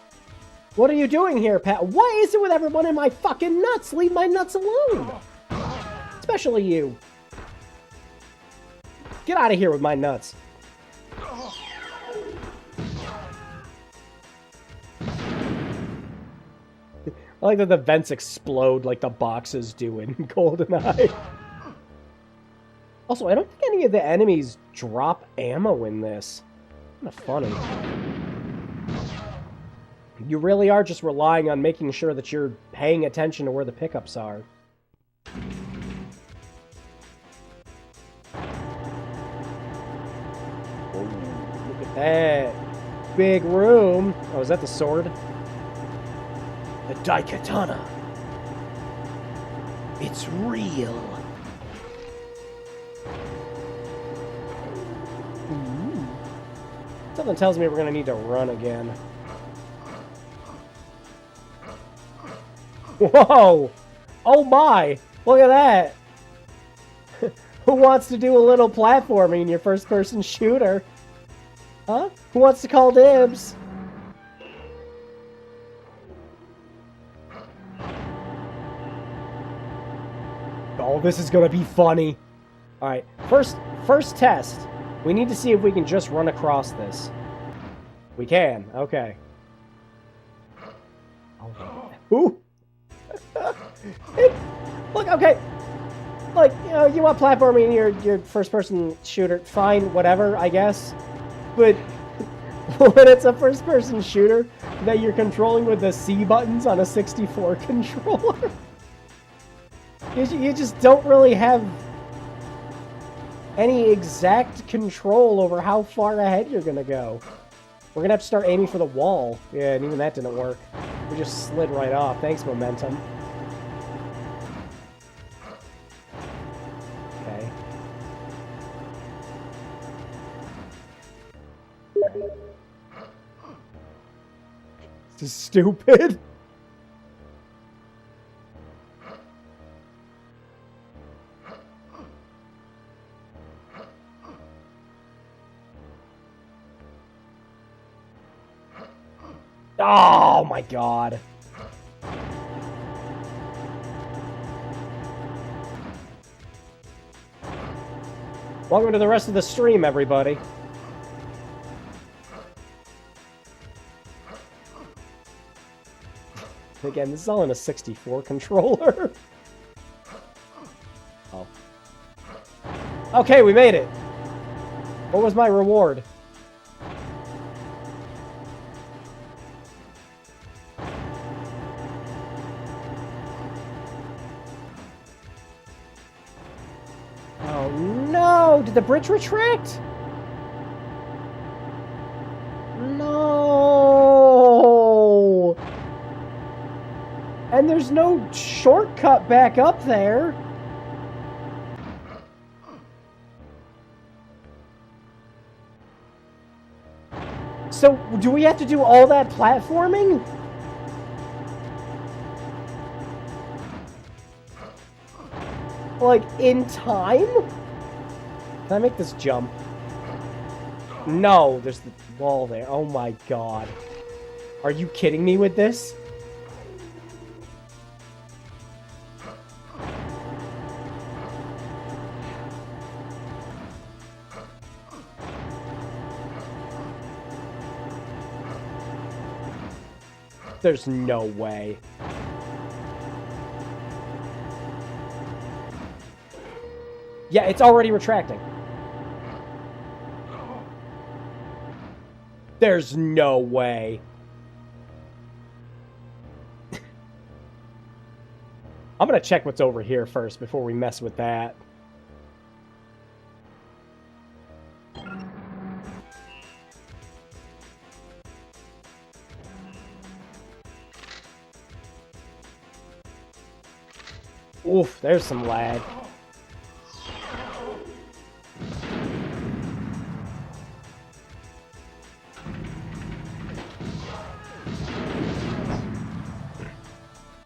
What are you doing here, Pat? What is it with everyone in my fucking nuts? Leave my nuts alone! Especially you. Get out of here with my nuts. I like that the vents explode like the boxes do in GoldenEye. Also, I don't think any of the enemies drop ammo in this. Kind of funny. You really are just relying on making sure that you're paying attention to where the pickups are. Oh, look at that. Big room. Oh, is that the sword? The Daikatana. It's real. Ooh. Something tells me we're gonna need to run again. Whoa! Oh my! Look at that! Who wants to do a little platforming in your first-person shooter? Huh? Who wants to call dibs? Oh, this is gonna be funny. Alright, first test. We need to see if we can just run across this. We can, okay. Oh, ooh! Look, okay. Like, you know, you want platforming in your first-person shooter, fine, whatever, I guess. But when it's a first-person shooter that you're controlling with the C buttons on a 64 controller, you just don't really have any exact control over how far ahead you're gonna go. We're gonna have to start aiming for the wall. Yeah, and even that didn't work. We just slid right off. Thanks, momentum. Okay. This is stupid. Oh my god. Welcome to the rest of the stream, everybody. Again, this is all in a 64 controller. Oh. Okay, we made it. What was my reward? Oh no! Did the bridge retract? No! And there's no shortcut back up there. So, do we have to do all that platforming? Like, in time? Can I make this jump? No, there's the wall there. Oh my god. Are you kidding me with this? There's no way. Yeah, it's already retracting. There's no way. I'm gonna check what's over here first before we mess with that. Oof, there's some lag.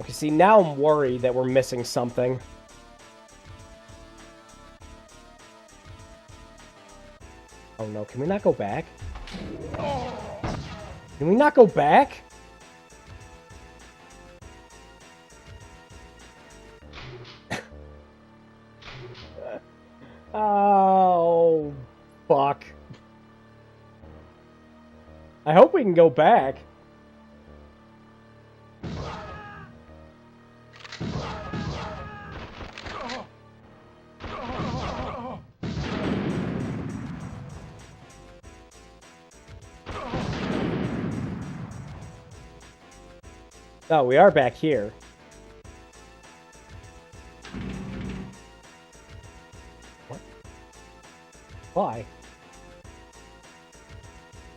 Okay, see, now I'm worried that we're missing something. Oh no, can we not go back? Can we not go back? Oh, fuck. I hope we can go back. Oh, we are back here. What? Why?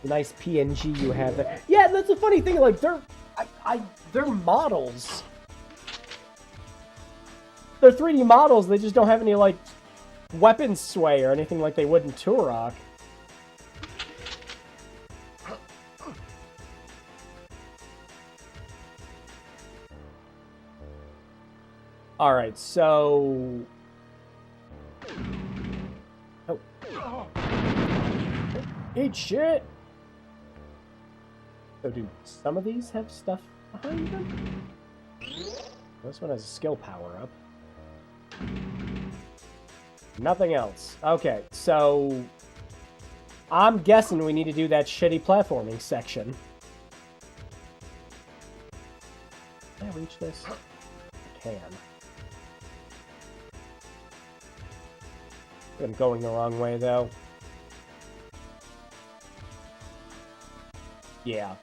Nice PNG you have there. Yeah, that's a funny thing. Like they're models. They're 3D models. They just don't have any like weapon sway or anything like they would in Turok. All right, so. Oh. Eat shit. So do some of these have stuff behind them? This one has a skill power-up. Nothing else. Okay, so... I'm guessing we need to do that shitty platforming section. Can I reach this? I can. I'm going the wrong way, though. Yeah.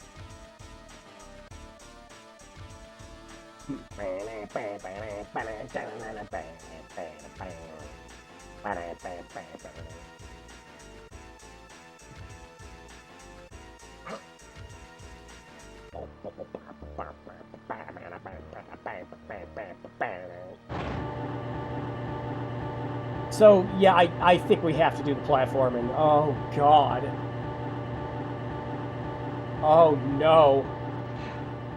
So, yeah, I think we have to do the platforming. Oh, God. Oh, no.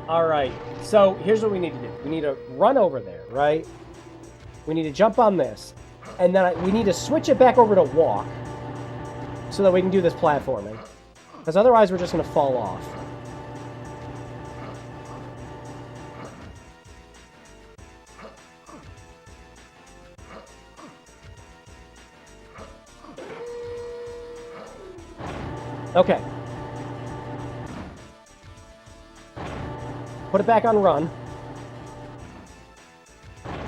Alright, so here's what we need to do. We need to run over there, right? We need to jump on this. And then we need to switch it back over to walk. So that we can do this platforming. Because otherwise we're just going to fall off. Okay. Put it back on run.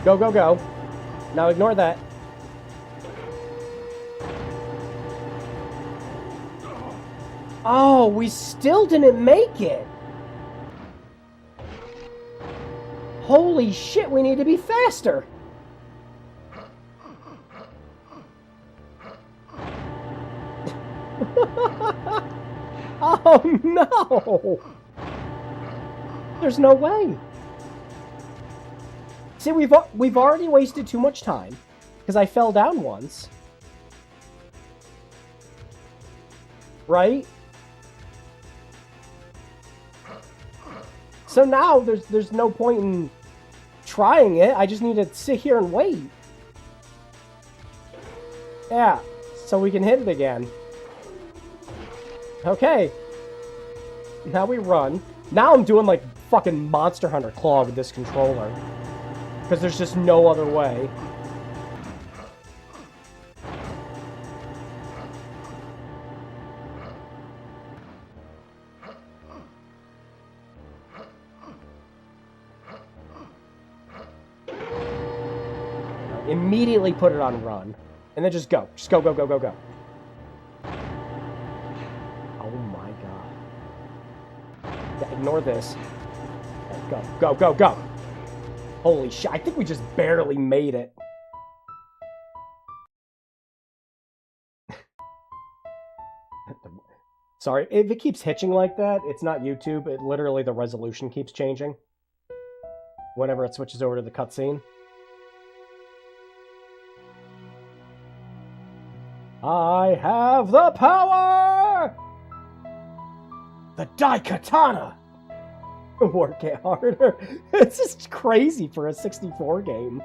Go, go, go. Now ignore that. Oh, we still didn't make it. Holy shit, we need to be faster. Oh, no. There's no way. See, we've already wasted too much time because I fell down once. Right? So now there's no point in trying it. I just need to sit here and wait. Yeah, so we can hit it again. Okay. Now we run. Now I'm doing like fucking Monster Hunter Claw with this controller. Because there's just no other way. Immediately put it on run. And then just go. Just go, go, go, go, go. Oh my god. Yeah, ignore this. Right, go, go, go, go. Holy shit. I think we just barely made it. Sorry, if it keeps hitching like that, it's not YouTube. It literally, the resolution keeps changing whenever it switches over to the cutscene. I have the power! The Daikatana! Work it harder. It's just crazy for a 64 game.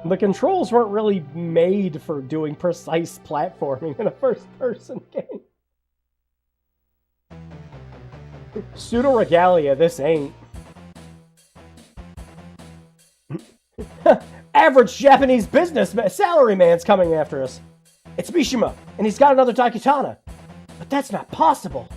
The controls weren't really made for doing precise platforming in a first-person game. Pseudo regalia, this ain't. Average Japanese business salaryman's coming after us. It's Mishima, and he's got another Daikatana. But that's not possible.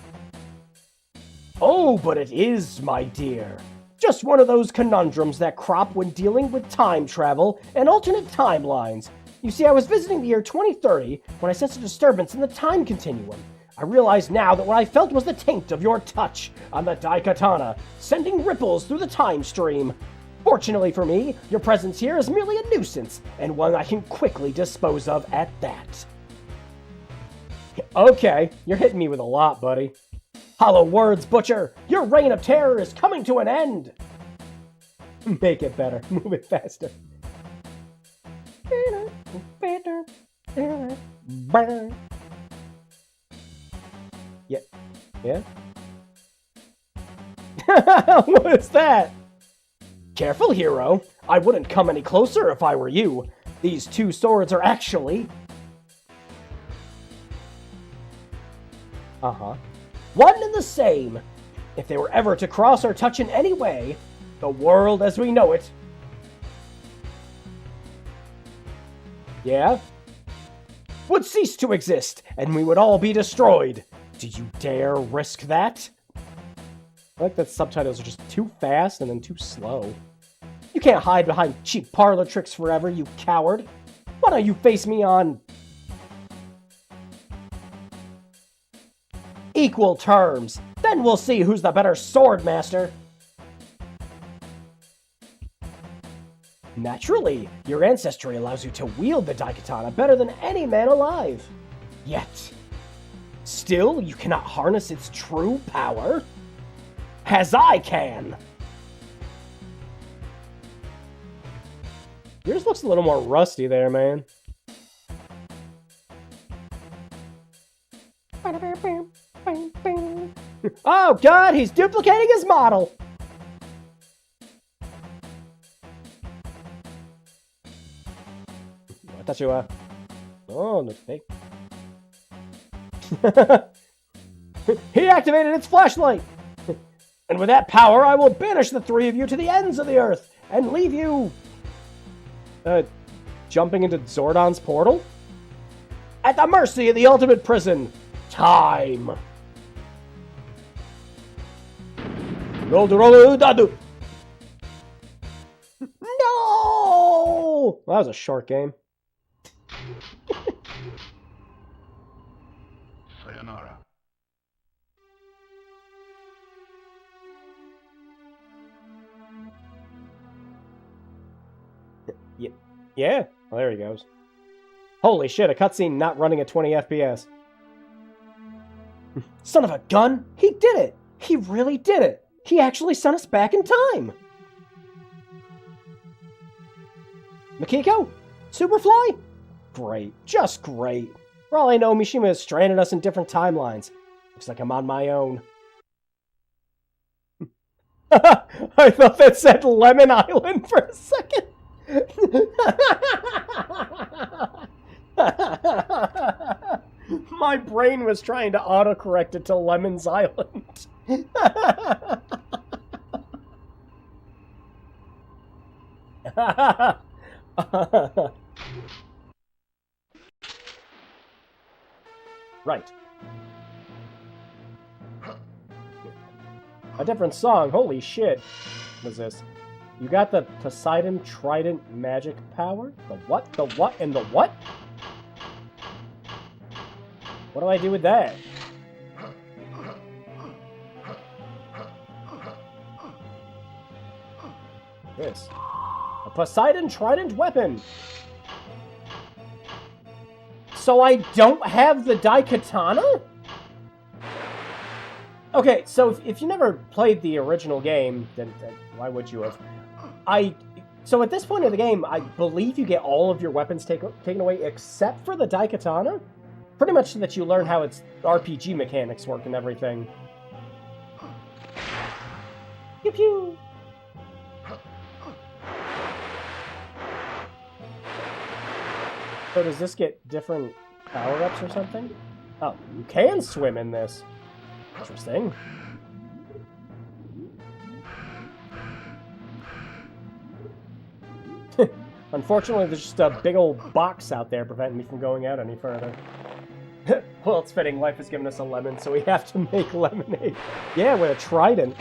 Oh, but it is, my dear. Just one of those conundrums that crop when dealing with time travel and alternate timelines. You see, I was visiting the year 2030 when I sensed a disturbance in the time continuum. I realize now that what I felt was the taint of your touch on the Daikatana, sending ripples through the time stream. Fortunately for me, your presence here is merely a nuisance, and one I can quickly dispose of at that. Okay, you're hitting me with a lot, buddy. Hollow words, Butcher! Your reign of terror is coming to an end! Make it better. Move it faster. Yeah. Yeah? What is that? Careful, hero. I wouldn't come any closer if I were you. These two swords are actually... one and the same. If they were ever to cross or touch in any way, the world as we know it... Yeah? Would cease to exist, and we would all be destroyed. Do you dare risk that? I like that subtitles are just too fast and then too slow. You can't hide behind cheap parlor tricks forever, you coward. Why don't you face me on... equal terms. Then we'll see who's the better sword master. Naturally, your ancestry allows you to wield the Daikatana better than any man alive. Yet, still, you cannot harness its true power, as I can. Yours looks a little more rusty there, man. Oh god, he's duplicating his model! I thought you, oh, no fake. He activated its flashlight! And with that power, I will banish the three of you to the ends of the earth, and leave you... jumping into Zordon's portal? At the mercy of the ultimate prison, time! No! Well, that was a short game. Sayonara. Yeah. Well, there he goes. Holy shit, a cutscene not running at 20 FPS. Son of a gun! He did it! He really did it! He actually sent us back in time! Makiko? Superfly? Great. Just great. For all I know, Mishima has stranded us in different timelines. Looks like I'm on my own. I thought that said Lemon Island for a second. My brain was trying to autocorrect it to Lemon's Island. Right. A different song. Holy shit. What is this? You got the Poseidon Trident magic power? The what? The what? And the what? What do I do with that? This. A Poseidon Trident weapon! So I don't have the Daikatana? Okay, so if you never played the original game, then why would you have? So at this point in the game, I believe you get all of your weapons taken away except for the Daikatana? Pretty much so that you learn how its RPG mechanics work and everything. Pew pew! So does this get different power-ups or something? Oh, you can swim in this. Interesting. Unfortunately, there's just a big old box out there preventing me from going out any further. Well, it's fitting. Life has given us a lemon, so we have to make lemonade. Yeah, with a trident.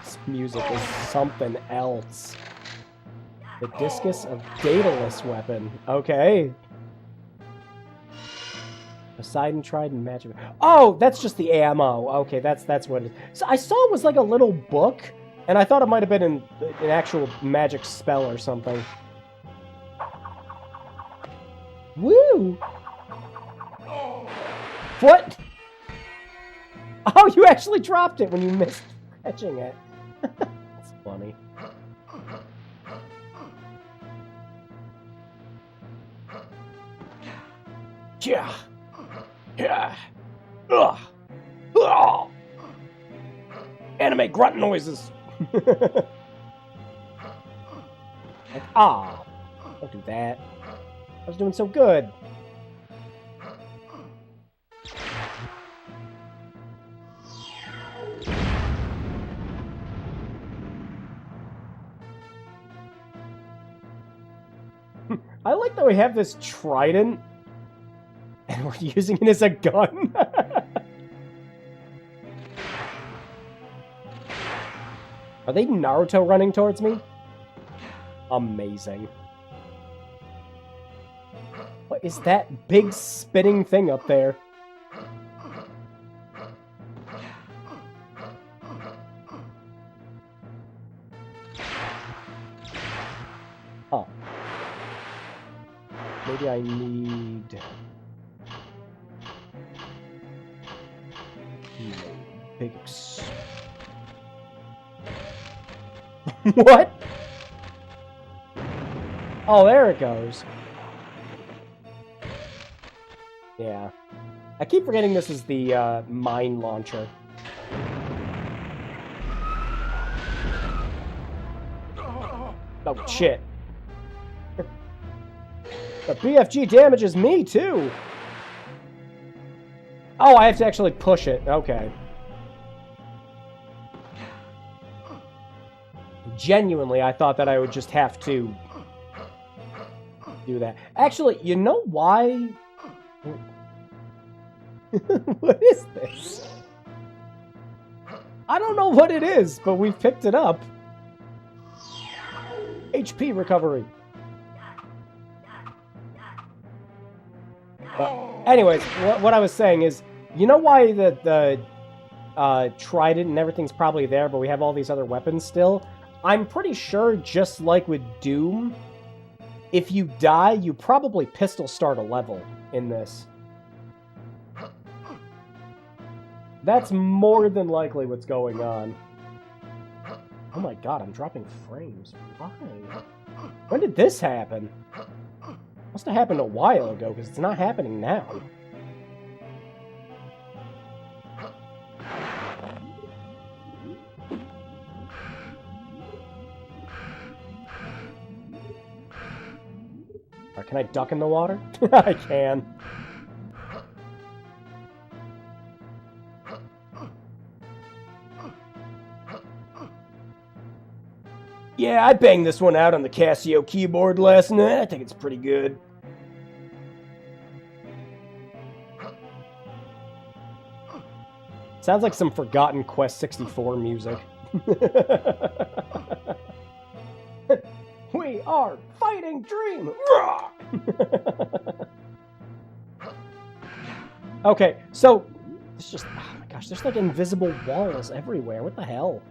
This music is something else. The Discus of Daedalus weapon. Okay. Poseidon Trident magic. Oh, that's just the ammo. Okay, that's what it is. So I saw it was like a little book, and I thought it might have been an actual magic spell or something. Woo! What? Oh, you actually dropped it when you missed catching it. That's funny. Yeah. Yeah. Ugh. Ugh. Anime grunt noises. Like, ah. Don't do that. I was doing so good. I like that we have this trident and we're using it as a gun. Are they Naruto running towards me? Amazing. What is that big spinning thing up there? Oh. Maybe I need... Big... What? Oh, there it goes. Yeah. I keep forgetting this is the mine launcher. Oh, shit. The BFG damages me, too! Oh, I have to actually push it. Okay. Genuinely, I thought that I would just have to do that. Actually, you know why? What is this? I don't know what it is, but we've picked it up. HP recovery. Anyways, what I was saying is, you know why the trident and everything's probably there, but we have all these other weapons still? I'm pretty sure, just like with Doom, if you die, you probably pistol start a level in this. That's more than likely what's going on. Oh my god, I'm dropping frames. Why? When did this happen? Must have happened a while ago, because it's not happening now. Or can I duck in the water? I can. Yeah, I banged this one out on the Casio keyboard last night. I think it's pretty good. Sounds like some forgotten Quest 64 music. We are fighting Dream! Okay, so... It's just... Oh my gosh, there's like invisible walls everywhere. What the hell?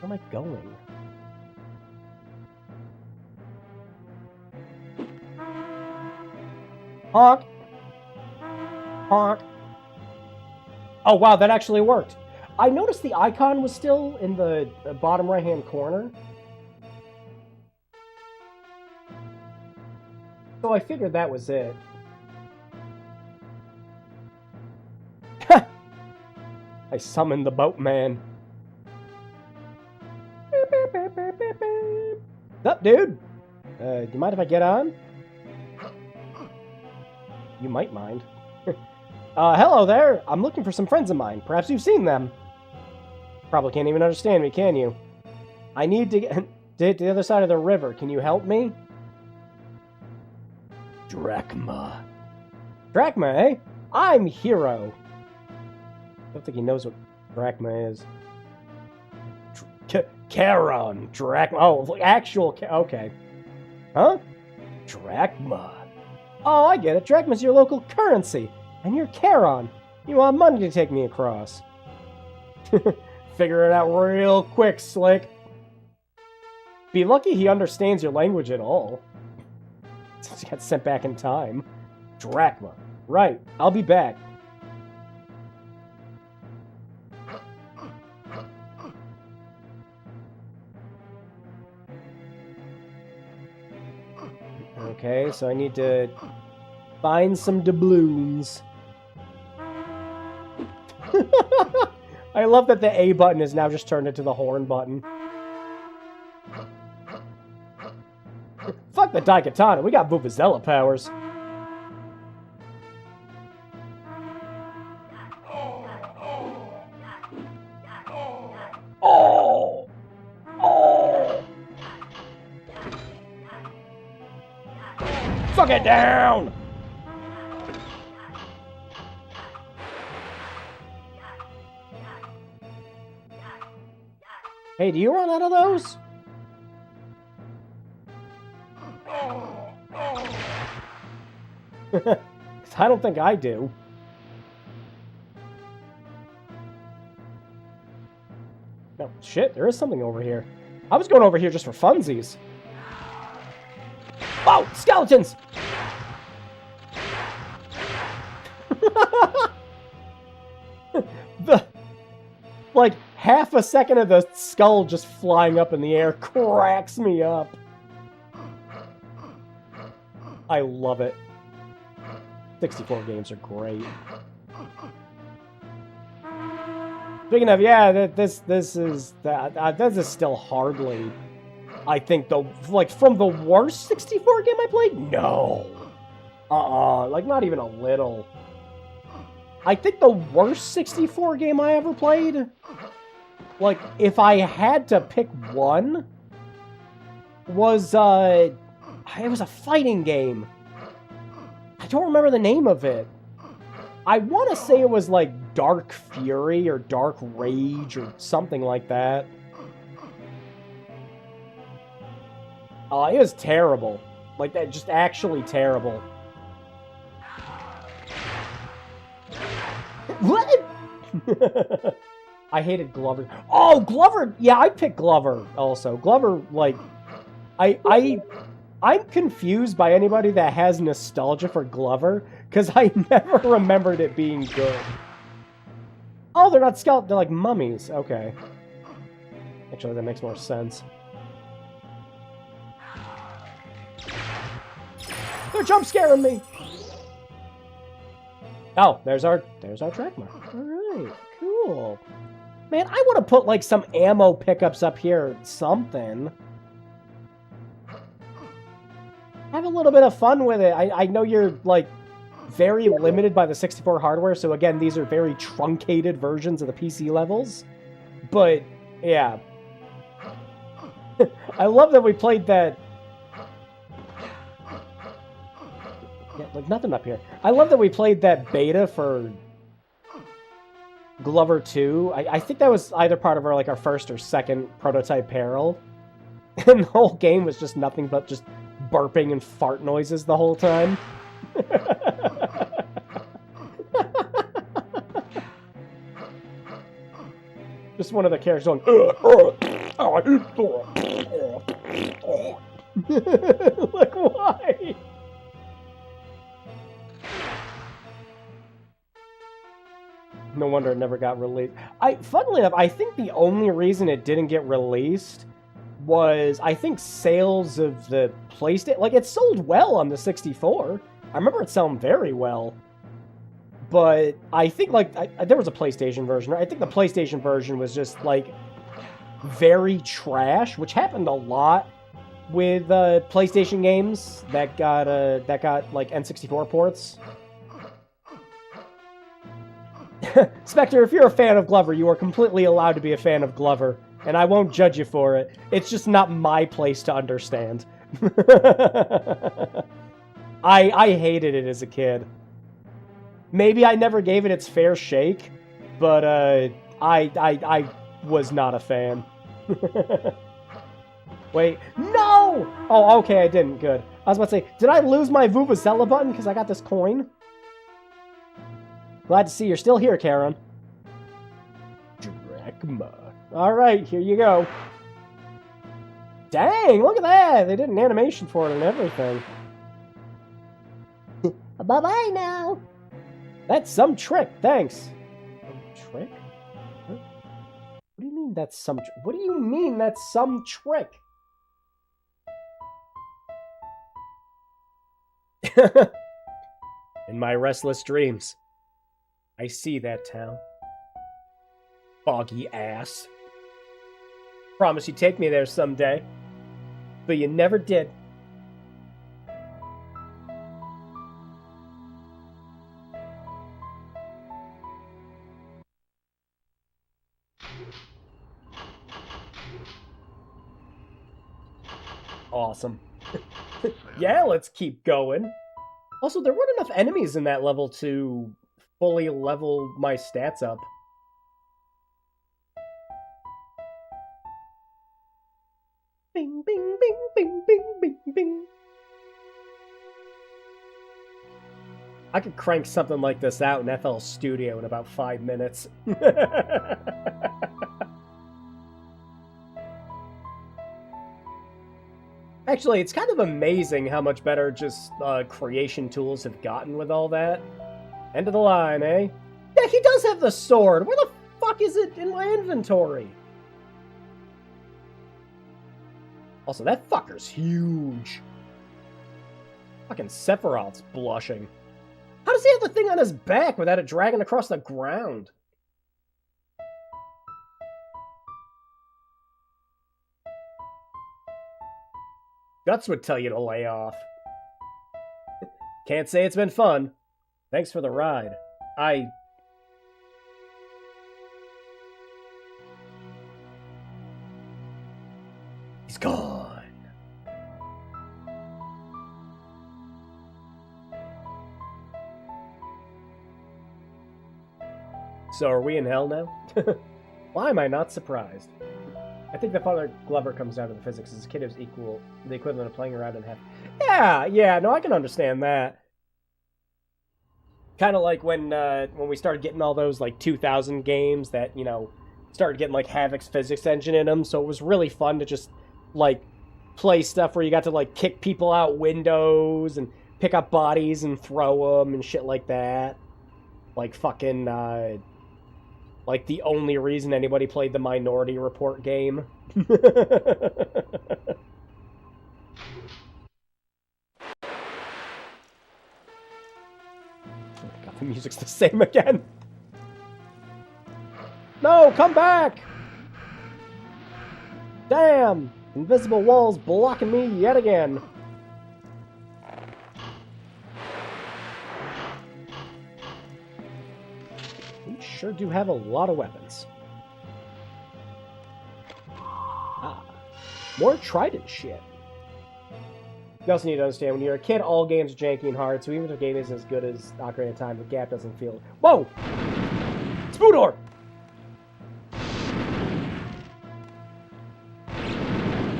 Where am I going? Honk! Honk! Oh wow, that actually worked. I noticed the icon was still in the bottom right-hand corner. So I figured that was it. I summoned the boatman. What's up, dude? Do you mind if I get on? You might mind. Hello there. I'm looking for some friends of mine. Perhaps you've seen them. Probably can't even understand me, can you? I need to get to the other side of the river. Can you help me? Drachma. Drachma, eh? I'm Hero. I don't think he knows what Drachma is. Charon. Drachma. Oh, actual... Okay. Huh? Drachma. Oh, I get it. Drachma's your local currency. And you're Charon. You want money to take me across. Figure it out real quick, Slick. Be lucky he understands your language at all. Since he got sent back in time. Drachma. Right. I'll be back. Okay, so I need to find some doubloons. I love that the A button is now just turned into the horn button. Fuck the Daikatana, we got Vuvuzela powers. Oh! Oh! Fuck it down! Hey, do you run out of those? I don't think I do. No, shit, there is something over here. I was going over here just for funsies. Oh, skeletons! Like, half a second of the skull just flying up in the air cracks me up. I love it. 64 games are great. Speaking of, yeah, this is still hardly, I think, like, from the worst 64 game I played? No. Like, not even a little. I think the worst 64 game I ever played, like, if I had to pick one, was, it was a fighting game. I don't remember the name of it. I want to say it was, like, Dark Fury or Dark Rage or something like that. It was terrible. Like, that, just actually terrible. What? I hated Glover. Oh, Glover! Yeah, I picked Glover also. Glover, like, I'm confused by anybody that has nostalgia for Glover, because I never remembered it being good. Oh, they're not skeletons, they're like mummies. Okay. Actually, that makes more sense. They're jump scaring me! Oh, there's our track mark. Alright, cool. Man, I want to put, like, some ammo pickups up here or something. Have a little bit of fun with it. I know you're, like, very limited by the 64 hardware, so again, these are very truncated versions of the PC levels. But, yeah. I love that we played that... Yeah, like, nothing up here. I love that we played that beta for Glover 2. I think that was either part of our first or second prototype peril. And the whole game was just nothing but just burping and fart noises the whole time. Just one of the characters going, like, why? No wonder it never got released. Funnily enough, I think the only reason it didn't get released was, I think, sales of the PlayStation. Like, it sold well on the 64. I remember it selling very well. But I think, like, there was a PlayStation version. I think the PlayStation version was just, like, very trash, which happened a lot with PlayStation games that got like, N64 ports. Spectre, if you're a fan of Glover, you are completely allowed to be a fan of Glover, and I won't judge you for it. It's just not my place to understand. I hated it as a kid. Maybe I never gave it its fair shake, but I was not a fan. Wait, no! Oh, okay, I didn't. Good. I was about to say, did I lose my Vuvuzela button because I got this coin? Glad to see you're still here, Karen. Drachma. Alright, here you go. Dang, look at that! They did an animation for it and everything. Bye-bye now! That's some trick, thanks. Some trick? What do you mean that's some trick? What do you mean that's some trick? In my restless dreams, I see that town. Foggy ass. Promise you'd take me there someday. But you never did. Awesome. Yeah, let's keep going. Also, there weren't enough enemies in that level to fully level my stats up. Bing, bing, bing, bing, bing, bing, bing. I could crank something like this out in FL Studio in about 5 minutes. Actually, it's kind of amazing how much better just creation tools have gotten with all that. End of the line, eh? Yeah, he does have the sword. Where the fuck is it in my inventory? Also, that fucker's huge. Fucking Sephiroth's blushing. How does he have the thing on his back without it dragging across the ground? Guts would tell you to lay off. Can't say it's been fun. Thanks for the ride. He's gone. So are we in hell now? Why am I not surprised? I think the Father Glover comes down to the physics. As a kid, it was the equivalent of playing around in half. Yeah, no, I can understand that. Kind of like when we started getting all those like 2000 games that, you know, started getting like Havoc's physics engine in them, so it was really fun to just like play stuff where you got to like kick people out windows and pick up bodies and throw them and shit like that. Like fucking like the only reason anybody played the Minority Report game. God, the music's the same again. No, come back! Damn! Invisible walls blocking me yet again. We sure do have a lot of weapons. Ah. More Trident shit. You also need to understand, when you're a kid, all games are janky and hard, so even if a game isn't as good as Ocarina of Time, the gap doesn't feel... Whoa! Spoodor!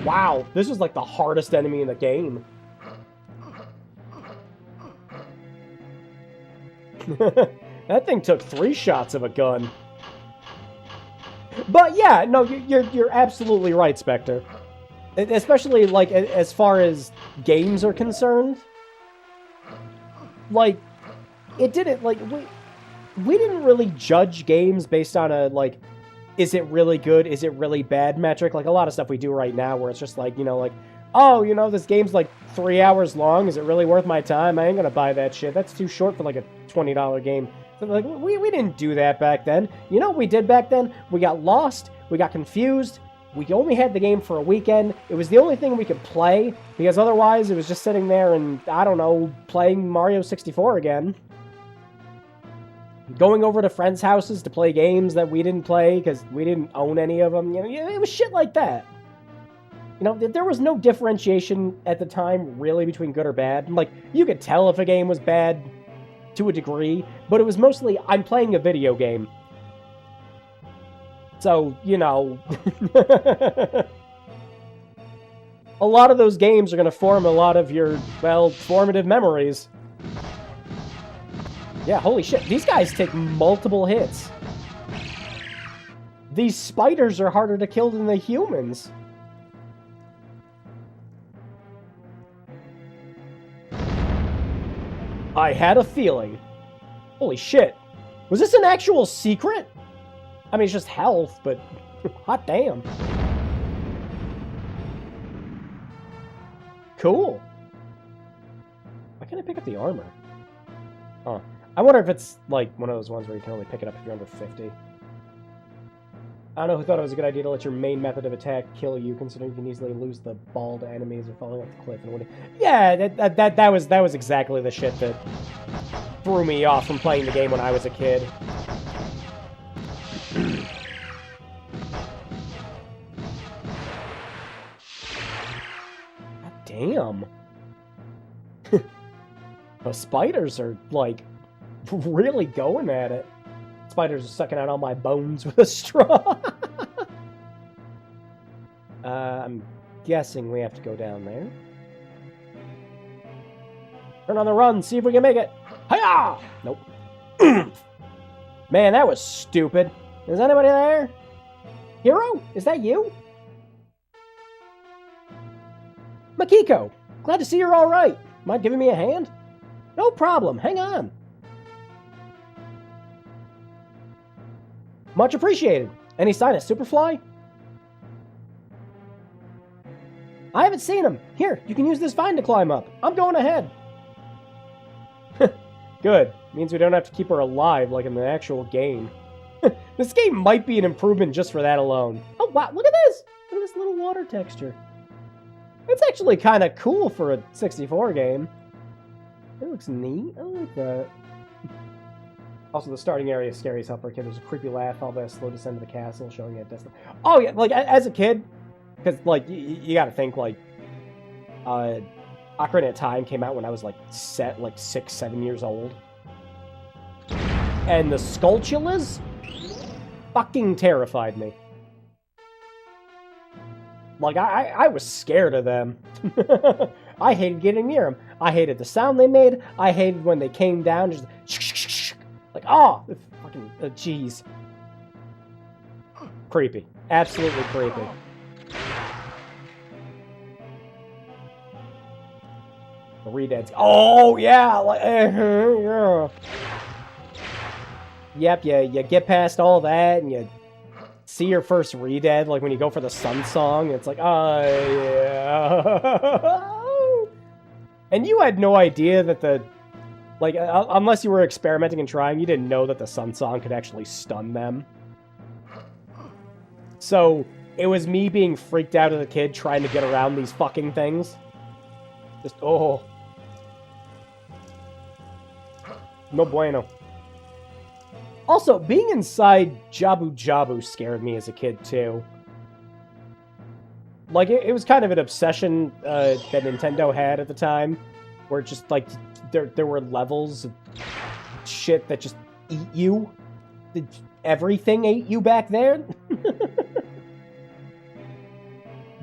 Wow, this is like the hardest enemy in the game. That thing took 3 shots of a gun. But yeah, no, you're absolutely right, Spectre. Especially, like, as far as games are concerned. Like, it didn't, like, we didn't really judge games based on a, like, is it really good, is it really bad metric? Like, a lot of stuff we do right now where it's just like, you know, like, oh, you know, this game's like 3 hours long, is it really worth my time? I ain't gonna buy that shit. That's too short for like a $20 game. So, like, we didn't do that back then. You know what we did back then? We got lost, we got confused, we only had the game for a weekend. It was the only thing we could play, because otherwise it was just sitting there and, I don't know, playing Mario 64 again. Going over to friends' houses to play games that we didn't play because we didn't own any of them. You know, it was shit like that. You know, there was no differentiation at the time, really, between good or bad. Like, you could tell if a game was bad to a degree, but it was mostly, I'm playing a video game. So, you know... a lot of those games are going to form a lot of your, well, formative memories. Yeah, holy shit, these guys take multiple hits. These spiders are harder to kill than the humans. I had a feeling. Holy shit. Was this an actual secret? I mean, it's just health, but hot damn. Cool. Why can't I pick up the armor? Huh. I wonder if it's, like, one of those ones where you can only pick it up if you're under 50. I don't know who thought it was a good idea to let your main method of attack kill you, considering you can easily lose the ball to enemies or falling off the cliff and winning. Yeah, that was exactly the shit that threw me off from playing the game when I was a kid. God damn. The spiders are, like, really going at it. Spiders are sucking out all my bones with a straw. I'm guessing we have to go down there. Turn on the run, see if we can make it. Hiya! Nope. Man, that was stupid. Is anybody there? Hero? Is that you? Makiko! Glad to see you're alright. Mind giving me a hand? No problem, hang on. Much appreciated. Any sign of Superfly? I haven't seen him. Here, you can use this vine to climb up. I'm going ahead. Good. Means we don't have to keep her alive like in the actual game. This game might be an improvement just for that alone. Oh, wow. Look at this. Look at this little water texture. It's actually kind of cool for a 64 game. It looks neat. I like that. Also, the starting area is scary as hell for a kid. There's a creepy laugh, all that slow descent to the castle, showing you a distance. Oh, yeah. Like, as a kid, because, like, you got to think, like, Ocarina of Time came out when I was, like, 6, 7 years old. And the Skulltulas fucking terrified me. Like, I was scared of them. I hated getting near them. I hated the sound they made. I hated when they came down, just like, oh, fucking, jeez. Creepy. Absolutely creepy. The Redeads. Oh, yeah! Like, yeah. Yep, you get past all that, and you see your first Redead, like when you go for the Sun Song, it's like, oh, yeah. And you had no idea that the, like, unless you were experimenting and trying, you didn't know that the Sun Song could actually stun them. So, it was me being freaked out as a kid trying to get around these fucking things. Just, oh. No bueno. Also, being inside Jabu Jabu scared me as a kid, too. Like, it was kind of an obsession that Nintendo had at the time, where just, like, there were levels of shit that just eat you. Everything ate you back there.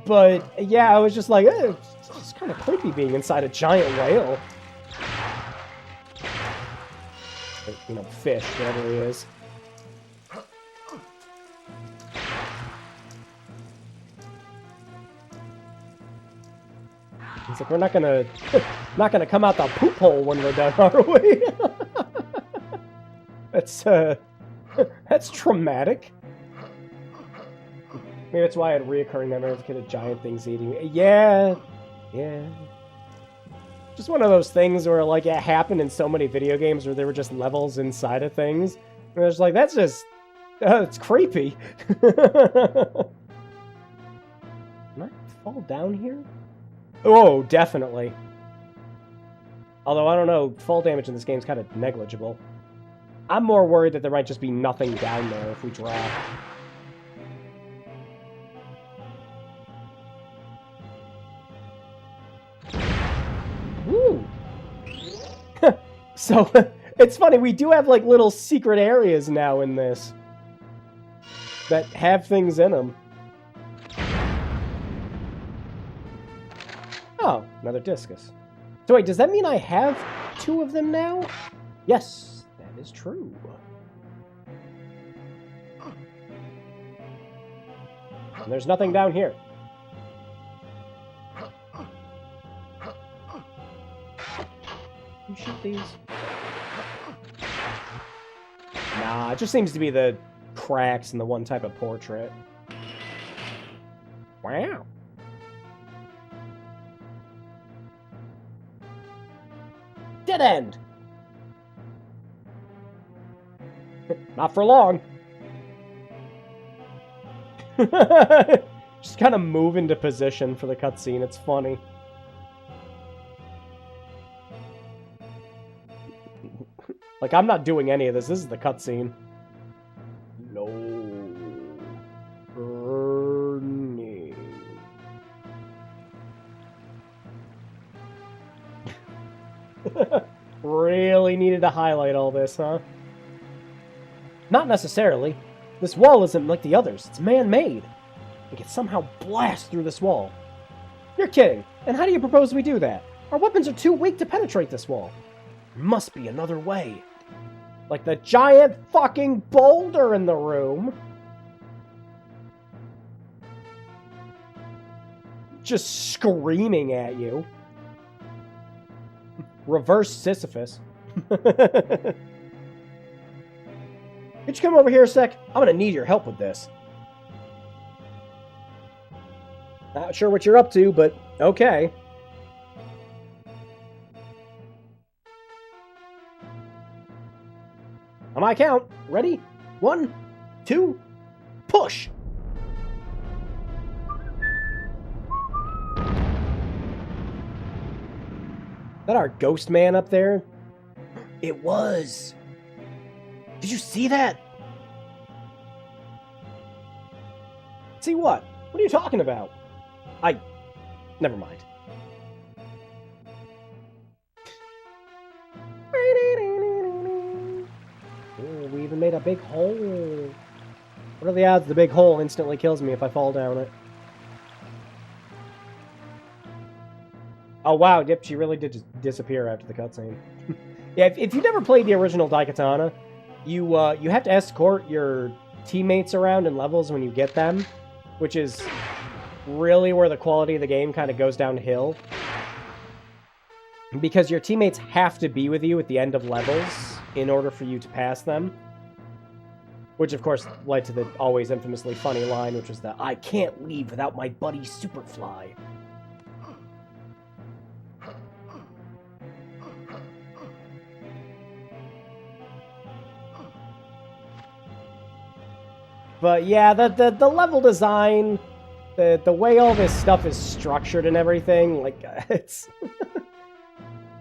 But, yeah, I was just like, it's kind of creepy being inside a giant whale. You know, fish, whatever he is. He's like, we're not gonna come out the poop hole when we're done, are we? That's traumatic. Maybe that's why I had reoccurring memories as a kid of giant things eating me. Yeah. Just one of those things where, like, it happened in so many video games where there were just levels inside of things. And it's like, that's just... it's creepy. Can I fall down here? Oh, definitely. Although, I don't know, fall damage in this game is kind of negligible. I'm more worried that there might just be nothing down there if we drop. Woo! So, it's funny, we do have, like, little secret areas now in this that have things in them. Oh, another discus. So wait, does that mean I have 2 of them now? Yes, that is true. And there's nothing down here. You shoot these? Nah, it just seems to be the cracks in the one type of portrait. Wow. Dead end! Not for long. Just kind of move into position for the cutscene, it's funny. Like, I'm not doing any of this. This is the cutscene. No. Burning. Really needed to highlight all this, huh? Not necessarily. This wall isn't like the others. It's man-made. We can somehow blast through this wall. You're kidding. And how do you propose we do that? Our weapons are too weak to penetrate this wall. There must be another way. Like the giant fucking boulder in the room. Just screaming at you. Reverse Sisyphus. Could you come over here a sec? I'm gonna need your help with this. Not sure what you're up to, but okay. On my count. Ready? 1, 2, push! Is that our ghost man up there? It was! Did you see that? See what? What are you talking about? Never mind. Ooh, we even made a big hole. What are the odds the big hole instantly kills me if I fall down it? Oh wow, yep, she really did just disappear after the cutscene. Yeah, if you've never played the original Daikatana, you have to escort your teammates around in levels when you get them, which is really where the quality of the game kind of goes downhill. Because your teammates have to be with you at the end of levels in order for you to pass them. Which, of course, led to the always infamously funny line, which was the, "I can't leave without my buddy Superfly." But yeah, the level design, the way all this stuff is structured and everything, like, it's...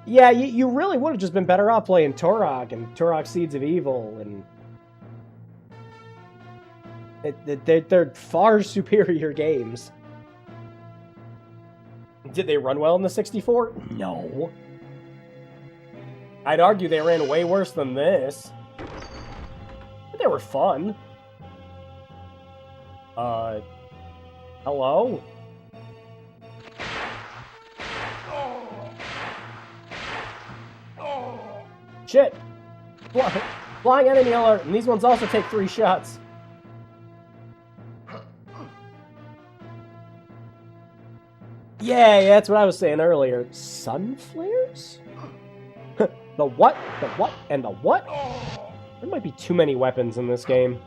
Yeah, you really would have just been better off playing Turok and Turok Seeds of Evil, and... They're far superior games. Did they run well in the 64? No. I'd argue they ran way worse than this. But they were fun. Hello? Shit! Flying enemy alert, and these ones also take 3 shots. Yeah, that's what I was saying earlier. Sun flares? The what, and the what? There might be too many weapons in this game.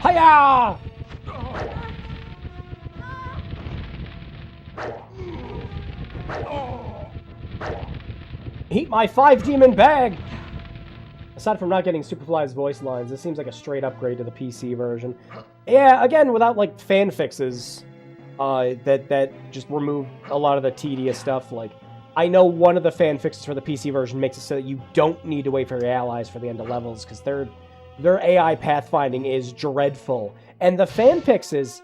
Hiya! Eat my 5-demon bag! Aside from not getting Superfly's voice lines, this seems like a straight upgrade to the PC version. Yeah, again, without, like, fan fixes that just remove a lot of the tedious stuff. Like, I know one of the fan fixes for the PC version makes it so that you don't need to wait for your allies for the end of levels, because their AI pathfinding is dreadful. And the fan fixes...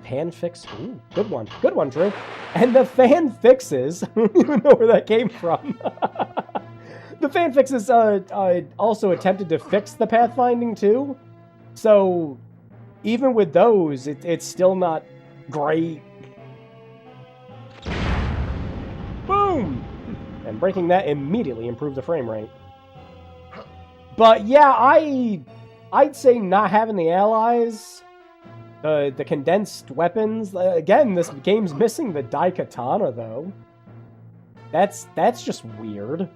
Fan fix? Ooh, good one. Good one, Drew. And the fan fixes... I don't even know where that came from. The fan fixes also attempted to fix the pathfinding, too. So, even with those, it's still not great. Boom! And breaking that immediately improved the frame rate. But yeah, I'd say not having the allies, the condensed weapons. Again, this game's missing the Daikatana, though. That's just weird.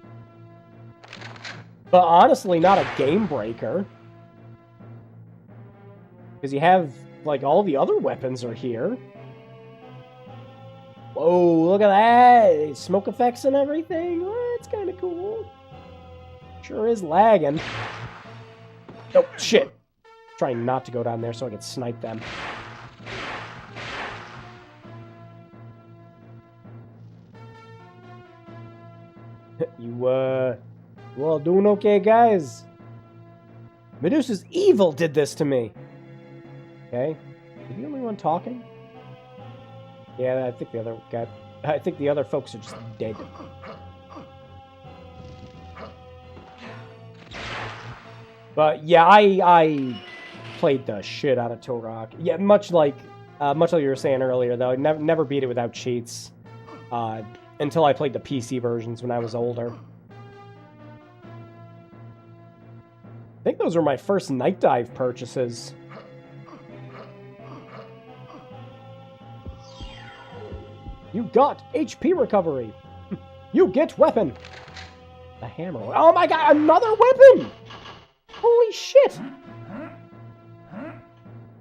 But honestly, not a game breaker. Because you have, like, all the other weapons are here. Whoa, look at that! Smoke effects and everything. Well, that's kind of cool. Sure is lagging. Oh, shit. Trying not to go down there so I can snipe them. You all doing okay, guys? Medusa's evil did this to me. Okay. Are you the only one talking? Yeah, I think the other folks are just dead. But yeah, I played the shit out of Turok. Yeah, much like you were saying earlier, though, never beat it without cheats. Until I played the PC versions when I was older. I think those were my first Night Dive purchases. You got HP recovery. You get weapon. A hammer. Oh my god, another weapon! Holy shit!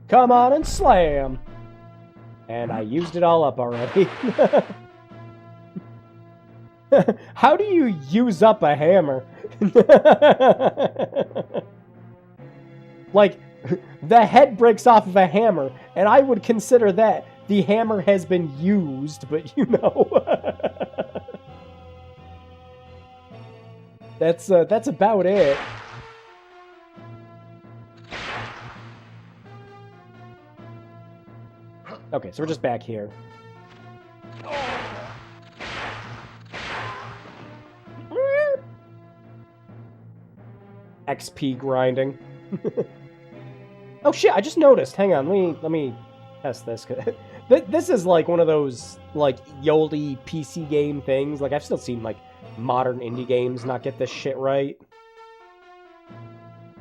Come on and slam. And I used it all up already. How do you use up a hammer? Like, the head breaks off of a hammer, and I would consider that the hammer has been used, but you know. That's about it. Okay, so we're just back here. XP grinding. Oh shit, I just noticed. Hang on, let me test this. This is like one of those like Yoli PC game things. Like I've still seen like modern indie games not get this shit right.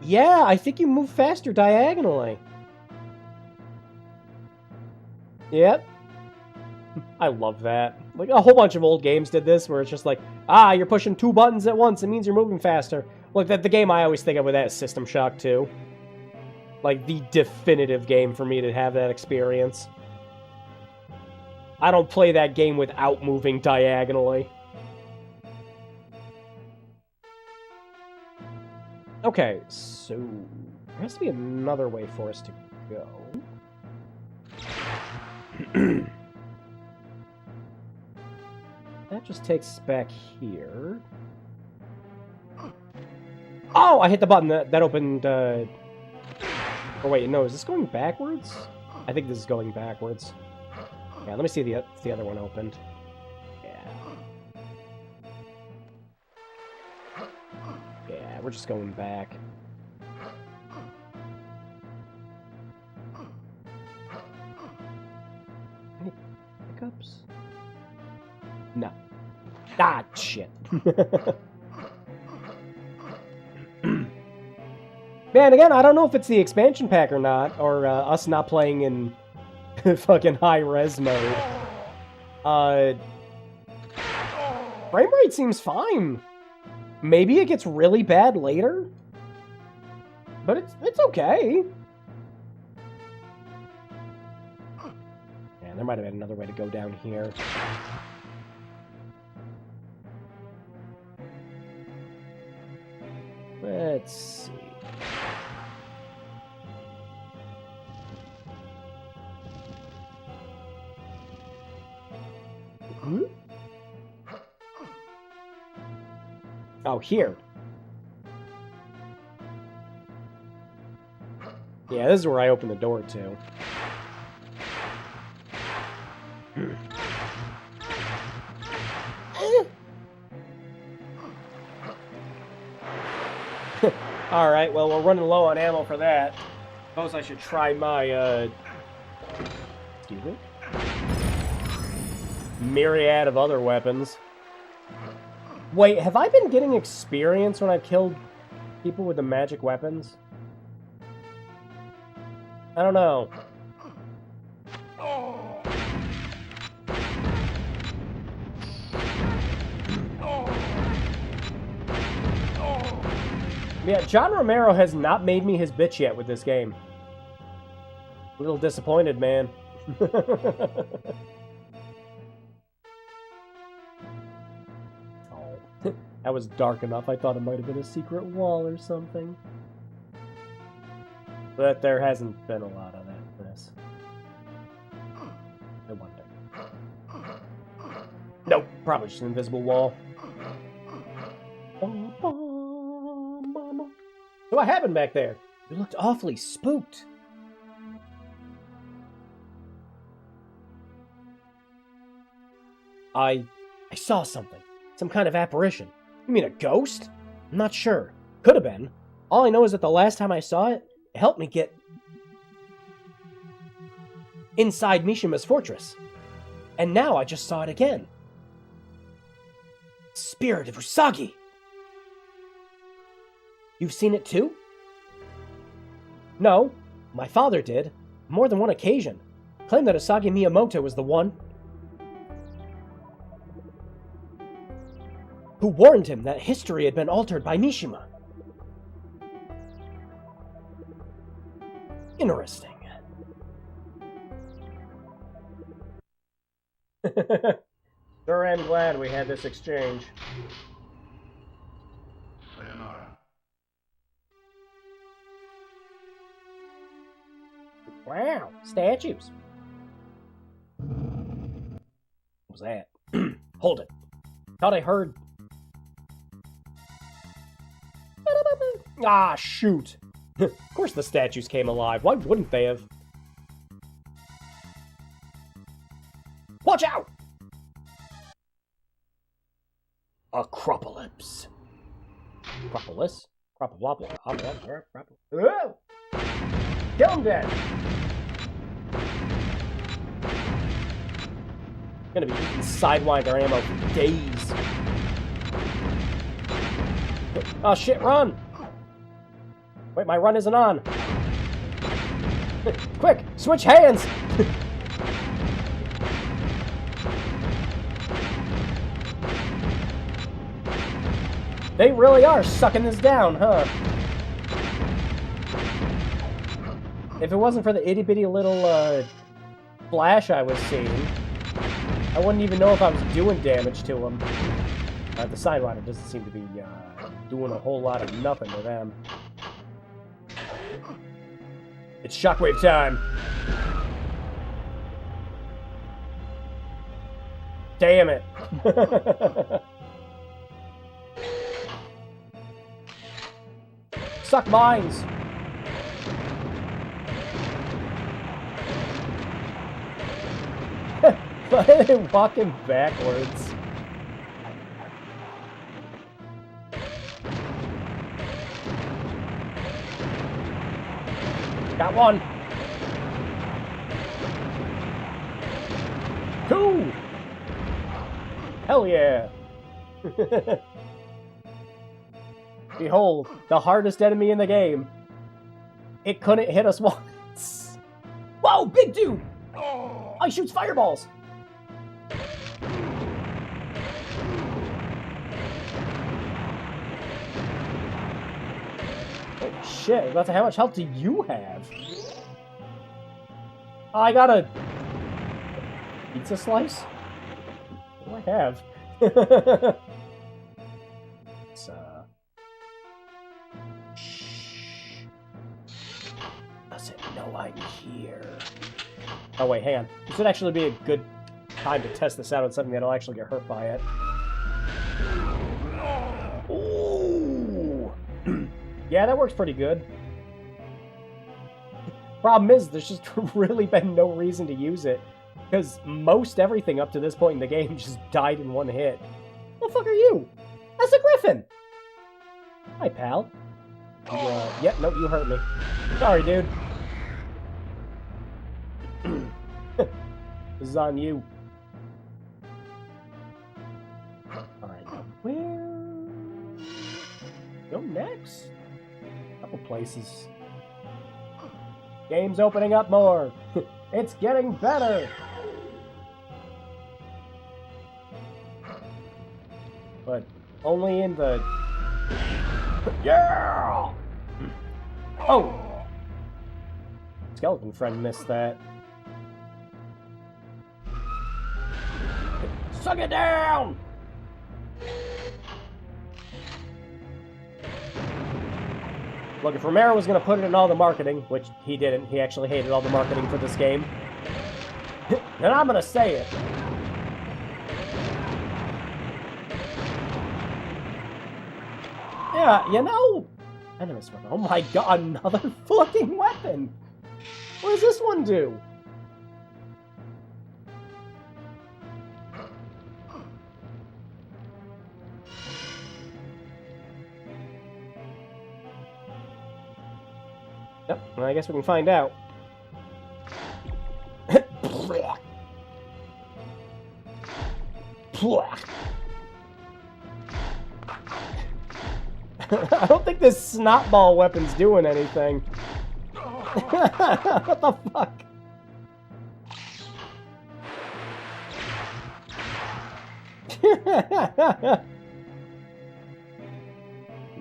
Yeah, I think you move faster diagonally. Yep. I love that. Like a whole bunch of old games did this where it's just like, you're pushing 2 buttons at once, it means you're moving faster. Like the game I always think of with that is System Shock 2. Like the definitive game for me to have that experience. I don't play that game without moving diagonally. Okay, so there has to be another way for us to go. That just takes us back here. Oh, I hit the button that opened. Oh wait, no, is this going backwards? I think this is going backwards. Yeah, let me see if the other one opened. Yeah, we're just going back. Any pickups? No. Ah, shit. Man, again, I don't know if it's the expansion pack or not, or us not playing in fucking high-res mode. Frame rate seems fine. Maybe it gets really bad later, but it's okay. Man, there might have been another way to go down here. Let's see. Hmm? Oh, here. Yeah, this is where I open the door to. Alright, well, we're running low on ammo for that. Suppose I should try my, excuse me? Myriad of other weapons. Wait, have I been getting experience when I've killed people with the magic weapons? I don't know. Yeah, John Romero has not made me his bitch yet with this game. A little disappointed, man. Oh, that was dark enough. I thought it might have been a secret wall or something. But there hasn't been a lot of that in this. No wonder. Nope, probably just an invisible wall. So what happened back there? You looked awfully spooked. I saw something. Some kind of apparition. You mean a ghost? I'm not sure. Could have been. All I know is that the last time I saw it, it helped me get inside Mishima's fortress. And now I just saw it again. Spirit of Usagi! You've seen it too? No, my father did. More than one occasion. Claimed that Usagi Miyamoto was the one who warned him that history had been altered by Mishima. Interesting. Sure am glad we had this exchange. Wow, statues. What was that? Hold it. Thought I heard... Ah, shoot. Of course the statues came alive. Why wouldn't they have? Watch out! Acropolis. Acropolis? Acropolis. Oh! Kill him dead! Gonna be eating Sidewinder ammo for days. Oh shit, run! Wait, my run isn't on. Quick, switch hands! They really are sucking this down, huh? If it wasn't for the itty-bitty little, flash I was seeing, I wouldn't even know if I was doing damage to them. The Sidewinder doesn't seem to be, doing a whole lot of nothing to them. It's shockwave time! Damn it! Suck mines! Why are they walking backwards? Got one! Two! Hell yeah! Behold, the hardest enemy in the game. It couldn't hit us once. Whoa, big dude! Oh, he shoots fireballs! Oh shit, about to how much health do you have? Oh, I got a pizza slice? What do I have? It's, doesn't know I'm here. Oh wait, hang on. This would actually be a good time to test this out on something that'll actually get hurt by it. Ooh! Yeah, that works pretty good. Problem is, there's just really been no reason to use it. Because most everything up to this point in the game just died in one hit. What the fuck are you? That's a griffin! Hi, pal. Yeah, nope, you hurt me. Sorry, dude. This is on you. Alright, where... go next? A couple places. Game's opening up more! It's getting better! But only in the... yeah! Oh! Skeleton friend missed that. Suck it down! Look, if Romero was going to put it in all the marketing, which he didn't, he actually hated all the marketing for this game, then I'm going to say it. Yeah, you know... Venomous weapon. Oh my god, another fucking weapon! What does this one do? Yep, well, I guess we can find out. I don't think this snot ball weapon's doing anything. What the fuck?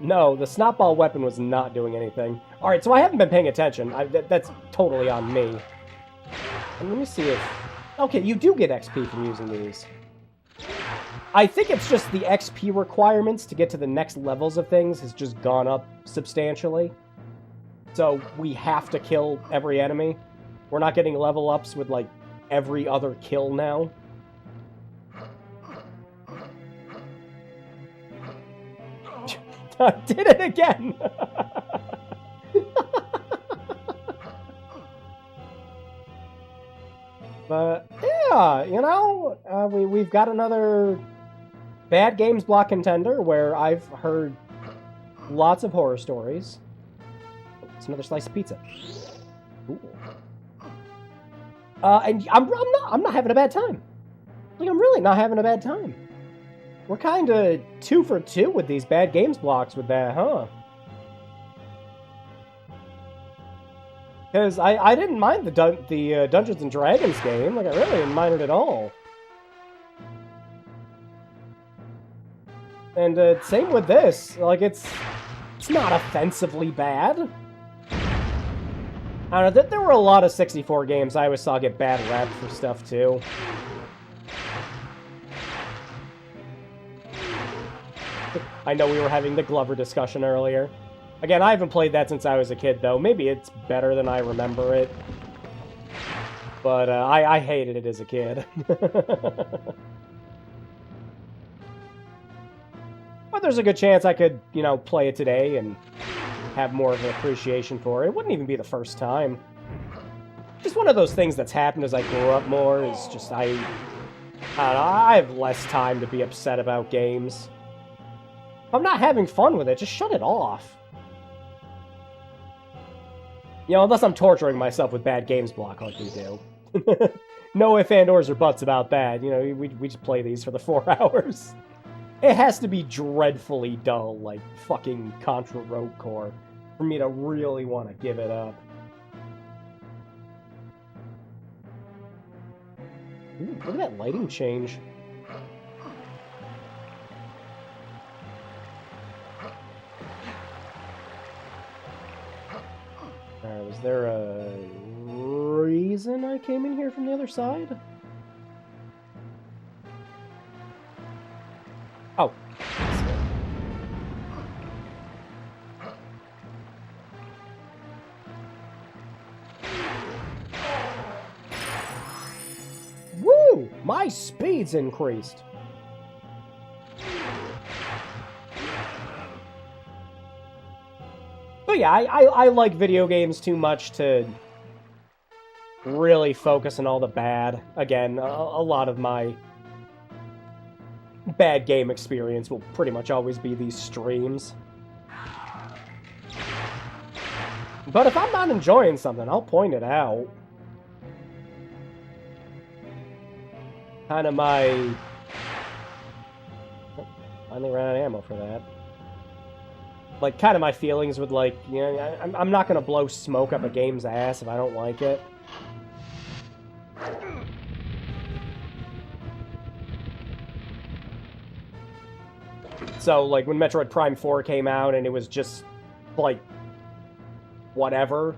No, the snot ball weapon was not doing anything. Alright, so I haven't been paying attention. That's totally on me. And let me see if... Okay, you do get XP from using these. I think it's just the XP requirements to get to the next levels of things has just gone up substantially. So we have to kill every enemy. We're not getting level ups with, like, every other kill now. I did it again! But, yeah, you know, we've got another Bad Games Block contender where I've heard lots of horror stories. It's another slice of pizza. Ooh. And I'm not having a bad time. Like, I'm really not having a bad time. We're kind of 2 for 2 with these Bad Games blocks with that, huh? Because I didn't mind the Dungeons and Dragons game. Like, I really didn't mind it at all. And same with this. Like, it's not offensively bad. I don't know, there were a lot of 64 games I always saw get bad rap for stuff, too. I know we were having the Glover discussion earlier. Again, I haven't played that since I was a kid, though. Maybe it's better than I remember it. But I hated it as a kid. But there's a good chance I could, you know, play it today and have more of an appreciation for it. It wouldn't even be the first time. Just one of those things that's happened as I grew up more is just, I don't know, I have less time to be upset about games. If I'm not having fun with it, just shut it off. You know, unless I'm torturing myself with Bad Games Block like we do. No ifs, and, ors, or buts about that. You know, we just play these for the 4 hours. It has to be dreadfully dull, like fucking Contra Rogue Core, for me to really want to give it up. Ooh, look at that lighting change. Alright, was there a reason I came in here from the other side? Oh. Woo! My speed's increased. But yeah, I like video games too much to really focus on all the bad. Again, a lot of my bad game experience will pretty much always be these streams. But if I'm not enjoying something, I'll point it out. Kind of my... Finally ran out of ammo for that. Like, kind of my feelings with, like, you know, I'm not gonna blow smoke up a game's ass if I don't like it. So, like, when Metroid Prime 4 came out and it was just, like, whatever.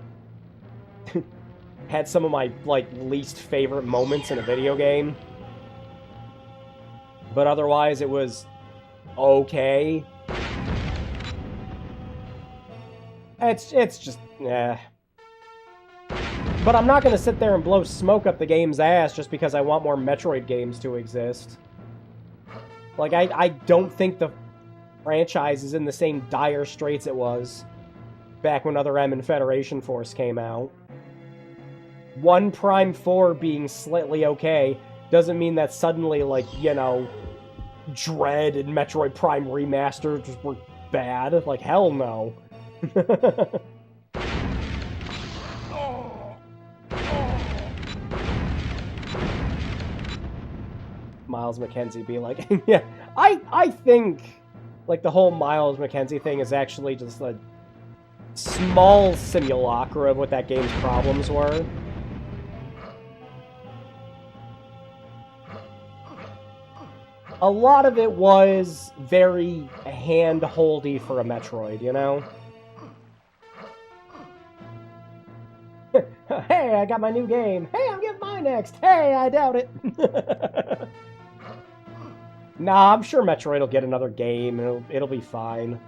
Had some of my, like, least favorite moments in a video game. But otherwise, it was okay. It's just, eh. But I'm not gonna sit there and blow smoke up the game's ass just because I want more Metroid games to exist. Like, I don't think the franchise is in the same dire straits it was back when Other M and Federation Force came out. One Prime 4 being slightly okay doesn't mean that suddenly, like, you know, Dread and Metroid Prime Remastered just were bad. Like, hell no. Miles McKenzie be like, yeah, I think Like, the whole Miles McKenzie thing is actually just a small simulacra of what that game's problems were. A lot of it was very hand-holdy for a Metroid, you know? Hey, I got my new game. Hey, I'm getting mine next. Hey, I doubt it. Nah, I'm sure Metroid will get another game, and it'll be fine.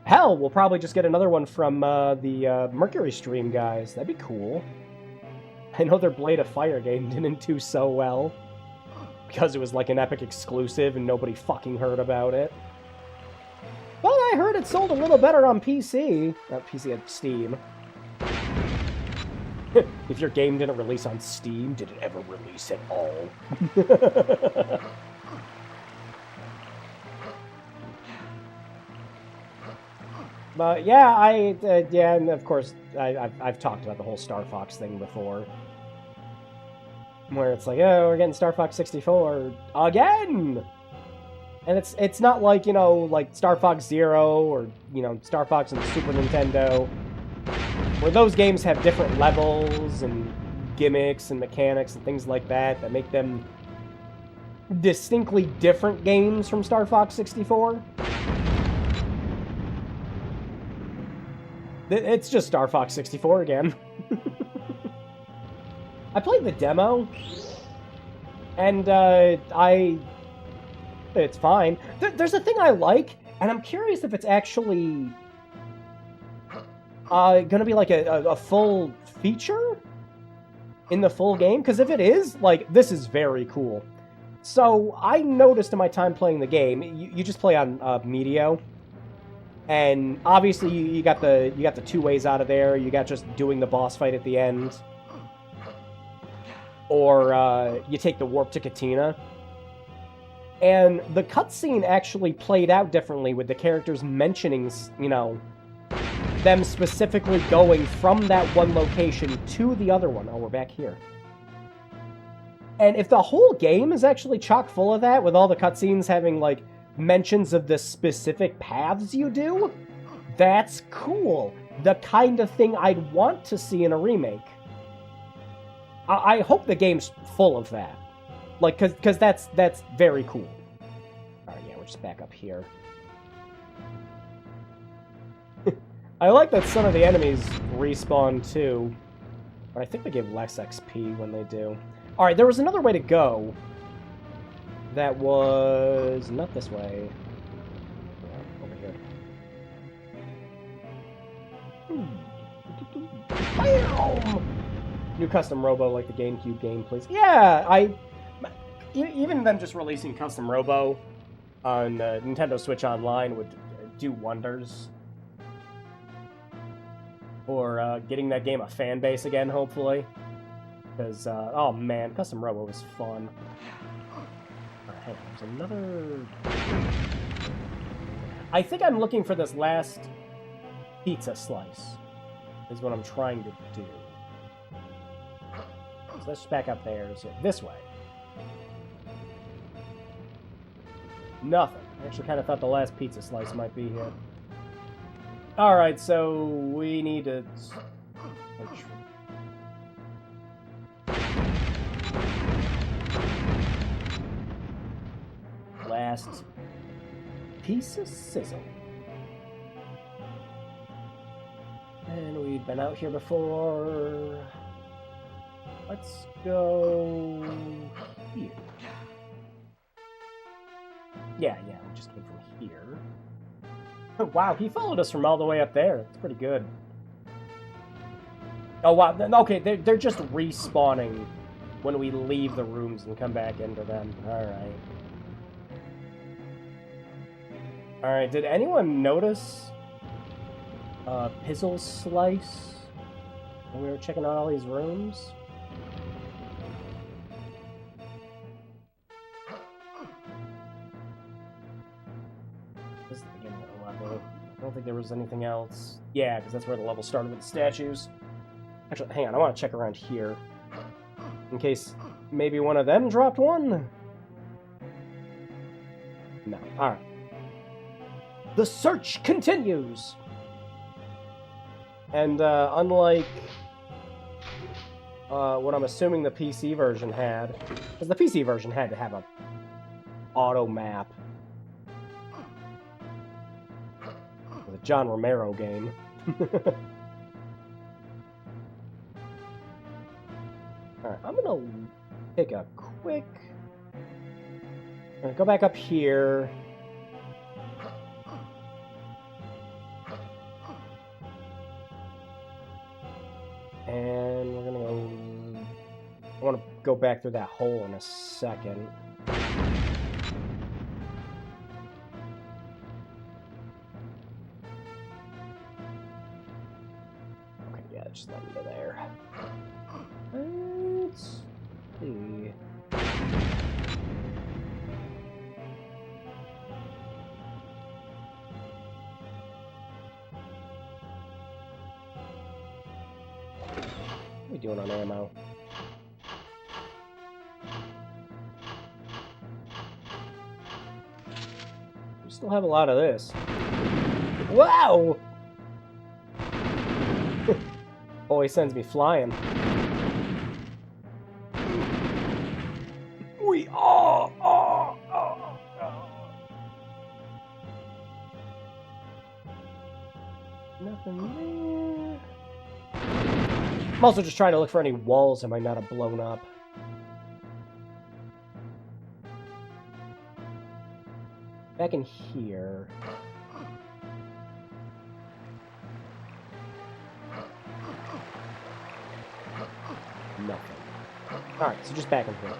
Hell, we'll probably just get another one from the Mercury Stream guys. That'd be cool. I know their Blade of Fire game didn't do so well, because it was like an Epic exclusive and nobody fucking heard about it. But I heard it sold a little better on PC. Not PC, at Steam. If your game didn't release on Steam, did it ever release at all? But yeah, yeah, and of course, I've talked about the whole Star Fox thing before. Where it's like, oh, we're getting Star Fox 64 again! And it's not like, you know, like Star Fox Zero or, you know, Star Fox and the Super Nintendo, where those games have different levels and gimmicks and mechanics and things like that that make them distinctly different games from Star Fox 64. It's just Star Fox 64 again. I played the demo, and it's fine. There's a thing I like, and I'm curious if it's actually gonna be like a full feature in the full game, because if it is, like, this is very cool. So I noticed in my time playing the game, you just play on Medio, and obviously you got the two ways out of there. You got just doing the boss fight at the end, or you take the warp to Katina. And the cutscene actually played out differently with the characters mentioning, you know, them specifically going from that one location to the other one. Oh, we're back here. And if the whole game is actually chock full of that, with all the cutscenes having, like, mentions of the specific paths you do, that's cool. The kind of thing I'd want to see in a remake. I hope the game's full of that. Like, because that's very cool. Alright, yeah, we're just back up here. I like that some of the enemies respawn too, but I think they give less XP when they do. Alright, there was another way to go that was not this way. Yeah, over here. Bam! New custom robo like the GameCube game, please. Yeah, even them just releasing custom robo on Nintendo Switch Online would do wonders. Or getting that game a fan base again, hopefully. Because, oh man, custom robo was fun. Alright, hang on, there's another... I think I'm looking for this last pizza slice, is what I'm trying to do. So let's back up there, so this way. Nothing. I actually kind of thought the last pizza slice might be here. Alright, so we need to... Last piece of sizzle. And we've been out here before. Let's go here. Yeah, we just came from here. Wow, he followed us from all the way up there. That's pretty good. Oh, wow. Okay, they're just respawning when we leave the rooms and come back into them. Alright. Alright, did anyone notice Pizzle Slice when we were checking out all these rooms? This is the beginning of the level. I don't think there was anything else. Yeah, because that's where the level started with the statues. Actually, hang on, I want to check around here. In case maybe one of them dropped one? No. Alright. The search continues! And unlike what I'm assuming the PC version had, because the PC version had to have a auto map. It was a John Romero game. Alright, I'm gonna take a quick... go back up here. And we're gonna go... I want to go back through that hole in a second. Okay, yeah, just let me go there. Let's see... What are we doing on ammo? We still have a lot of this. Wow! Always sends me flying. We are. Nothing there. I'm also just trying to look for any walls that might not have blown up. Back in here. Nothing. Alright, so just back in here.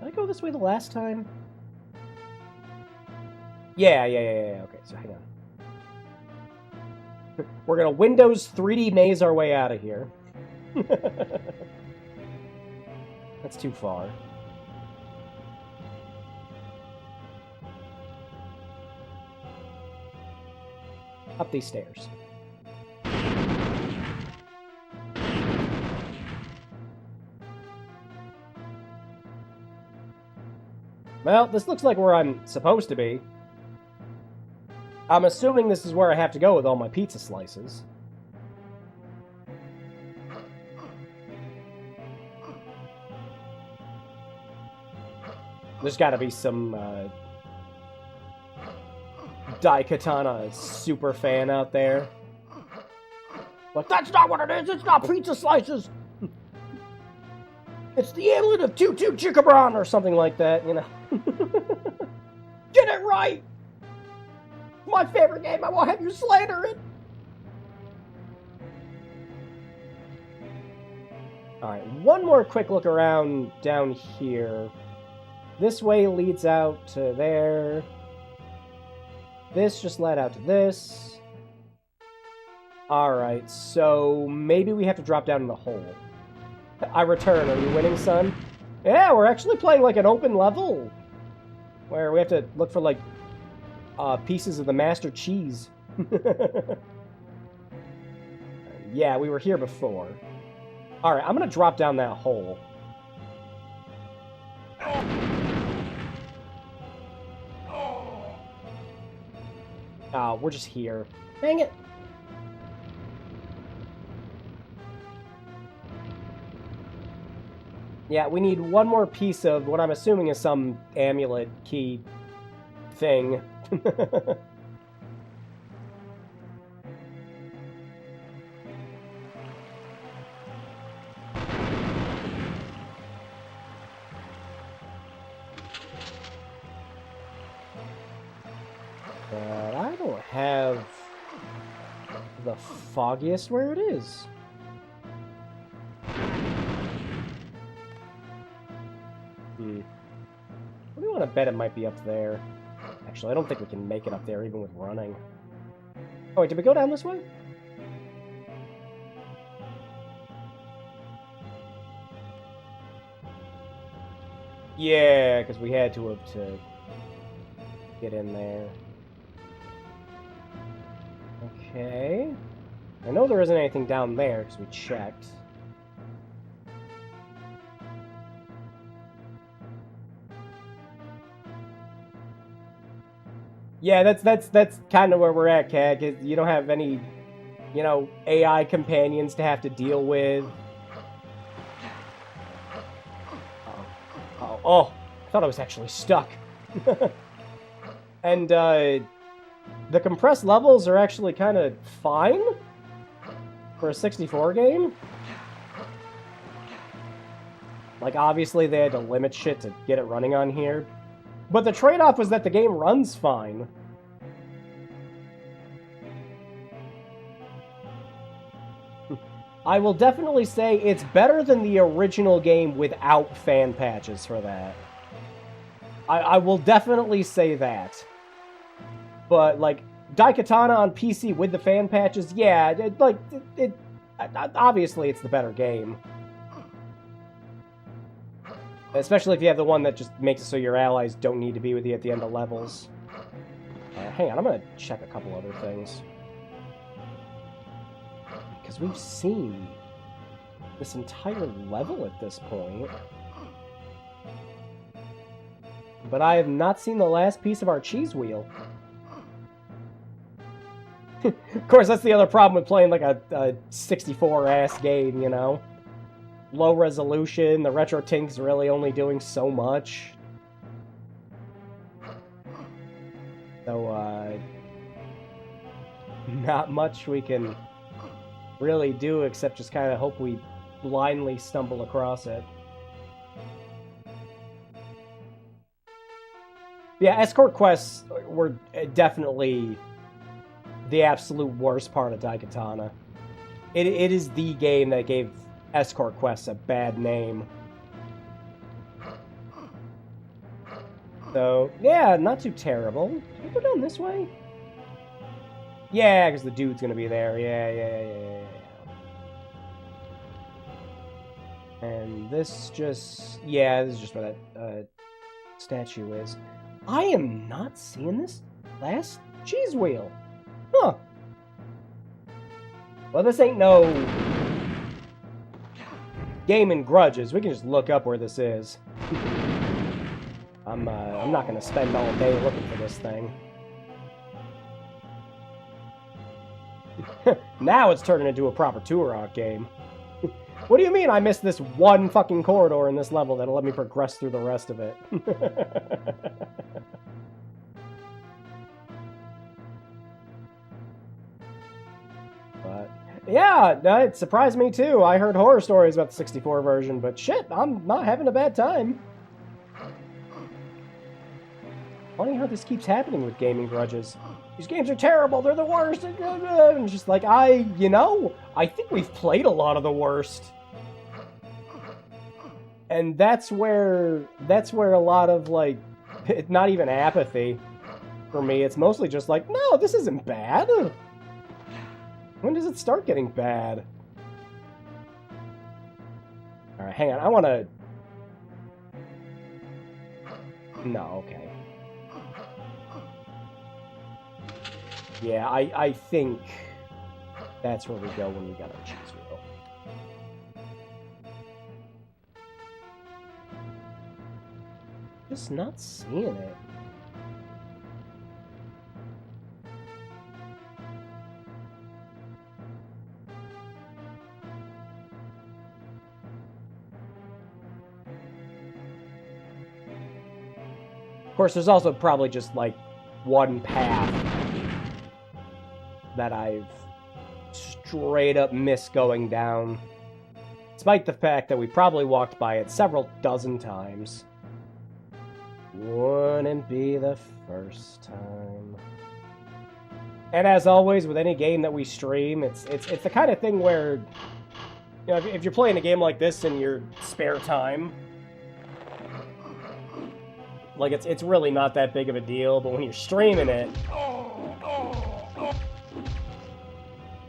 Did I go this way the last time? Yeah. Okay, so hang on. We're gonna Windows 3D maze our way out of here. That's too far. Up these stairs. Well, this looks like where I'm supposed to be. I'm assuming this is where I have to go with all my pizza slices. There's gotta be some, Daikatana super fan out there. But that's not what it is! It's not pizza slices! It's the amulet of Tutu Chicabron or something like that, you know. Get it right! My favorite game, I won't have you slander it! Alright, one more quick look around down here. This way leads out to there. This just led out to this. Alright, so maybe we have to drop down in the hole. I return. Are you winning, son? Yeah, we're actually playing like an open level. Where we have to look for like pieces of the master cheese. Yeah, we were here before. Alright, I'm gonna drop down that hole. Oh, we're just here. Dang it. Yeah, we need one more piece of what I'm assuming is some amulet key thing. But I don't have the foggiest where it is. What do you want to bet it might be up there? Actually, I don't think we can make it up there even with running. Oh, wait, did we go down this way? Yeah, because we had to have to get in there. Okay. I know there isn't anything down there, because we checked. Yeah, that's kind of where we're at, Cat. You don't have any, you know, AI companions to have to deal with. Oh, I thought I was actually stuck. And the compressed levels are actually kind of fine for a 64 game. Like, obviously they had to limit shit to get it running on here. But the trade-off was that the game runs fine. I will definitely say it's better than the original game without fan patches for that. I will definitely say that. But, like, Daikatana on PC with the fan patches, yeah, obviously it's the better game. Especially if you have the one that just makes it so your allies don't need to be with you at the end of levels. Hang on, I'm gonna check a couple other things. Because we've seen this entire level at this point. But I have not seen the last piece of our cheese wheel. Of course, that's the other problem with playing like a 64-ass game, you know? Low resolution, the retro tink's really only doing so much. So, not much we can really do except just kind of hope we blindly stumble across it. Yeah, escort quests were definitely the absolute worst part of Daikatana. It is the game that gave escort quests a bad name. So, yeah, not too terrible. Can we go down this way? Yeah, because the dude's gonna be there. Yeah. And this just... Yeah, this is just where that statue is. I am not seeing this last cheese wheel. Huh. Well, this ain't no game and grudges. We can just look up where this is. I'm not gonna spend all day looking for this thing. Now it's turning into a proper Turok game. What do you mean I missed this one fucking corridor in this level that'll let me progress through the rest of it? But, yeah, it surprised me too. I heard horror stories about the 64 version, but shit, I'm not having a bad time. Funny how this keeps happening with gaming grudges. These games are terrible, they're the worst. And just like, I think we've played a lot of the worst. And that's where a lot of, like, not even apathy for me. It's mostly just like, no, this isn't bad. When does it start getting bad? Alright, hang on, I wanna... No, okay. Yeah, I think that's where we go when we got our cheese wheel. Just not seeing it. Of course, there's also probably just, like, one path that I've straight up missed going down. Despite the fact that we probably walked by it several dozen times. Wouldn't be the first time. And as always, with any game that we stream, it's the kind of thing where, you know, if you're playing a game like this in your spare time, like, it's really not that big of a deal, but when you're streaming it,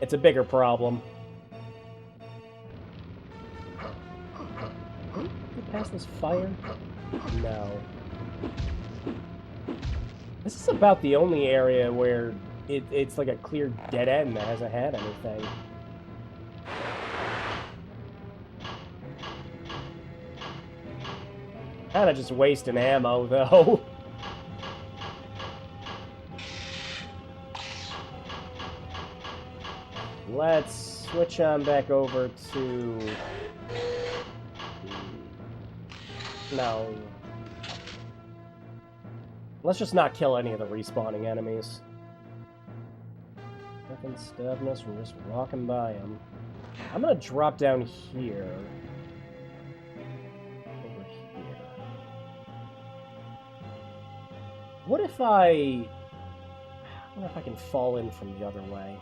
it's a bigger problem. Can we get past this fire? No. This is about the only area where it's like a clear dead end that hasn't had anything. Kinda just wasting ammo, though. Let's switch on back over to... No. Let's just not kill any of the respawning enemies. Nothing stopping us from just walking by them. I'm gonna drop down here. Over here. What if I wonder if I can fall in from the other way.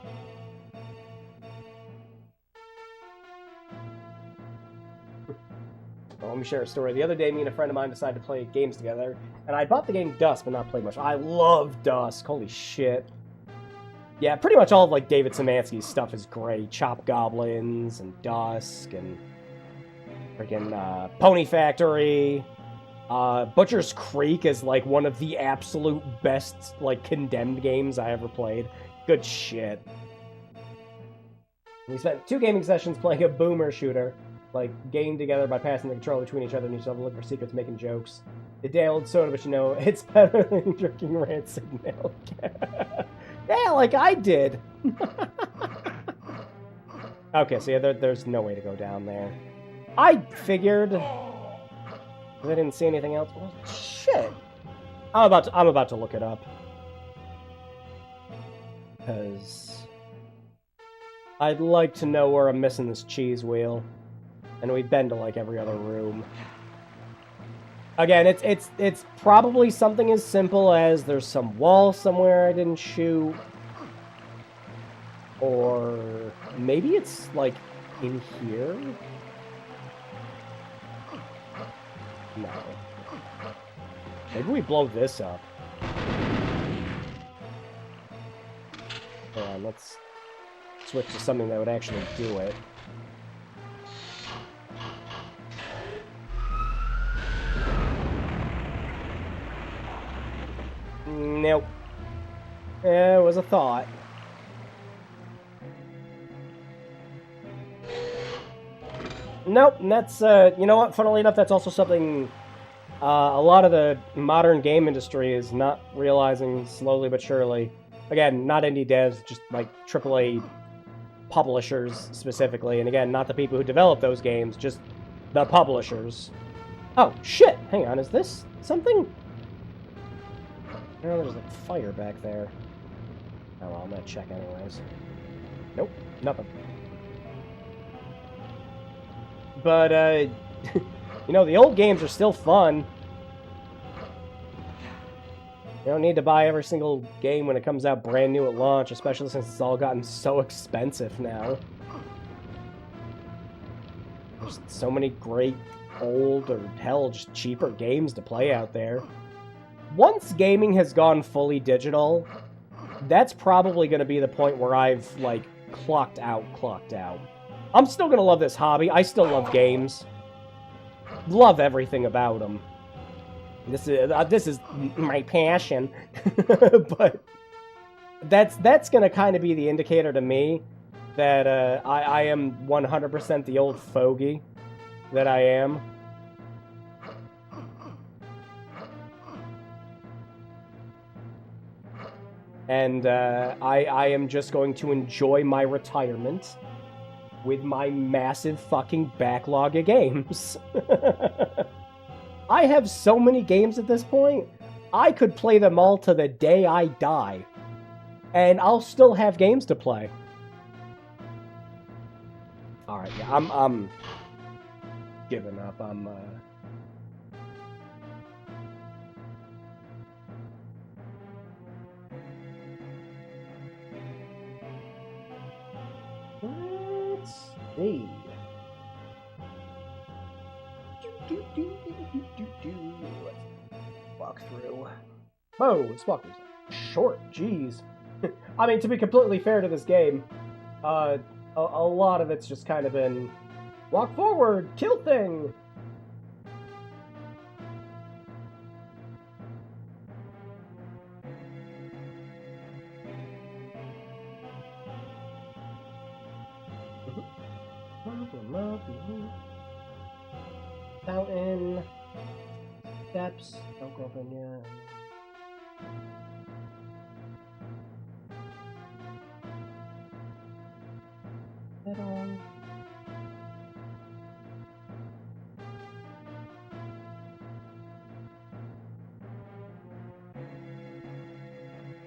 Well, let me share a story. The other day, me and a friend of mine decided to play games together, and I bought the game Dusk, but not played much. I love Dusk. Holy shit. Yeah, pretty much all of, like, David Szymanski's stuff is great. Chop Goblins, and Dusk, and freaking Pony Factory. Butcher's Creek is, like, one of the absolute best, like, condemned games I ever played. Good shit. We spent 2 gaming sessions playing a boomer shooter. Like, game together by passing the controller between each other and each other, looking for secrets, making jokes. The day old soda, but you know, it's better than drinking rancid milk. Yeah, like I did. Okay, so yeah, there's no way to go down there. I figured. I didn't see anything else. Well, shit. I'm about to look it up. Because I'd like to know where I'm missing this cheese wheel. And we've been to, like, every other room. Again, it's probably something as simple as there's some wall somewhere I didn't shoot. Or maybe it's, like, in here? No. Maybe we blow this up. Hold on, let's switch to something that would actually do it. Nope. Yeah, it was a thought. Nope, and that's, you know what, funnily enough, that's also something a lot of the modern game industry is not realizing slowly but surely. Again, not indie devs, just, like, AAA publishers specifically, and again, not the people who develop those games, just the publishers. Oh, shit! Hang on, is this something? Oh, there's like fire back there. Oh well, I'm gonna check anyways. Nope, nothing. But, you know, the old games are still fun. You don't need to buy every single game when it comes out brand new at launch, especially since it's all gotten so expensive now. There's so many great old, or hell, just cheaper games to play out there. Once gaming has gone fully digital, that's probably going to be the point where I've, like, clocked out. I'm still going to love this hobby. I still love games. Love everything about them. This is my passion. But that's going to kind of be the indicator to me that I am 100% the old fogey that I am. And I am just going to enjoy my retirement with my massive fucking backlog of games. I have so many games at this point, I could play them all to the day I die. And I'll still have games to play. Alright, yeah, I'm giving up. Let's see. Let's walk through. Whoa, this walkthrough's short. Jeez. I mean, to be completely fair to this game, a lot of it's just kind of been walk forward, kill thing. Fountain. Steps. Don't go up in yet. Head on.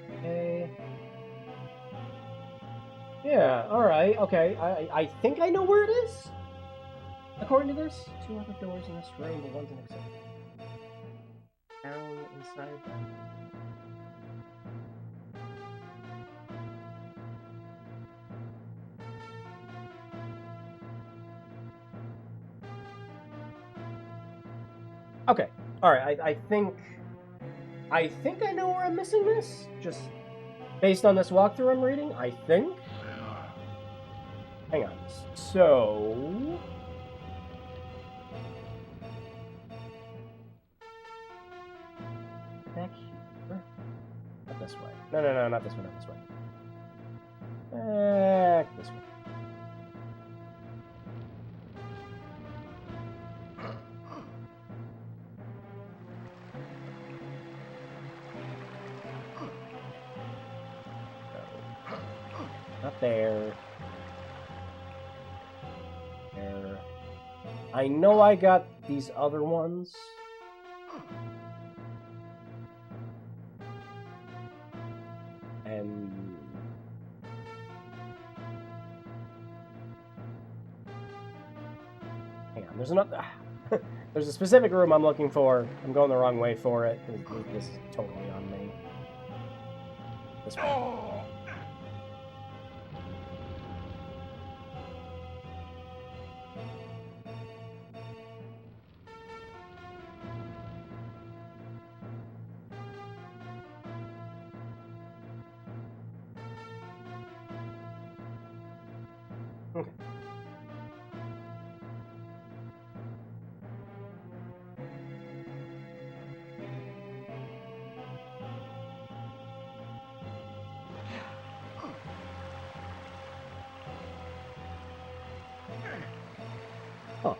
Okay. Yeah, alright, okay. I think I know where it is. According to this, 2 other doors in this room, but one's an exit. Down inside them. Okay. Alright, I think I know where I'm missing this. Just based on this walkthrough I'm reading, I think. Hang on. So back here. Not this way. No, not this way, not this way. Back this way. Not there. There. I know I got these other ones. And hang on, there's another. There's a specific room I'm looking for. I'm going the wrong way for it. This is totally on me. This way. Okay. Huh.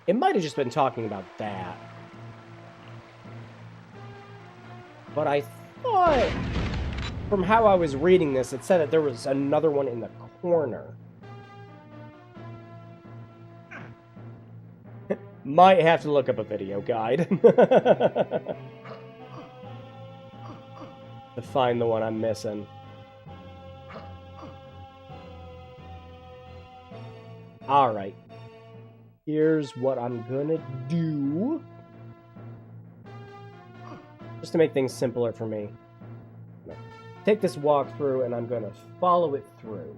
It might have just been talking about that. But I thought, from how I was reading this, it said that there was another one in the corner. Might have to look up a video guide to find the one I'm missing. Alright. Here's what I'm gonna do. Just to make things simpler for me. Take this walkthrough and I'm gonna follow it through.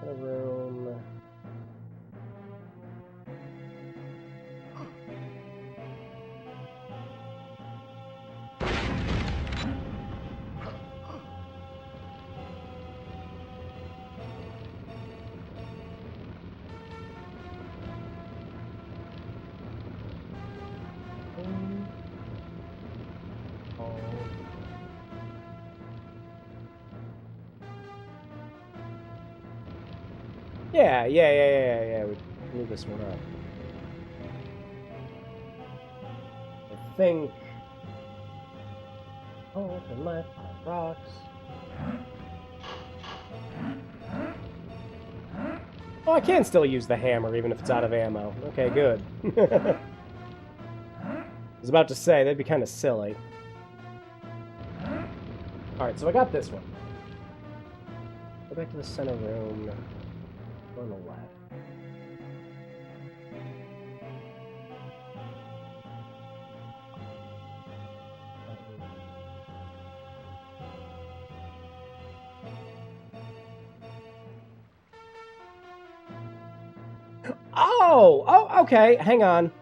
Room. Yeah. We move this one up. I think. Oh, open left, rocks. Oh, I can still use the hammer even if it's out of ammo. Okay, good. I was about to say, that'd be kind of silly. Alright, so I got this one. Go back to the center room. Go on the left. Oh, okay, hang on.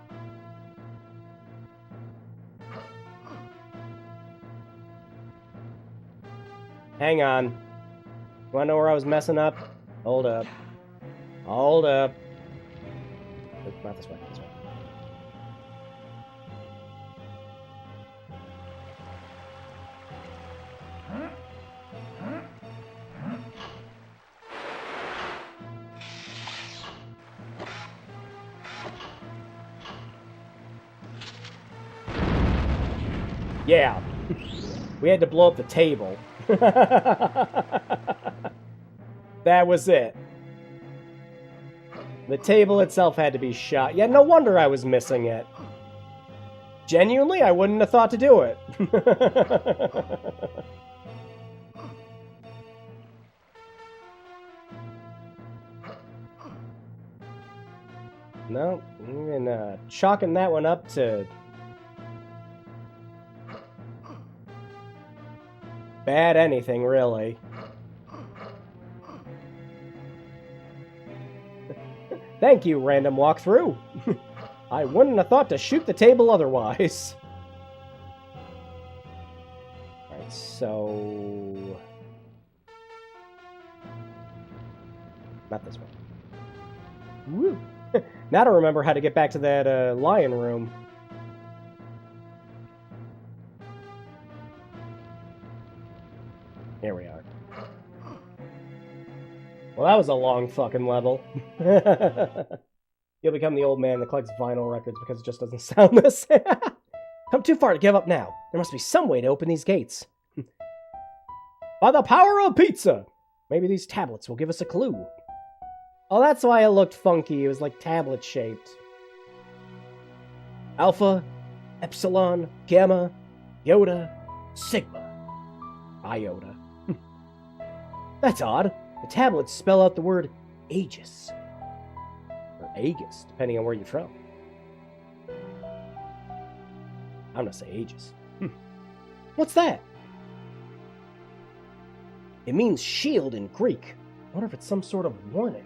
Hang on. Wanna know where I was messing up? Hold up. Hold up. Not this way, this way. Yeah. We had to blow up the table. That was it. The table itself had to be shot. Yeah, no wonder I was missing it. Genuinely, I wouldn't have thought to do it. No, even chalking that one up to bad anything, really. Thank you, random walkthrough. I wouldn't have thought to shoot the table otherwise. Alright, so... Not this one. Woo! Now to remember how to get back to that lion room. Here we are. Well, that was a long fucking level. You'll become the old man that collects vinyl records because it just doesn't sound the same. Come too far to give up now. There must be some way to open these gates. By the power of pizza! Maybe these tablets will give us a clue. Oh, that's why it looked funky. It was like tablet-shaped. Alpha, Epsilon, Gamma, Yoda, Sigma, Iota. That's odd. The tablets spell out the word Aegis. Or Aegis, depending on where you're from. I'm gonna say Aegis. What's that? It means shield in Greek. I wonder if it's some sort of warning.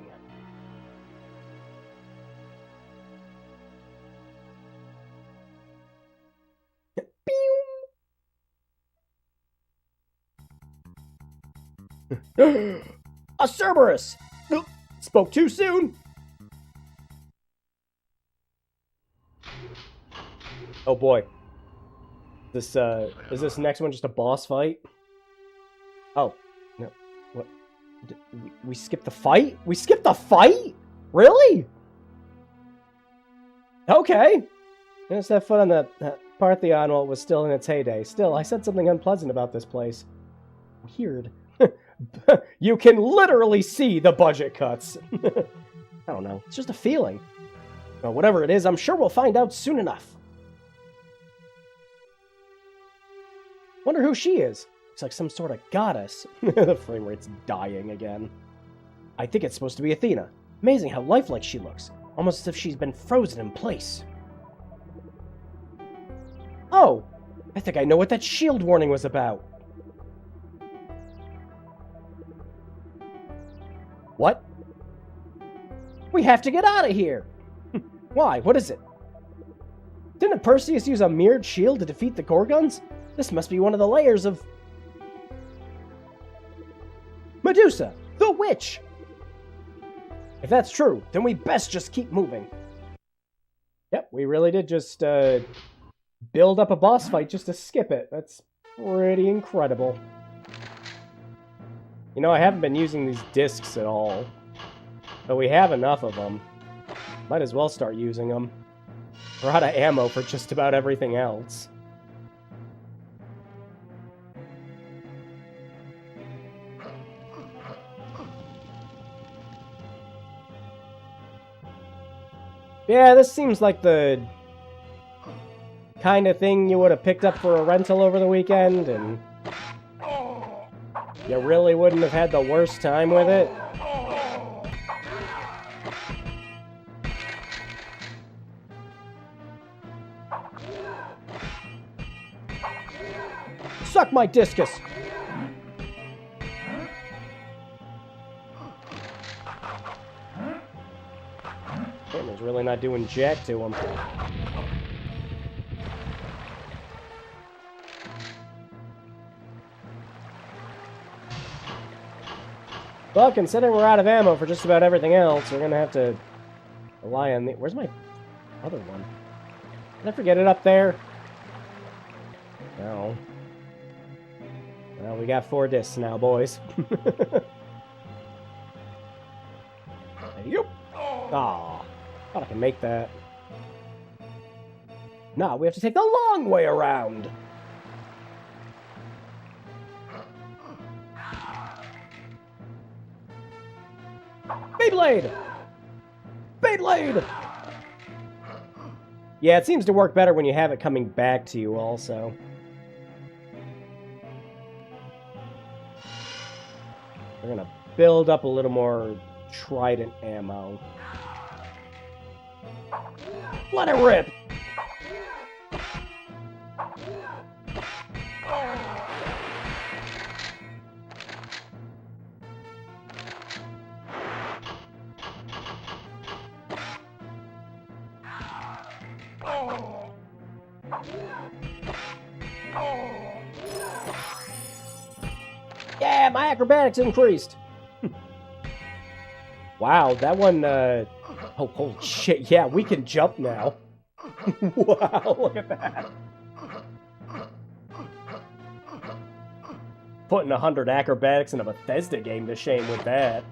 A Cerberus! Spoke too soon! Oh boy. This, is this next one just a boss fight? Oh. No. What? We skipped the fight? We skipped the fight? Really? Okay. Let's have fun on the Parthenon while it was still in its heyday. Still, I said something unpleasant about this place. Weird. You can literally see the budget cuts. I don't know. It's just a feeling. Well, whatever it is, I'm sure we'll find out soon enough. Wonder who she is. Looks like some sort of goddess. The frame rate's dying again. I think it's supposed to be Athena. Amazing how lifelike she looks. Almost as if she's been frozen in place. Oh! I think I know what that shield warning was about. What? We have to get out of here! Why? What is it? Didn't Perseus use a mirrored shield to defeat the Gorgons? This must be one of the layers of... Medusa! The witch! If that's true, then we best just keep moving. Yep, we really did just, build up a boss fight just to skip it. That's pretty incredible. You know, I haven't been using these discs at all. But we have enough of them. Might as well start using them. We're out of ammo for just about everything else. Yeah, this seems like the kind of thing you would have picked up for a rental over the weekend, and you really wouldn't have had the worst time with it. Suck my discus! Camera's really not doing jack to him. Well, considering we're out of ammo for just about everything else, we're gonna have to rely on the... Where's my other one? Did I forget it up there? No. Well, we got 4 discs now, boys. Yep. Aw. Thought I can make that. Nah, we have to take the long way around. Beyblade! Beyblade! Yeah, it seems to work better when you have it coming back to you also. We're gonna build up a little more trident ammo. Let it rip! Yeah, my acrobatics increased! Wow, that one, oh, holy shit, yeah, we can jump now. Wow, look at that. Putting 100 acrobatics in a Bethesda game to shame with that.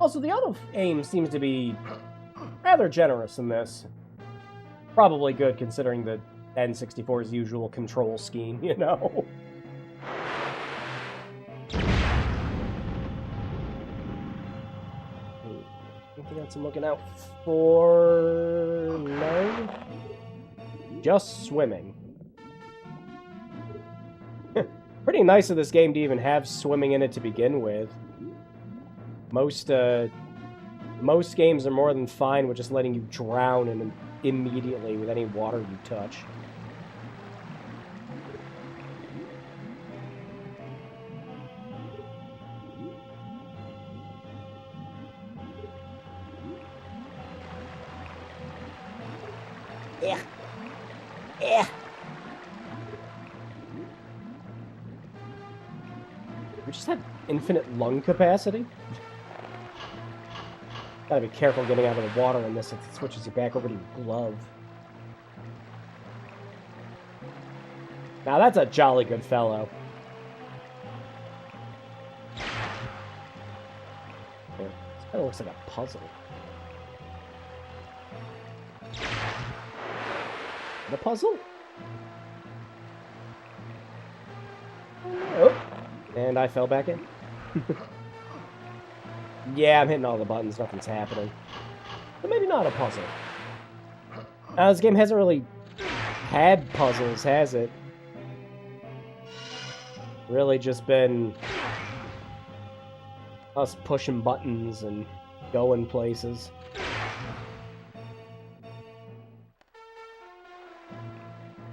Also, the auto aim seems to be rather generous in this. Probably good considering the N64's usual control scheme, you know? Anything else I'm looking out for? No? Just swimming. Pretty nice of this game to even have swimming in it to begin with. Most games are more than fine with just letting you drown immediately with any water you touch. Yeah. Yeah. We just have infinite lung capacity. Gotta be careful getting out of the water in this. It switches you back over to your glove. Now that's a jolly good fellow. Yeah, this kind of looks like a puzzle. The puzzle? Oh, and I fell back in. Yeah, I'm hitting all the buttons, nothing's happening. But maybe not a puzzle. This game hasn't really had puzzles, has it? Really just been us pushing buttons and going places.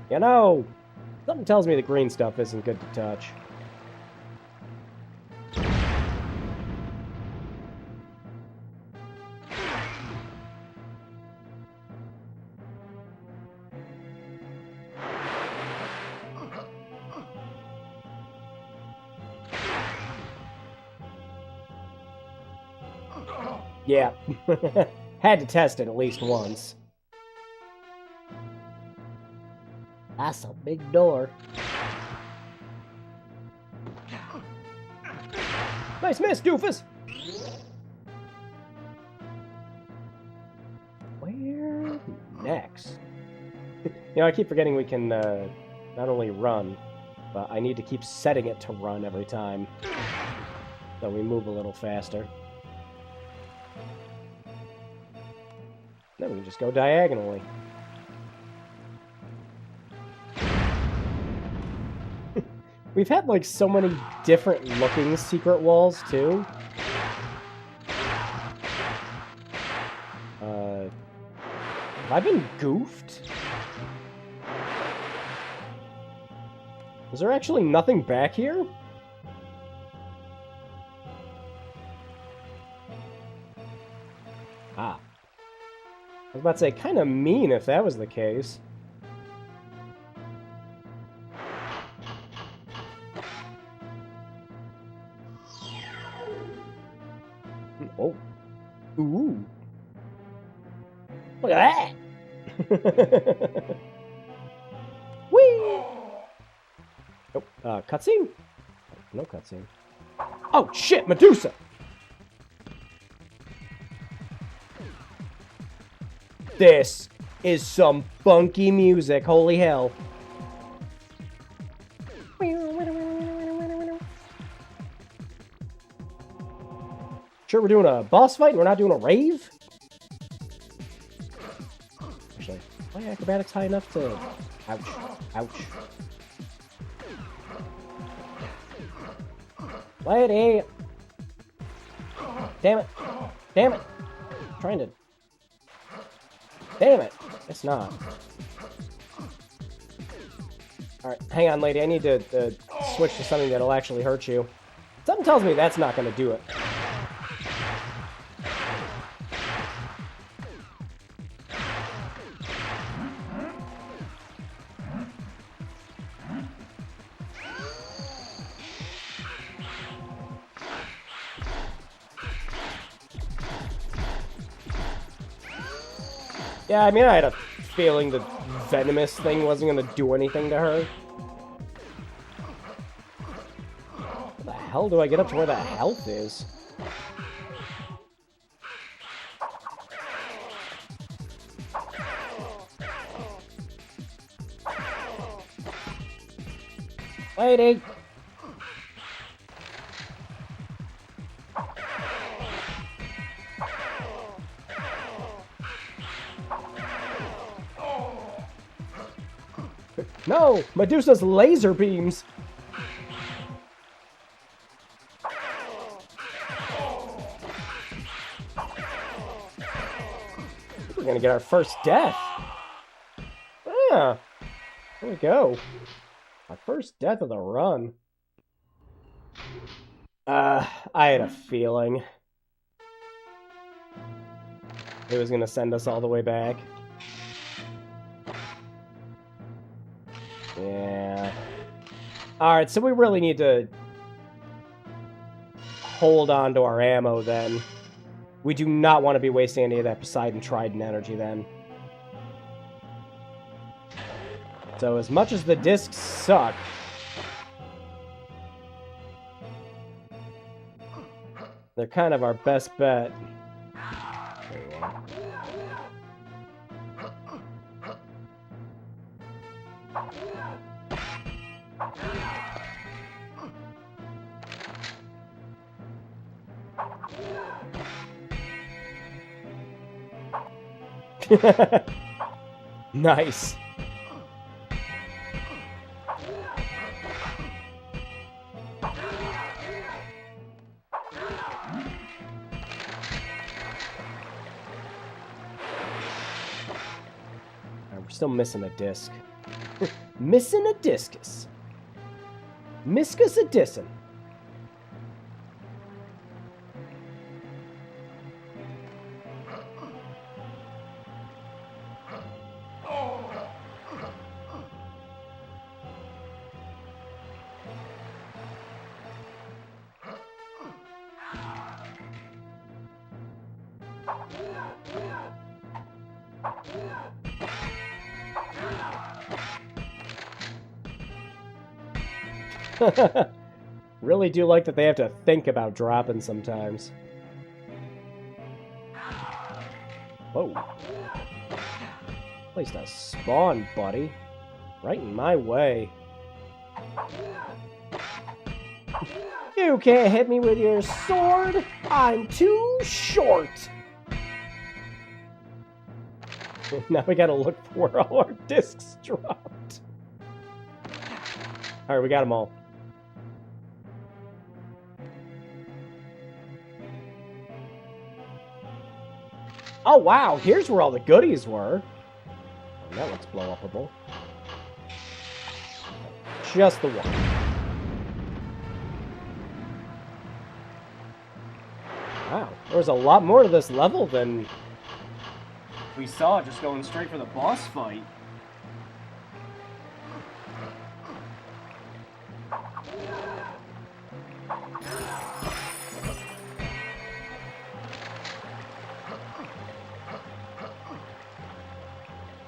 You know, something tells me the green stuff isn't good to touch. Yeah. Had to test it at least once. That's a big door. Nice miss, doofus! Where next? You know, I keep forgetting we can not only run, but I need to keep setting it to run every time. So we move a little faster. Then we can just go diagonally. We've had, like, so many different looking secret walls, too. Have I been goofed? Is there actually nothing back here? Ah. I was about to say, kind of mean if that was the case. Oh. Ooh. Look at that! Whee! Oh, cutscene? No cutscene. Oh, shit, Medusa! This is some funky music, holy hell. Sure, we're doing a boss fight and we're not doing a rave? Actually, my acrobatics high enough to... Ouch. Ouch. Lady! Damn it. Damn it. I'm trying to... Damn it. It's not. Alright, hang on, lady. I need to switch to something that'll actually hurt you. Something tells me that's not going to do it. Yeah, I mean, I had a feeling the venomous thing wasn't going to do anything to her. How the hell do I get up to where that health is? Lady! No! Medusa's laser beams! We're gonna get our first death. Yeah. There we go. Our first death of the run. I had a feeling it was gonna send us all the way back. Yeah. Alright, so we really need to hold on to our ammo then. We do not want to be wasting any of that Poseidon Trident energy then. So as much as the discs suck, they're kind of our best bet. There you are. Nice. We're still missing a disc. Missing a discus. Miscus a dissin. Really do like that they have to think about dropping sometimes. Whoa. Placed a spawn, buddy. Right in my way. You can't hit me with your sword. I'm too short. Now we gotta look for where all our discs dropped. Alright, we got them all. Oh, wow, here's where all the goodies were. Oh, that looks blow-upable. Just the one. Wow, there was a lot more to this level than we saw just going straight for the boss fight.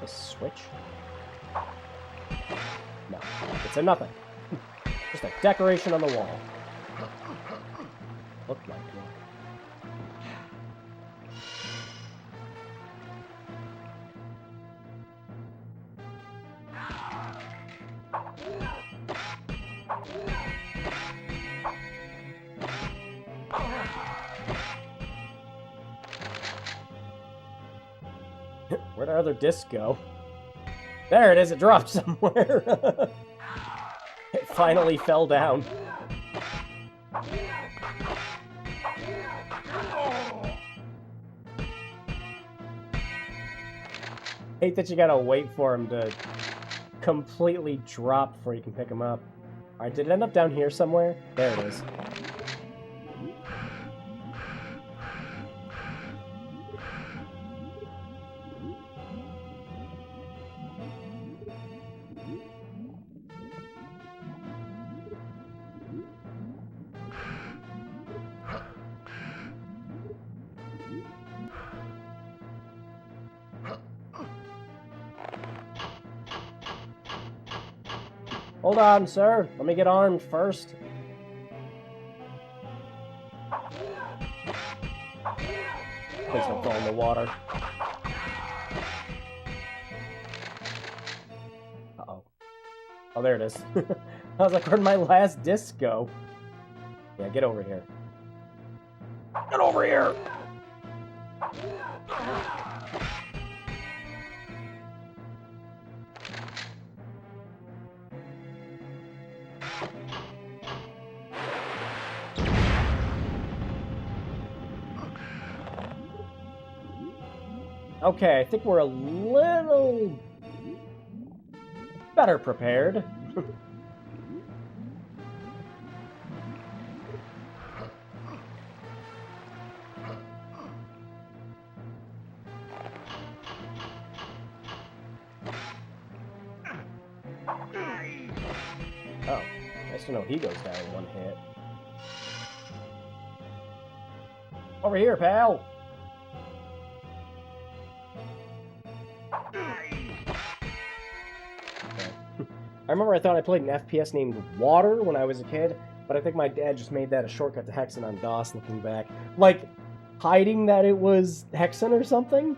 The switch? No, it's a nothing. Just a decoration on the wall. Looked like one. Where'd our other disc go? There it is, it dropped somewhere. It finally fell down. Hate that you gotta wait for him to completely drop before you can pick him up. Alright, did it end up down here somewhere? There it is. Hold on, sir. Let me get armed first. Please don't fall in the water. Uh-oh. Oh, there it is. I was like, where'd my last disc go? Yeah, get over here. Get over here! Okay, I think we're a little better prepared. Oh, nice to know he goes down in one hit. Over here, pal! I remember I thought I played an FPS named Water when I was a kid, but I think my dad just made that a shortcut to Hexen on DOS looking back. Like, hiding that it was Hexen or something?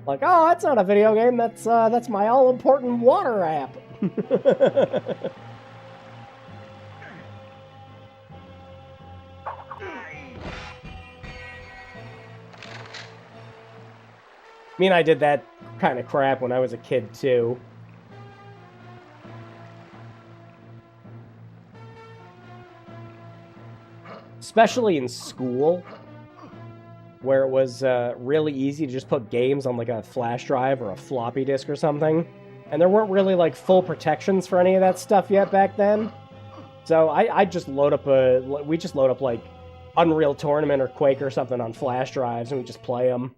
Like, oh, that's not a video game, that's my all-important Water app. I mean, I did that kind of crap when I was a kid, too. Especially in school, where it was really easy to just put games on, like, a flash drive or a floppy disk or something. And there weren't really, like, full protections for any of that stuff yet back then. So I just load up we just load up, like, Unreal Tournament or Quake or something on flash drives, and we just play them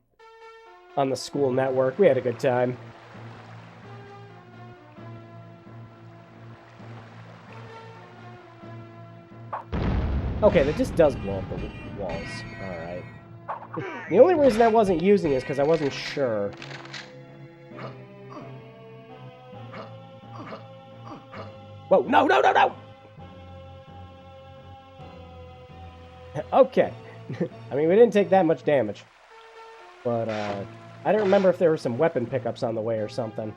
on the school network. We had a good time. Okay, that just does blow up the walls. Alright. The only reason I wasn't using it is because I wasn't sure. Whoa, no, no, no, no! Okay. I mean, we didn't take that much damage. But, I don't remember if there were some weapon pickups on the way or something.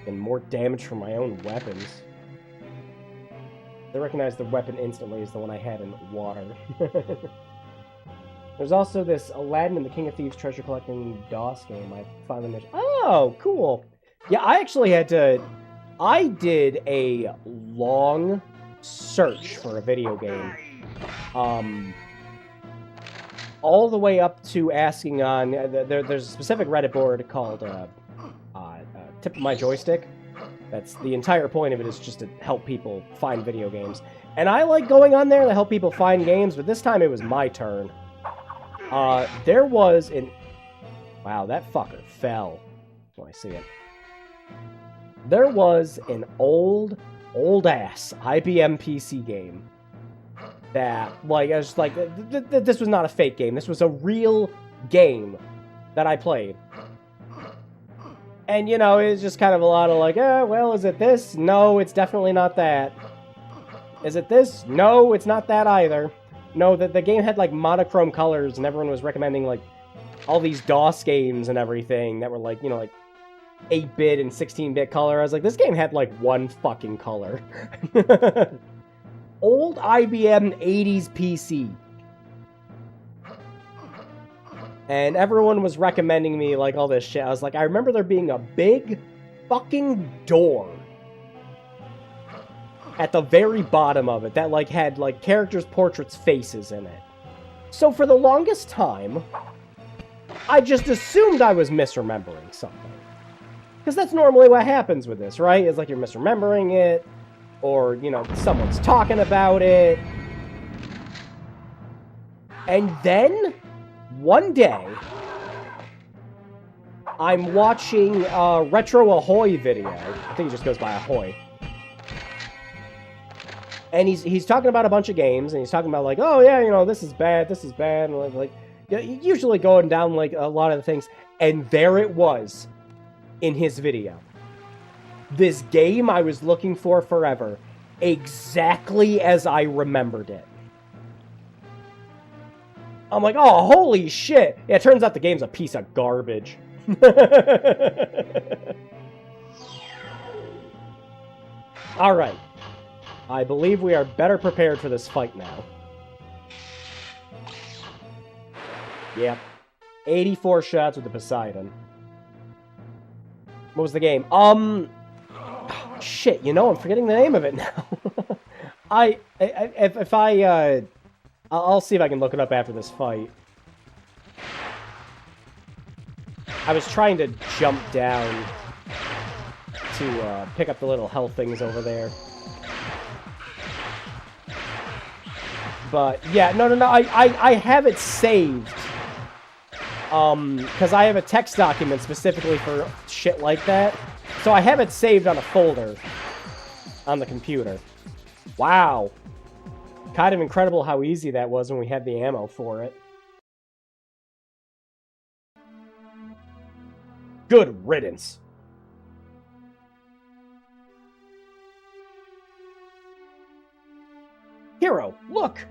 And more damage from my own weapons. I recognize the weapon instantly as the one I had in Water. There's also this Aladdin and the King of Thieves treasure collecting DOS game I finally mentioned. Oh, cool! Yeah, I actually had to... I did a long search for a video game. All the way up to asking on... there's a specific Reddit board called Tip of My Joystick. That's the entire point of it, is just to help people find video games. And I like going on there to help people find games, but this time it was my turn. There was an... Wow, that fucker fell. Oh, I see it. There was an old-ass IBM PC game that, like, I was like, this was not a fake game. This was a real game that I played. And, you know, it's just kind of a lot of like, well, is it this? No, it's definitely not that. Is it this? No, it's not that either. No, the game had, like, monochrome colors, and everyone was recommending, like, all these DOS games and everything that were, like, you know, like, 8-bit and 16-bit color. I was like, this game had, like, one fucking color. Old IBM 80s PC. And everyone was recommending me, like, all this shit. I was like, I remember there being a big fucking door at the very bottom of it that, like, had, like, characters' portraits' faces in it. So for the longest time, I just assumed I was misremembering something. Because that's normally what happens with this, right? It's like you're misremembering it, or, you know, someone's talking about it. And then, one day, I'm watching a Retro Ahoy video. I think he just goes by Ahoy. And he's talking about a bunch of games, and he's talking about, like, oh, yeah, you know, this is bad, and, like, usually going down, like, a lot of the things. And there it was in his video. This game I was looking for forever, exactly as I remembered it. I'm like, oh, holy shit. Yeah, it turns out the game's a piece of garbage. Alright. I believe we are better prepared for this fight now. Yep. 84 shots with the Poseidon. What was the game? Shit, you know, I'm forgetting the name of it now. I'll see if I can look it up after this fight. I was trying to jump down to pick up the little health things over there. But, yeah, no, I have it saved. Because I have a text document specifically for shit like that. So I have it saved on a folder on the computer. Wow. Kind of incredible how easy that was when we had the ammo for it. Good riddance. Hero, look!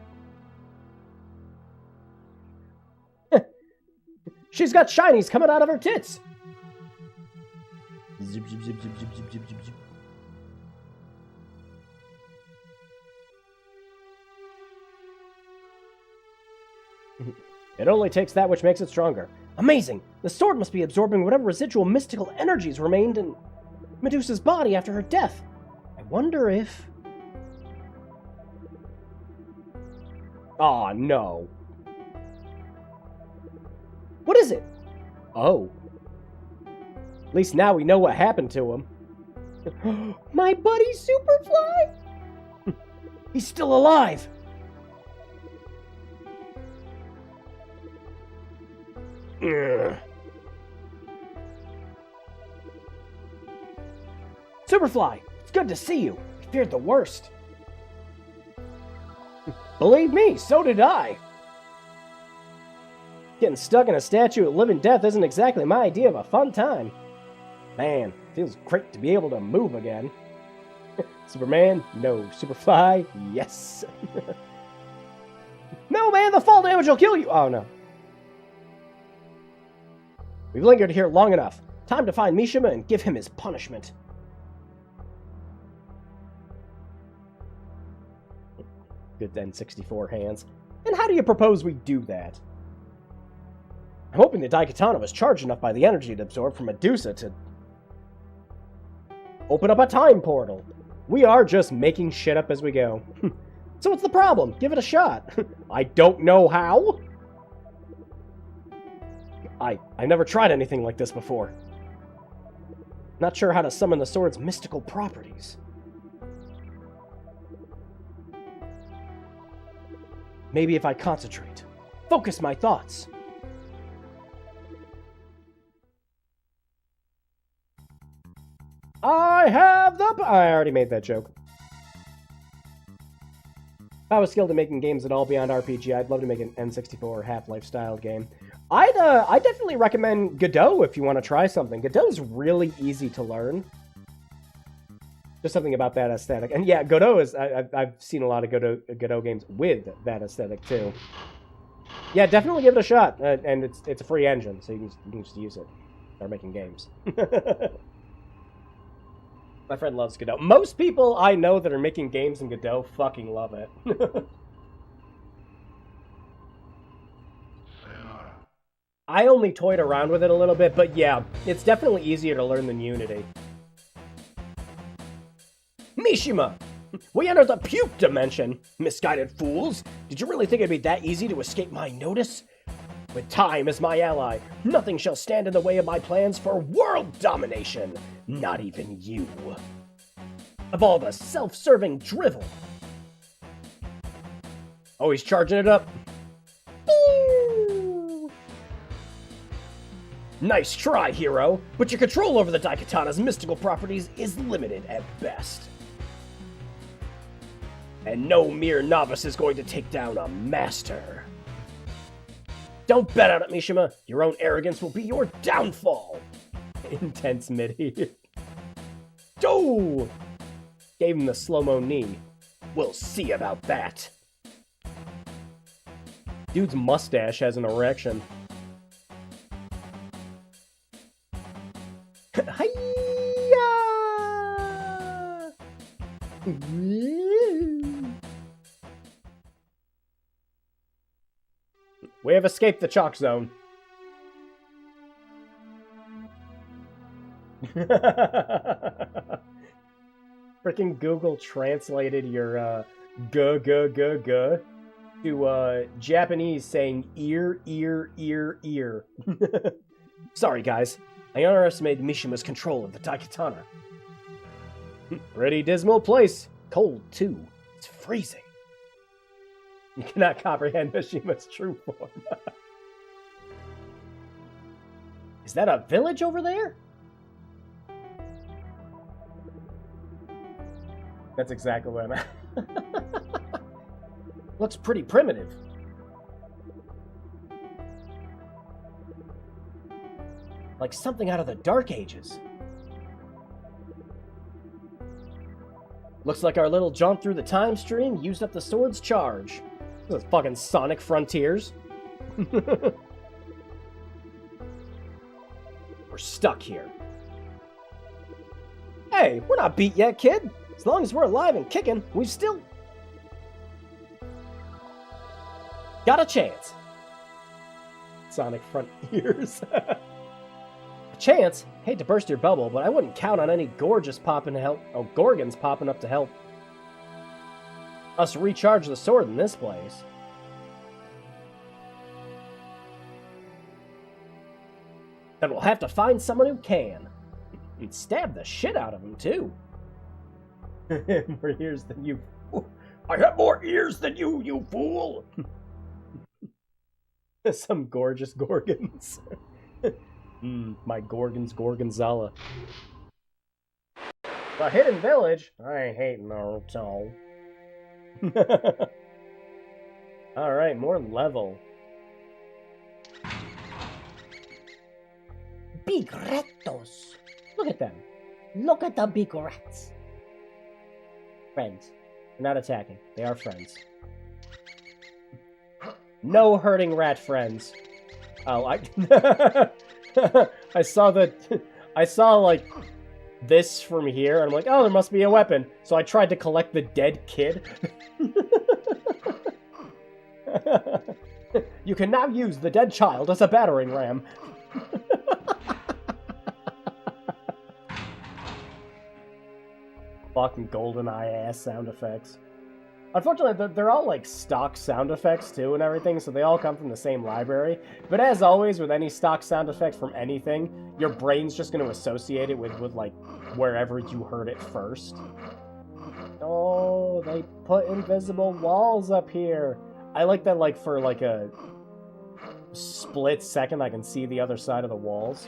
She's got shinies coming out of her tits! Zip, zip, zip, zip, zip, zip, zip, zip, zip. It only takes that which makes it stronger. Amazing! The sword must be absorbing whatever residual mystical energies remained in Medusa's body after her death. I wonder if... Aw, no. What is it? Oh. At least now we know what happened to him. My buddy Superfly? He's still alive! Ugh. Superfly, it's good to see you. I feared the worst. Believe me, so did I. Getting stuck in a statue of living death isn't exactly my idea of a fun time. Man, feels great to be able to move again. Superman, no. Superfly, yes. No, man, the fall damage will kill you. Oh, no. We've lingered here long enough. Time to find Mishima and give him his punishment. Good N64 hands. And how do you propose we do that? I'm hoping the Daikatana was charged enough by the energy it absorbed from Medusa to open up a time portal. We are just making shit up as we go. So what's the problem? Give it a shot. I don't know how. I never tried anything like this before. Not sure how to summon the sword's mystical properties. Maybe if I concentrate, focus my thoughts. I have the... I already made that joke. If I was skilled at making games at all beyond RPG, I'd love to make an N64 or Half-Life style game. I'd definitely recommend Godot if you want to try something. Godot's really easy to learn. Just something about that aesthetic. And yeah, Godot is... I've seen a lot of Godot games with that aesthetic, too. Yeah, definitely give it a shot. And it's a free engine, so you can just use it. Start making games. My friend loves Godot. Most people I know that are making games in Godot fucking love it. I only toyed around with it a little bit, but yeah, it's definitely easier to learn than Unity. Mishima! We entered the puke dimension! Misguided fools! Did you really think it'd be that easy to escape my notice? With time as my ally, nothing shall stand in the way of my plans for world domination! Not even you. Of all the self-serving drivel. Oh, he's charging it up. Ooh. Nice try, hero, but your control over the Daikatana's mystical properties is limited at best. And no mere novice is going to take down a master. Don't bet on it, Mishima. Your own arrogance will be your downfall. Intense MIDI. Oh! Gave him the slow-mo knee. We'll see about that. Dude's mustache has an erection. Hiya! We have escaped the chalk zone. Freaking Google translated your to Japanese saying ear, ear, ear, ear. Sorry, guys. I underestimated Mishima's control of the Daikatana. Pretty dismal place. Cold, too. It's freezing. You cannot comprehend Mishima's true form. Is that a village over there? That's exactly what I'm at. Looks pretty primitive. Like something out of the Dark Ages. Looks like our little jaunt through the time stream used up the sword's charge. This is fucking Sonic Frontiers. We're stuck here. Hey, we're not beat yet, kid. As long as we're alive and kicking, we've still got a chance. Sonic Frontiers. A chance? Hate to burst your bubble, but I wouldn't count on any Gorgons popping up to help us recharge the sword in this place. Then we'll have to find someone who can. And stab the shit out of him, too. More ears than you. I have more ears than you, you fool! Some gorgeous Gorgons. My Gorgons, Gorgonzola. The hidden village? I hate Naruto. Alright, more level. Big retos. Look at them. Look at the big rats. Friends. They're not attacking. They are friends. No hurting rat friends. Oh, I saw like this from here, and I'm like, oh, there must be a weapon. So I tried to collect the dead kid. You can now use the dead child as a battering ram. Fucking GoldenEye ass sound effects. Unfortunately, they're all like stock sound effects too and everything, so they all come from the same library. But as always, with any stock sound effect from anything, your brain's just going to associate it with like wherever you heard it first. Oh, they put invisible walls up here. I like that, like for like a split second, I can see the other side of the walls.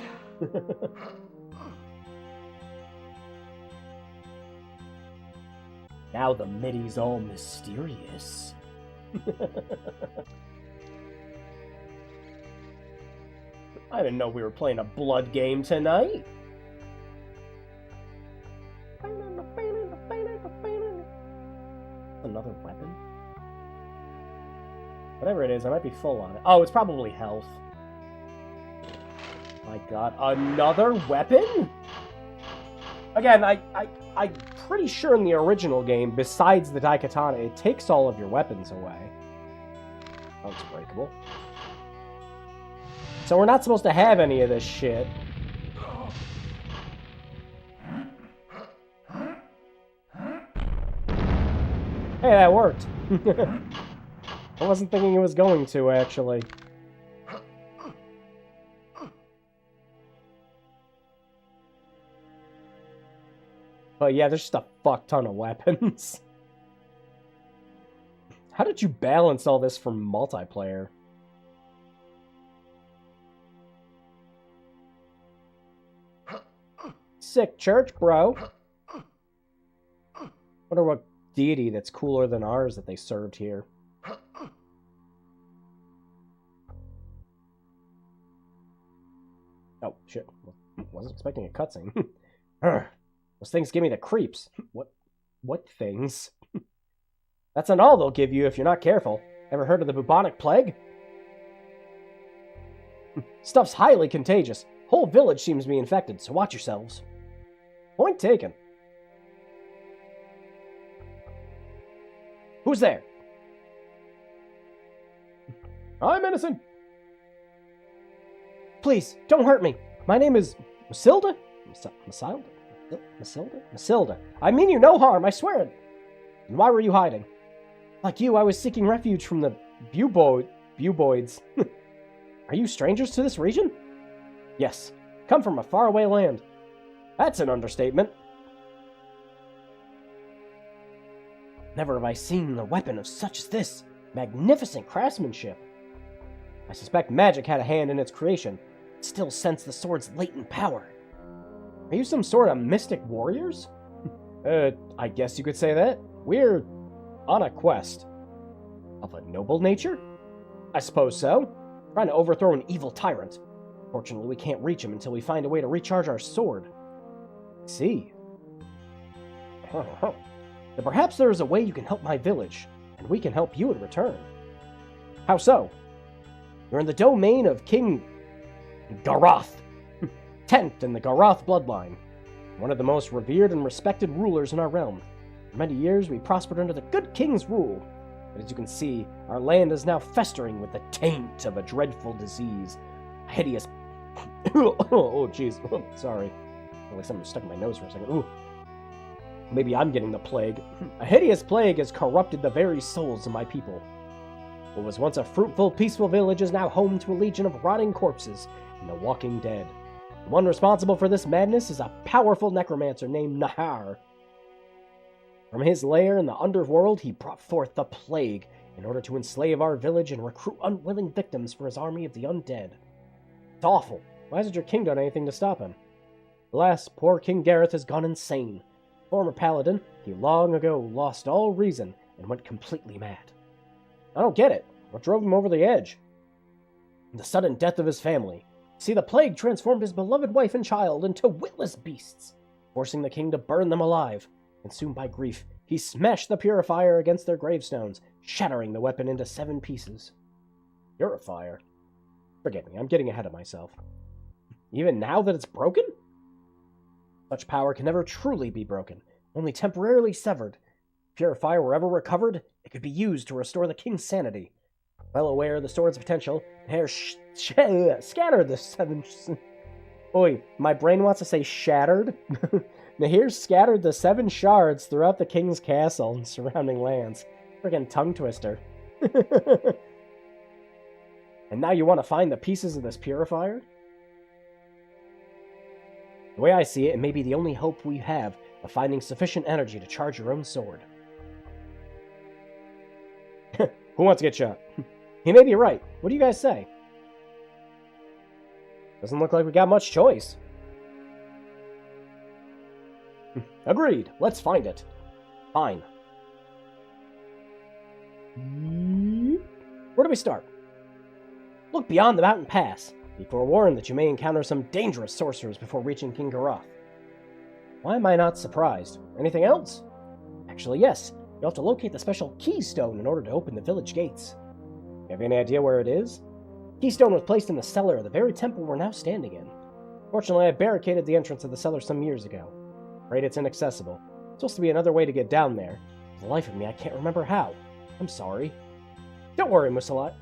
Now the MIDI's all mysterious. I didn't know we were playing a blood game tonight. Another weapon? Whatever it is, I might be full on it. Oh, it's probably health. My god, another weapon? Again, I'm pretty sure in the original game, besides the Daikatana, it takes all of your weapons away. Oh, it's breakable. So we're not supposed to have any of this shit. Hey, that worked. I wasn't thinking it was going to, actually. But yeah, there's just a fuck ton of weapons. How did you balance all this for multiplayer? Sick church, bro. Wonder what deity that's cooler than ours that they served here. Oh, shit. Wasn't expecting a cutscene. Those things give me the creeps. What things? That's not all they'll give you if you're not careful. Ever heard of the bubonic plague? Stuff's highly contagious. Whole village seems to be infected, so watch yourselves. Point taken. Who's there? I'm innocent. Please, don't hurt me. My name is Masilda? Masilda? I mean you no harm, I swear it. And why were you hiding? Like you, I was seeking refuge from the Buboids. Are you strangers to this region? Yes, come from a faraway land. That's an understatement. Never have I seen a weapon of such as this. Magnificent craftsmanship. I suspect magic had a hand in its creation. Still sense the sword's latent power. Are you some sort of mystic warriors? I guess you could say that. We're on a quest. Of a noble nature? I suppose so. Trying to overthrow an evil tyrant. Fortunately, we can't reach him until we find a way to recharge our sword. I see. Then perhaps there is a way you can help my village, and we can help you in return. How so? You're in the domain of King Garoth, 10th in the Garoth bloodline, one of the most revered and respected rulers in our realm. For many years, we prospered under the good king's rule, but as you can see, our land is now festering with the taint of a dreadful disease, a hideous... oh, jeez, sorry. Like something stuck in my nose for a second. Ooh. Maybe I'm getting the plague. A hideous plague has corrupted the very souls of my people. What was once a fruitful, peaceful village is now home to a legion of rotting corpses and the walking dead. The one responsible for this madness is a powerful necromancer named Nahar. From his lair in the underworld, he brought forth the plague in order to enslave our village and recruit unwilling victims for his army of the undead. It's awful. Why hasn't your king done anything to stop him? Alas, poor King Gareth has gone insane. Former paladin, he long ago lost all reason and went completely mad. I don't get it. What drove him over the edge? The sudden death of his family. See, the plague transformed his beloved wife and child into witless beasts, forcing the king to burn them alive. Consumed by grief, he smashed the purifier against their gravestones, shattering the weapon into 7 pieces. Purifier? Forget me, I'm getting ahead of myself. Even now that it's broken? Such power can never truly be broken, only temporarily severed. Purifier were ever recovered, it could be used to restore the king's sanity. Well aware of the sword's potential, Nahar scattered the 7... Oi, my brain wants to say shattered. Nahar scattered the 7 shards throughout the king's castle and surrounding lands. Friggin' tongue twister. And now you want to find the pieces of this purifier? The way I see it, it may be the only hope we have of finding sufficient energy to charge your own sword. Who wants to get shot? He may be right. What do you guys say? Doesn't look like we got much choice. Agreed. Let's find it. Fine. Where do we start? Look beyond the mountain pass. Be forewarned that you may encounter some dangerous sorcerers before reaching King Garoth. Why am I not surprised? Anything else? Actually, yes. You'll have to locate the special keystone in order to open the village gates. You have any idea where it is? Keystone was placed in the cellar of the very temple we're now standing in. Fortunately, I barricaded the entrance of the cellar some years ago. Afraid it's inaccessible. It's supposed to be another way to get down there. For the life of me, I can't remember how. I'm sorry. Don't worry, Musilda.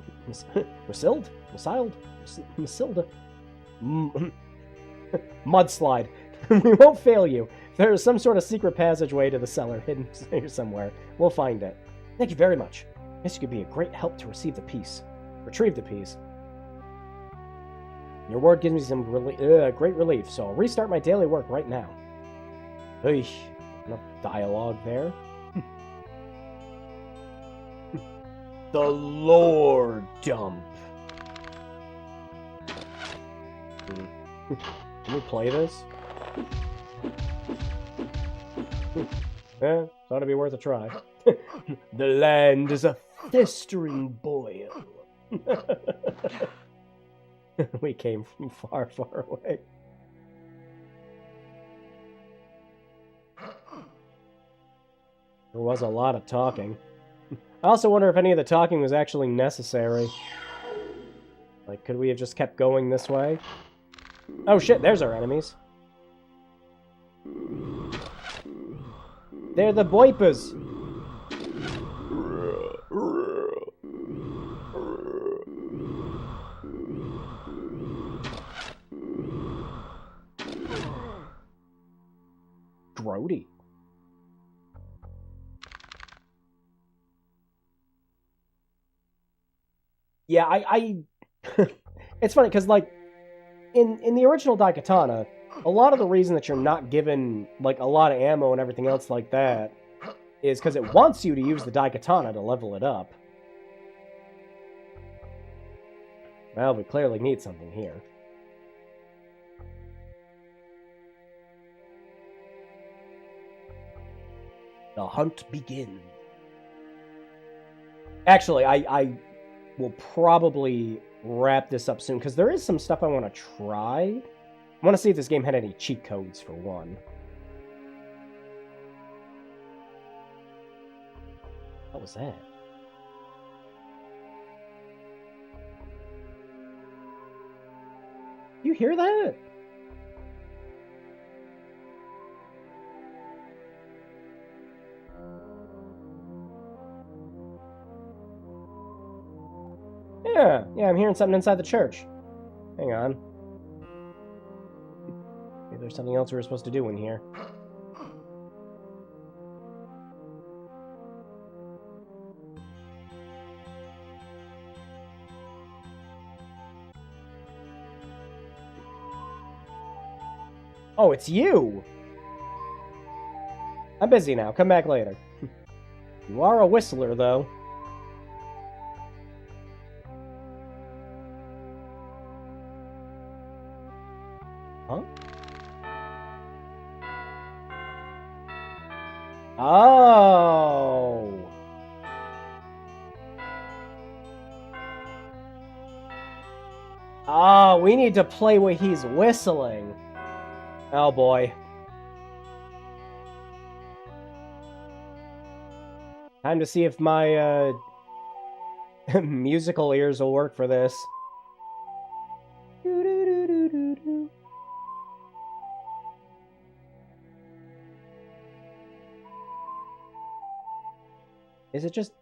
Mudslide. We won't fail you. If there is some sort of secret passageway to the cellar hidden here somewhere, we'll find it. Thank you very much. I guess you could be a great help to retrieve the piece. Your word gives me some great relief, so I'll restart my daily work right now. Eesh, enough dialogue there. The lore dump. Can we play this? Thought it'd be worth a try. The land is a festering boil. We came from far, far away. There was a lot of talking. I also wonder if any of the talking was actually necessary. Like, could we have just kept going this way? Oh shit, there's our enemies. They're the boipers. Grody. Yeah, I it's funny because like in the original Daikatana, a lot of the reason that you're not given like a lot of ammo and everything else like that is because it wants you to use the Daikatana to level it up. Well, we clearly need something here. The hunt begins. Actually, I will probably wrap this up soon, because there is some stuff I want to try. I want to see if this game had any cheat codes, for one. What was that? You hear that? Yeah, I'm hearing something inside the church. Hang on. Maybe there's something else we were supposed to do in here. Oh, it's you! I'm busy now. Come back later. You are a whistler, though. Huh? Oh! Oh, we need to play what he's whistling. Oh boy. Time to see if my musical ears will work for this. Is it just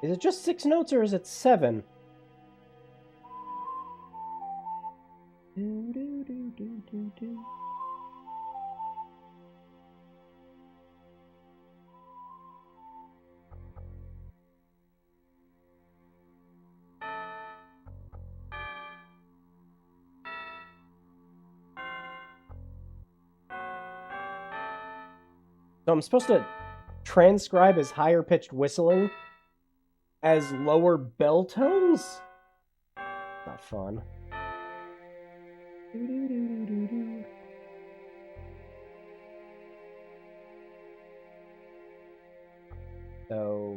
Is it just 6 notes or is it 7? So I'm supposed to transcribe his higher pitched whistling as lower bell tones? Not fun. So...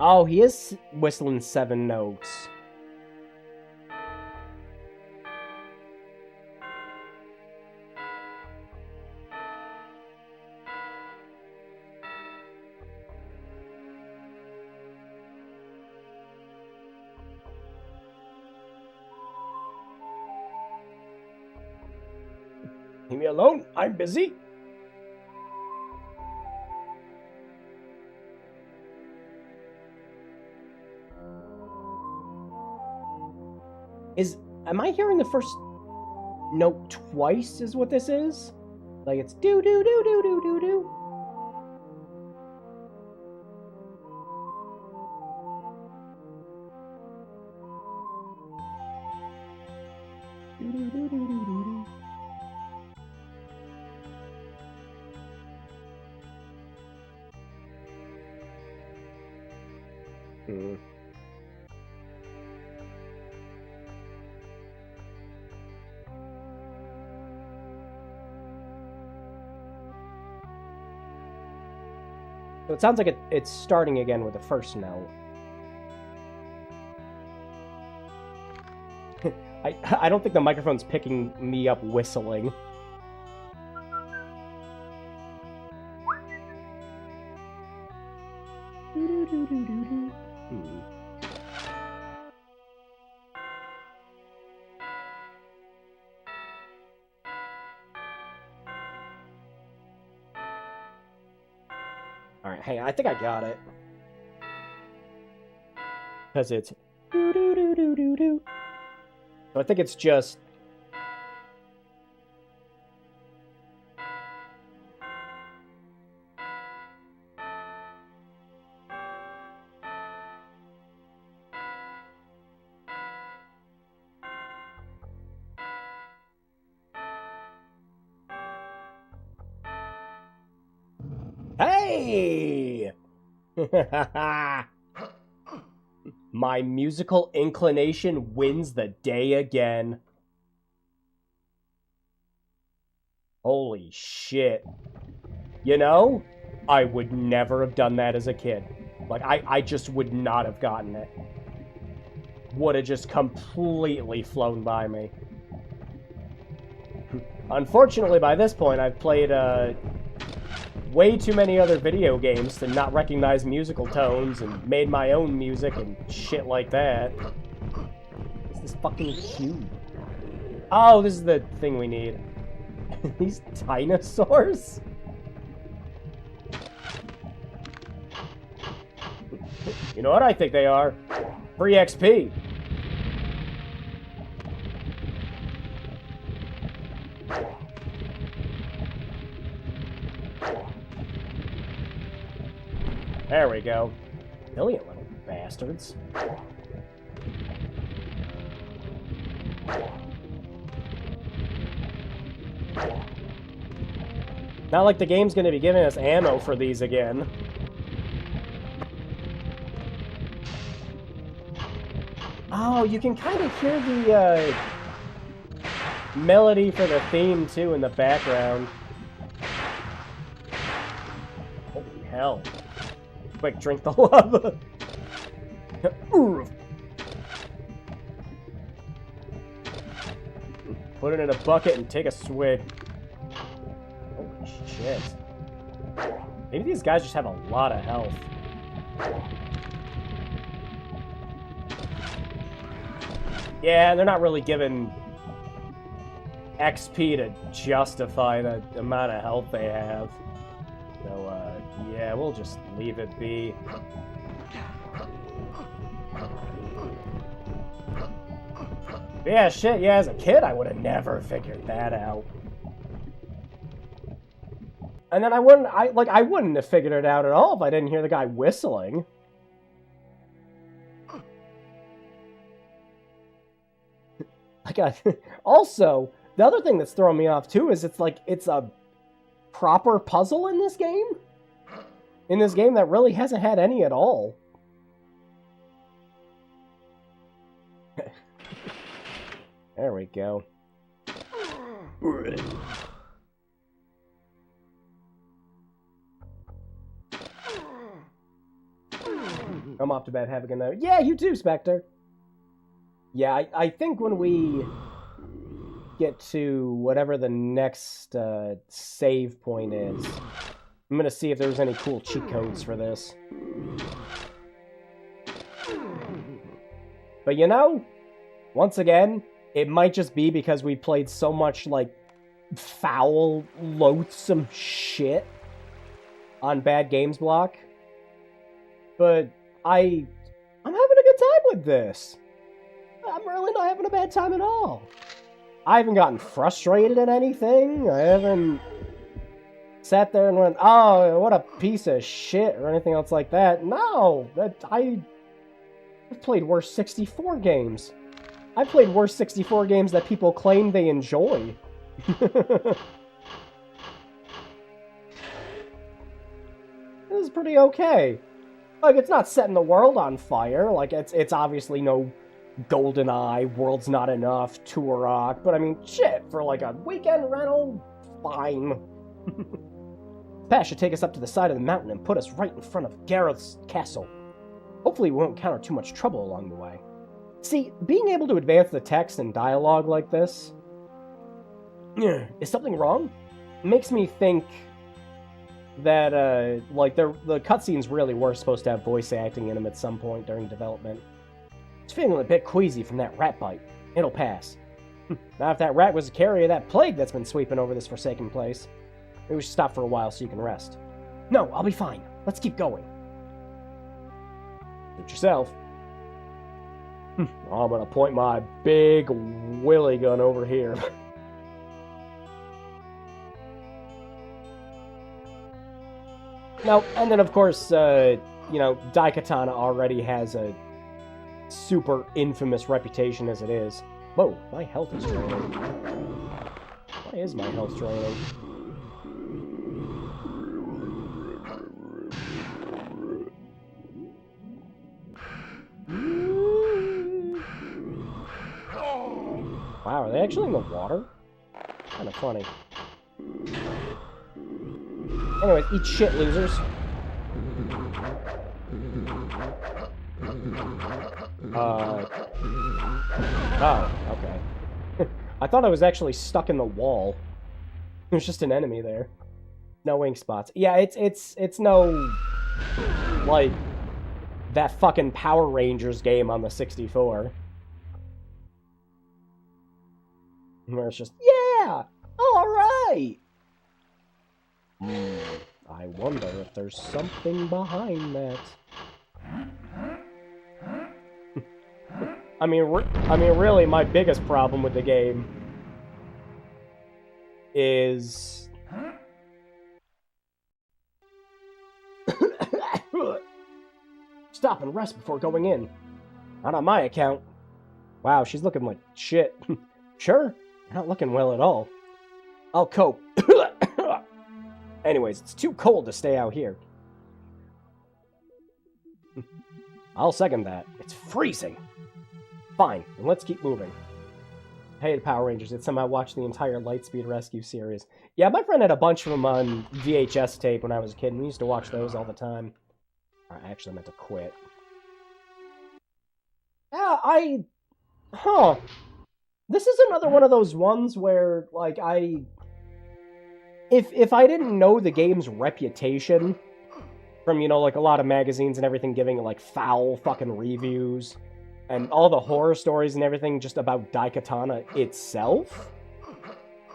Oh, he is whistling 7 notes. Leave me alone. I'm busy. Am I hearing the first note twice is what this is? Like it's do do do do do do do. Do do do do do do do. So it sounds like it's starting again with the first note. I don't think the microphone's picking me up whistling. Alright, hang on, I think I got it. Because it's do do do do do do. So I think it's just hey! My musical inclination wins the day again. Holy shit. You know, I would never have done that as a kid. Like, I just would not have gotten it. Would have just completely flown by me. Unfortunately, by this point, I've played, way too many other video games to not recognize musical tones and made my own music and shit like that. What's this fucking cube? Oh, this is the thing we need. These dinosaurs? You know what I think they are? Free XP. There we go. Brilliant little bastards. Not like the game's gonna be giving us ammo for these again. Oh, you can kind of hear the melody for the theme too in the background. Holy hell. Quick, drink the lava. Put it in a bucket and take a swig. Holy shit. Maybe these guys just have a lot of health. Yeah, they're not really given XP to justify the amount of health they have. So, yeah, we'll just leave it be. Yeah, shit, yeah, as a kid, I would have never figured that out. And then I wouldn't have figured it out at all if I didn't hear the guy whistling. Also, the other thing that's throwing me off, too, is it's a proper puzzle in this game. In this game that really hasn't had any at all. There we go. I'm off to bed. Have a good night. Yeah, you too, Spectre. Yeah, I think when we get to whatever the next save point is, I'm gonna see if there's any cool cheat codes for this. But you know, once again, it might just be because we played so much, like, foul, loathsome shit on Bad Games Block. But I'm having a good time with this. I'm really not having a bad time at all. I haven't gotten frustrated at anything. I haven't sat there and went, oh, what a piece of shit, or anything else like that. No, I've played worse 64 games. I've played worse 64 games that people claim they enjoy. This is pretty okay. Like, it's not setting the world on fire. Like, it's obviously no GoldenEye, World's Not Enough, Turok, but I mean, shit, for like a weekend rental, fine. Path should take us up to the side of the mountain and put us right in front of Gareth's castle. Hopefully we won't encounter too much trouble along the way. See, being able to advance the text and dialogue like this... is something wrong? It makes me think that, like, the cutscenes really were supposed to have voice acting in them at some point during development. It's feeling a bit queasy from that rat bite. It'll pass. Now if that rat was a carrier of that plague that's been sweeping over this forsaken place, maybe we should stop for a while so you can rest. No, I'll be fine. Let's keep going. Suit yourself. I'm gonna point my big willy gun over here. Now, and then of course, you know, Daikatana already has a super infamous reputation as it is. Whoa, my health is draining. Why is my health draining? Wow, are they actually in the water? Kind of funny. Anyways, eat shit, losers. Oh, okay. I thought I was actually stuck in the wall. There's just an enemy there. No ink spots. Yeah, it's no, like, that fucking Power Rangers game on the 64. Where it's just, yeah! Alright! I wonder if there's something behind that. I mean, really, my biggest problem with the game is... Stop and rest before going in. Not on my account. Wow, she's looking like shit. Sure, you're not looking well at all. I'll cope. Anyways, it's too cold to stay out here. I'll second that. It's freezing. Fine, and let's keep moving. I hated Power Rangers. It's somehow watched the entire Lightspeed Rescue series. Yeah, my friend had a bunch of them on VHS tape when I was a kid, and we used to watch those all the time. I actually meant to quit. Yeah, Huh. This is another one of those ones where, like, If I didn't know the game's reputation from, you know, like, a lot of magazines and everything giving it, like, foul fucking reviews, and all the horror stories and everything just about Daikatana itself,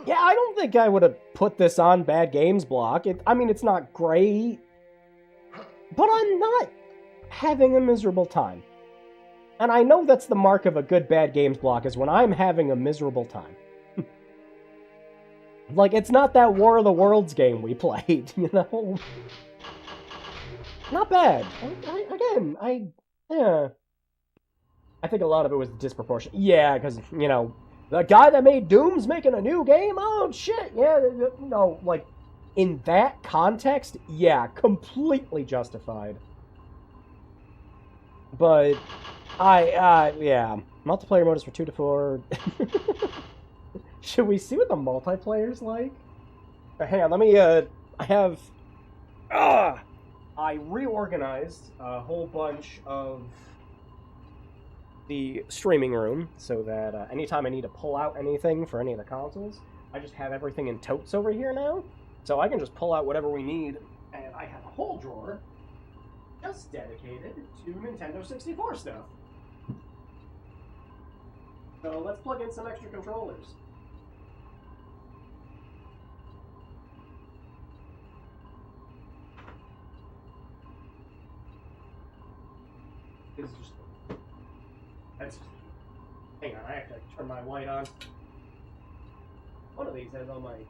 yeah, I don't think I would have put this on Bad Games Block. I mean, it's not great, but I'm not having a miserable time. And I know that's the mark of a good Bad Games Block, is when I'm having a miserable time. Like, it's not that War of the Worlds game we played, you know? Not bad. Yeah. I think a lot of it was disproportionate. Yeah, because, you know, the guy that made Doom's making a new game? Oh, shit, yeah, no, like, in that context, yeah, completely justified. But, yeah. Multiplayer mode is for 2 to 4. Should we see what the multiplayer's like? Hang on, let me, I reorganized a whole bunch of the streaming room so that anytime I need to pull out anything for any of the consoles, I just have everything in totes over here now. So I can just pull out whatever we need, and I have a whole drawer just dedicated to Nintendo 64 stuff. So let's plug in some extra controllers. This is just... That's... Hang on, I have to turn my light on. One of these has all my... in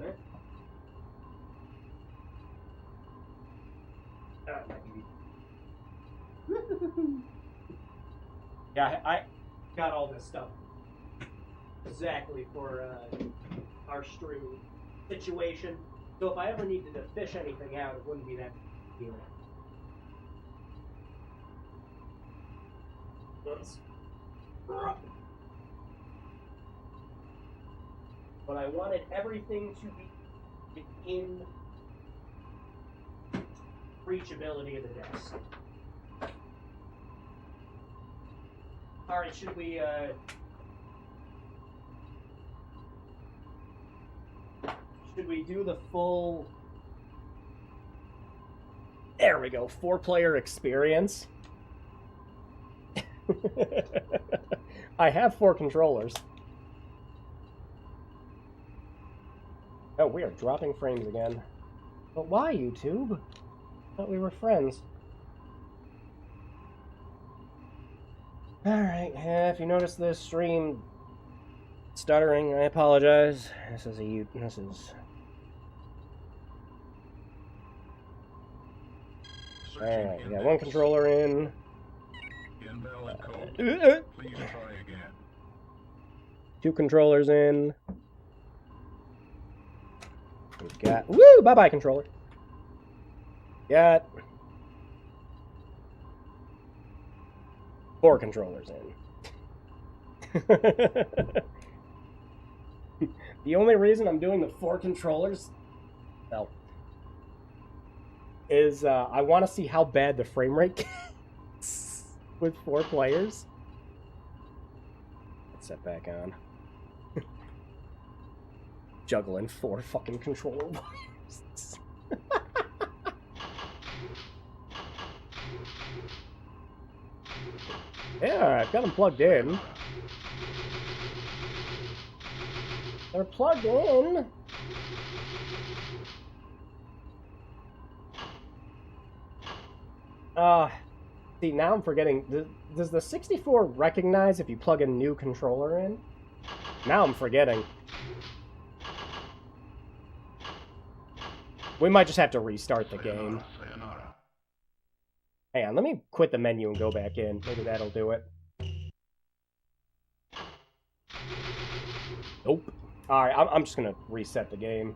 it. Oh, my TV. Yeah, I got all this stuff exactly for our stream situation. So if I ever needed to fish anything out, it wouldn't be that deal. But I wanted everything to be in reachability of the desk. Alright, should we do the full... There we go, 4-player experience. I have 4 controllers. Oh, we are dropping frames again. But why, YouTube? I thought we were friends. Alright, if you notice this stream stuttering, I apologize. This is... Alright, we got 1 controller in. Invalid code. Please try again. 2 controllers in. We've got... Woo! Bye-bye, controller. Got... 4 controllers in. The only reason I'm doing the 4 controllers... Well... is, I want to see how bad the frame rate gets with 4 players. Let's set back on. Juggling 4 fucking controller wires. Yeah, I've got them plugged in. They're plugged in. See, now I'm forgetting. Does the 64 recognize if you plug a new controller in? Now I'm forgetting. We might just have to restart the game. Hang on, let me quit the menu and go back in. Maybe that'll do it. Nope. Alright, I'm just gonna reset the game.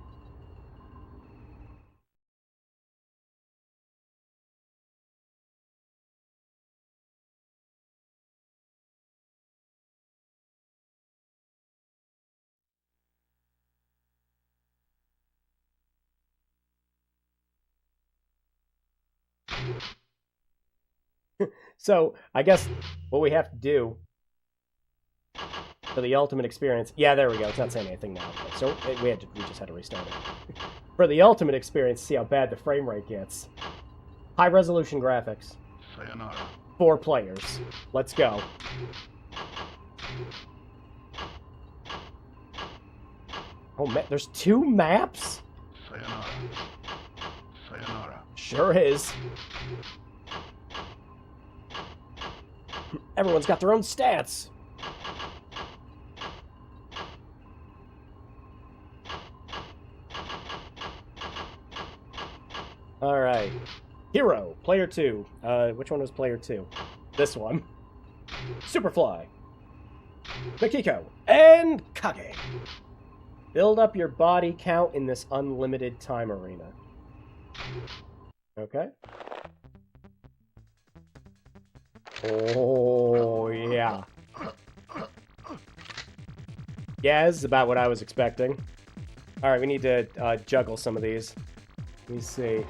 So, I guess what we have to do for the ultimate experience... Yeah, there we go. It's not saying anything now. So, we just had to restart it. For the ultimate experience, see how bad the frame rate gets. High-resolution graphics. Sayonara. 4 players. Let's go. Oh, man, there's 2 maps? Sayonara. Sayonara. Sure is. Everyone's got their own stats. Alright. Hero, player 2. Which one was player 2? This one. Superfly. Makiko. And Kage. Build up your body count in this unlimited time arena. Okay. Oh, Yeah. Yeah, this is about what I was expecting. Alright, we need to juggle some of these. Let me see.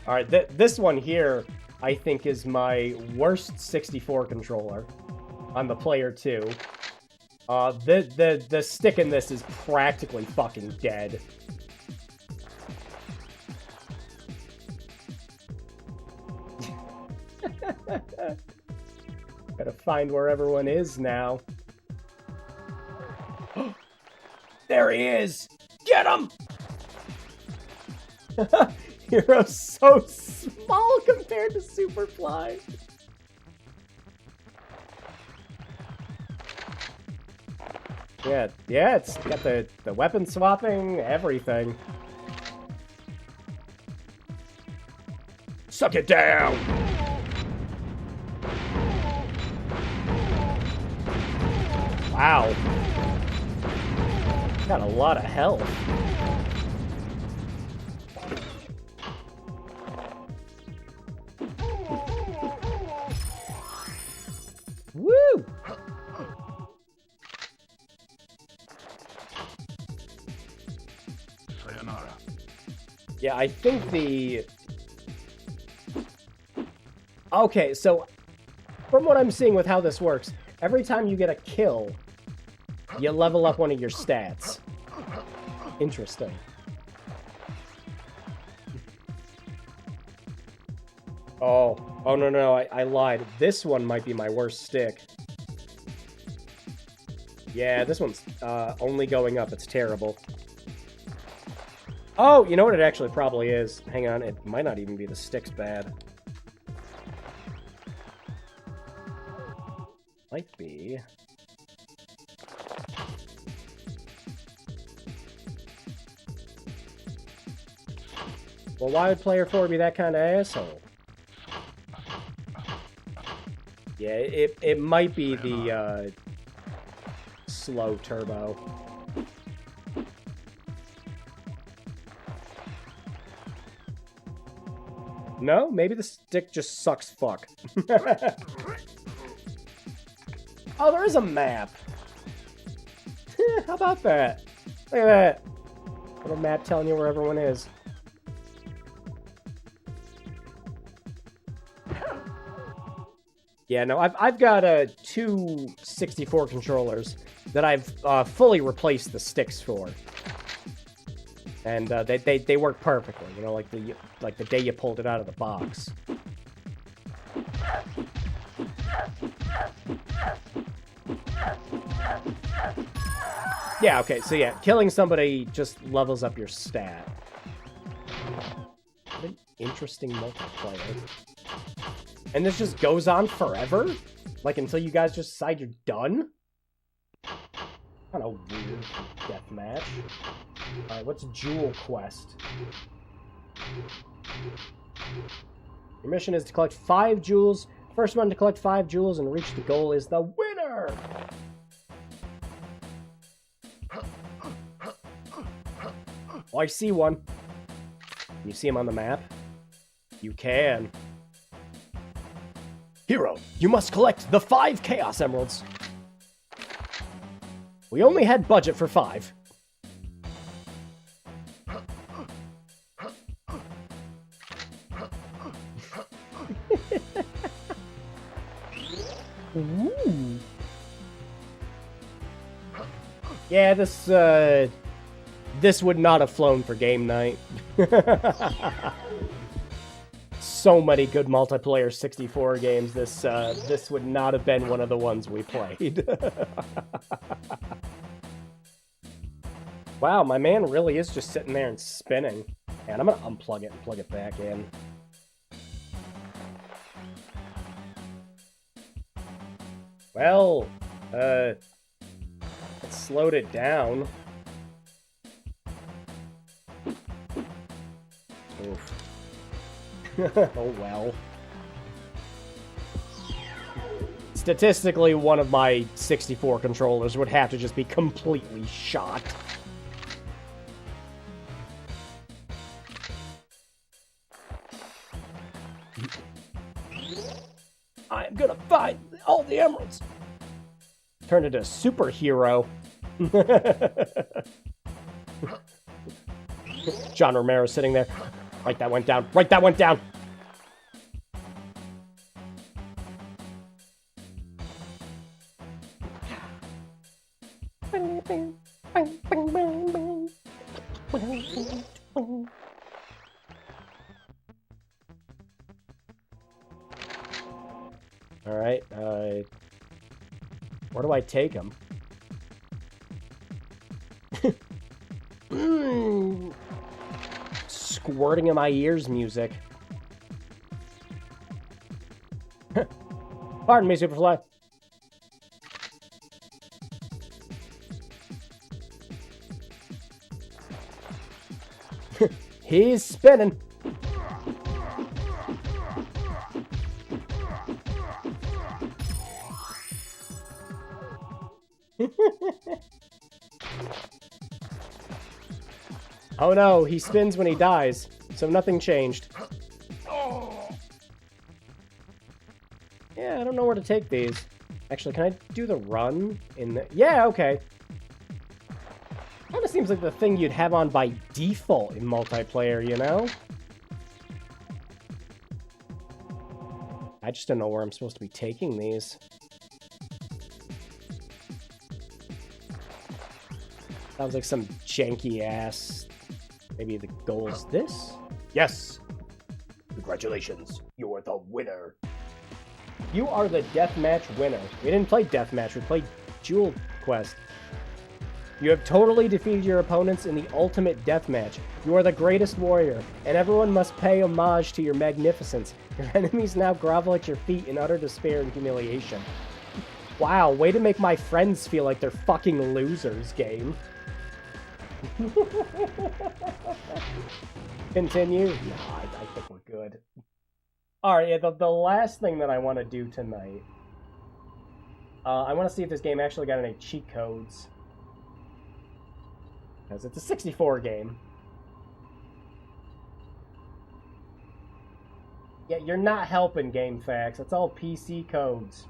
Alright, this one here, I think, is my worst 64 controller. I'm the player 2. The stick in this is practically fucking dead. Gotta find where everyone is now. There he is! Get him! Hero's so small compared to Superfly. Yeah, it's got the weapon swapping, everything. Suck it down! Wow. Got a lot of health. Woo! Sayonara. Yeah, I think the... Okay, so from what I'm seeing with how this works, every time you get a kill, you level up one of your stats. Interesting. Oh no, I lied. This one might be my worst stick. Yeah, this one's only going up. It's terrible. Oh, you know what it actually probably is? Hang on, it might not even be the stick's bad. Might be. Well, why would player 4 be that kind of asshole? Yeah, it might be the slow turbo. No, maybe the stick just sucks fuck. Oh, there is a map. How about that? Look at that. Little map telling you where everyone is. Yeah, no, I've got two 64 controllers that I've fully replaced the sticks for, and they work perfectly. You know, like the day you pulled it out of the box. Yeah, okay, so yeah, killing somebody just levels up your stat. What an interesting multiplayer. And this just goes on forever? Like, until you guys just decide you're done? Kind of weird deathmatch. Alright, what's Jewel Quest? Your mission is to collect 5 jewels. First one to collect 5 jewels and reach the goal is the winner! Oh, I see one. Can you see him on the map? You can. Hero, you must collect the 5 Chaos Emeralds. We only had budget for 5. Ooh. Yeah, this would not have flown for game night. So many good multiplayer 64 games. This would not have been one of the ones we played. Wow, my man really is just sitting there and spinning. And I'm gonna unplug it and plug it back in. Well, it slowed it down. Oof. Oh well. Statistically, one of my 64 controllers would have to just be completely shot. I am gonna find all the emeralds. Turned into a superhero. John Romero sitting there. Right, that went down. Right, that went down. All right. Where do I take him? Squirting in my ears music. Pardon me, Superfly. He's spinning. Oh no, he spins when he dies, so nothing changed. Yeah, I don't know where to take these. Actually, can I do the run in the... Yeah, okay. Kinda seems like the thing you'd have on by default in multiplayer, you know? I just don't know where I'm supposed to be taking these. Sounds like some janky-ass... Maybe the goal is this? Yes! Congratulations, you're the winner. You are the deathmatch winner. We didn't play deathmatch, we played Jewel Quest. You have totally defeated your opponents in the ultimate deathmatch. You are the greatest warrior, and everyone must pay homage to your magnificence. Your enemies now grovel at your feet in utter despair and humiliation. Wow, way to make my friends feel like they're fucking losers, game. Continue? No, I think we're good. Alright, yeah, the last thing that I want to do tonight... I want to see if this game actually got any cheat codes. Because it's a 64 game. Yeah, you're not helping, GameFAQs. It's all PC codes.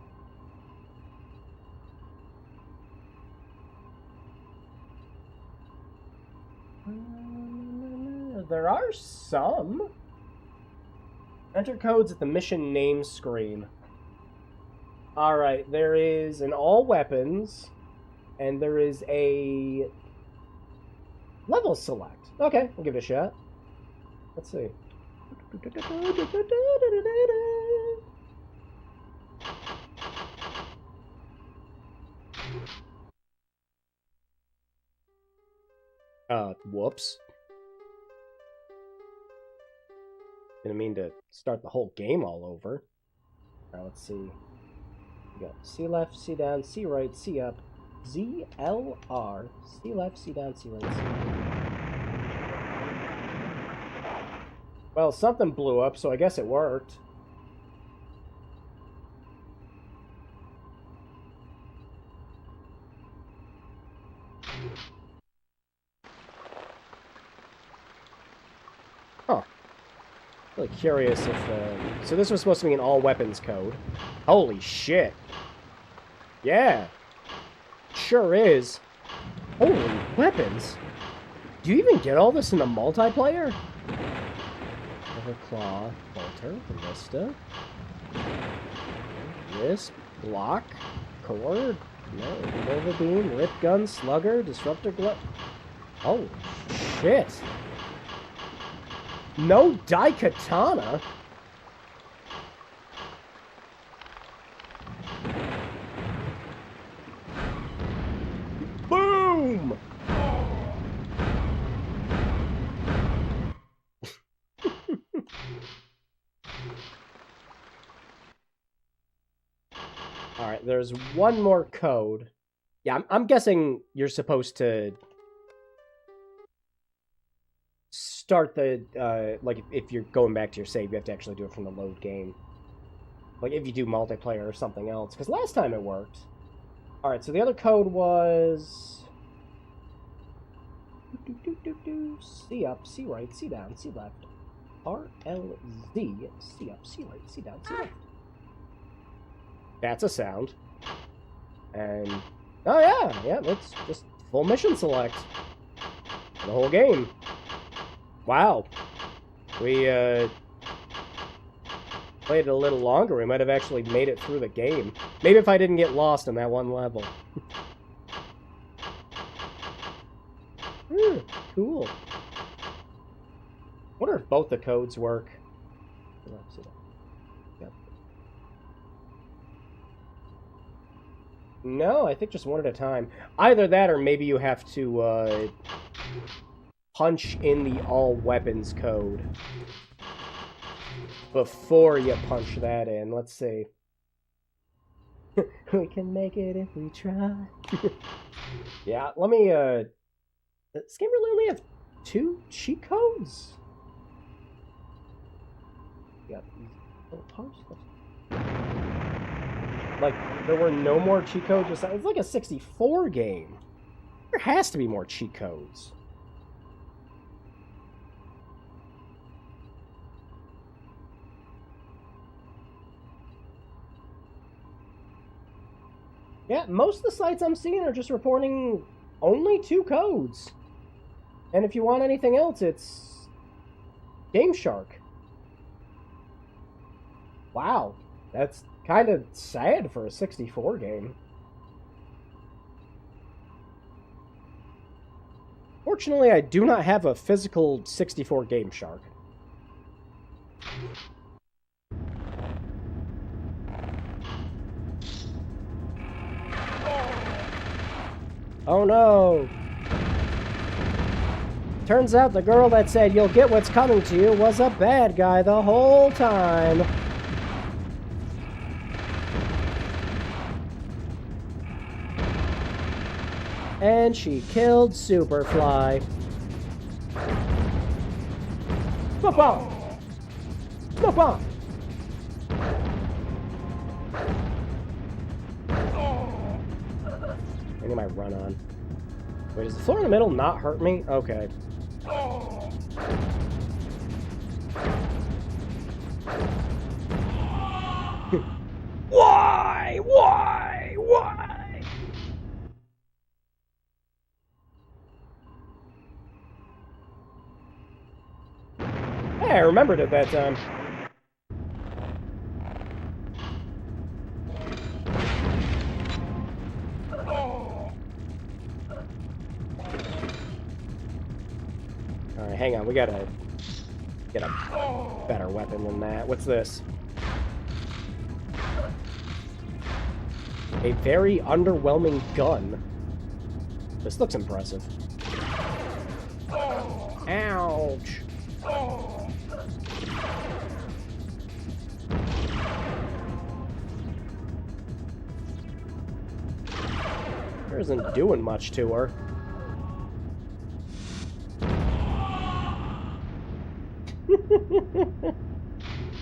There are some. Enter codes at the mission name screen. Alright, there is an all weapons, and there is a level select. Okay, I'll give it a shot. Let's see. Whoops. Didn't mean to start the whole game all over. Now let's see. We got C left, C down, C right, C up, Z, L, R, C left, C down, C right, C up. Well, something blew up, so I guess it worked. Huh. Really curious if, so this was supposed to be an all-weapons code. Holy shit. Yeah. Sure is. Holy weapons. Do you even get all this in the multiplayer? Claw, bolter, ballista, wisp, block, cord, nova beam, rip gun, slugger, disruptor glove. Oh shit! No Daikatana. Boom! Alright, there's one more code. Yeah, I'm guessing you're supposed to start the, like, if you're going back to your save, you have to actually do it from the load game. Like, if you do multiplayer or something else. Because last time it worked. Alright, so the other code was... C up, C right, C down, C left. R, L, Z, C up, C right, C down, C left. That's a sound. And... oh, yeah, it's just full mission select. The whole game. Wow. We, played it a little longer, we might have actually made it through the game. Maybe if I didn't get lost in that one level. Cool. Wonder if both the codes work. No, I think just one at a time. Either that, or maybe you have to, punch in the all weapons code before you punch that in. Let's see. We can make it if we try. Yeah, let me, this game really only has 2 cheat codes? Yeah, like, there were no more cheat codes. It's like a 64 game. There has to be more cheat codes. Yeah, most of the sites I'm seeing are just reporting only 2 codes. And if you want anything else, it's Game Shark. Wow, that's kind of sad for a 64 game. Fortunately, I do not have a physical 64 Game Shark. Oh no! Turns out the girl that said you'll get what's coming to you was a bad guy the whole time. And she killed Superfly. Smoke bomb! Smoke bomb! I need my run on. Wait, does the floor in the middle not hurt me? Okay. Why? Why? Why? Hey, I remembered it that time. Alright, hang on. We gotta get a better weapon than that. What's this? A very underwhelming gun. This looks impressive. Ouch! There isn't doing much to her.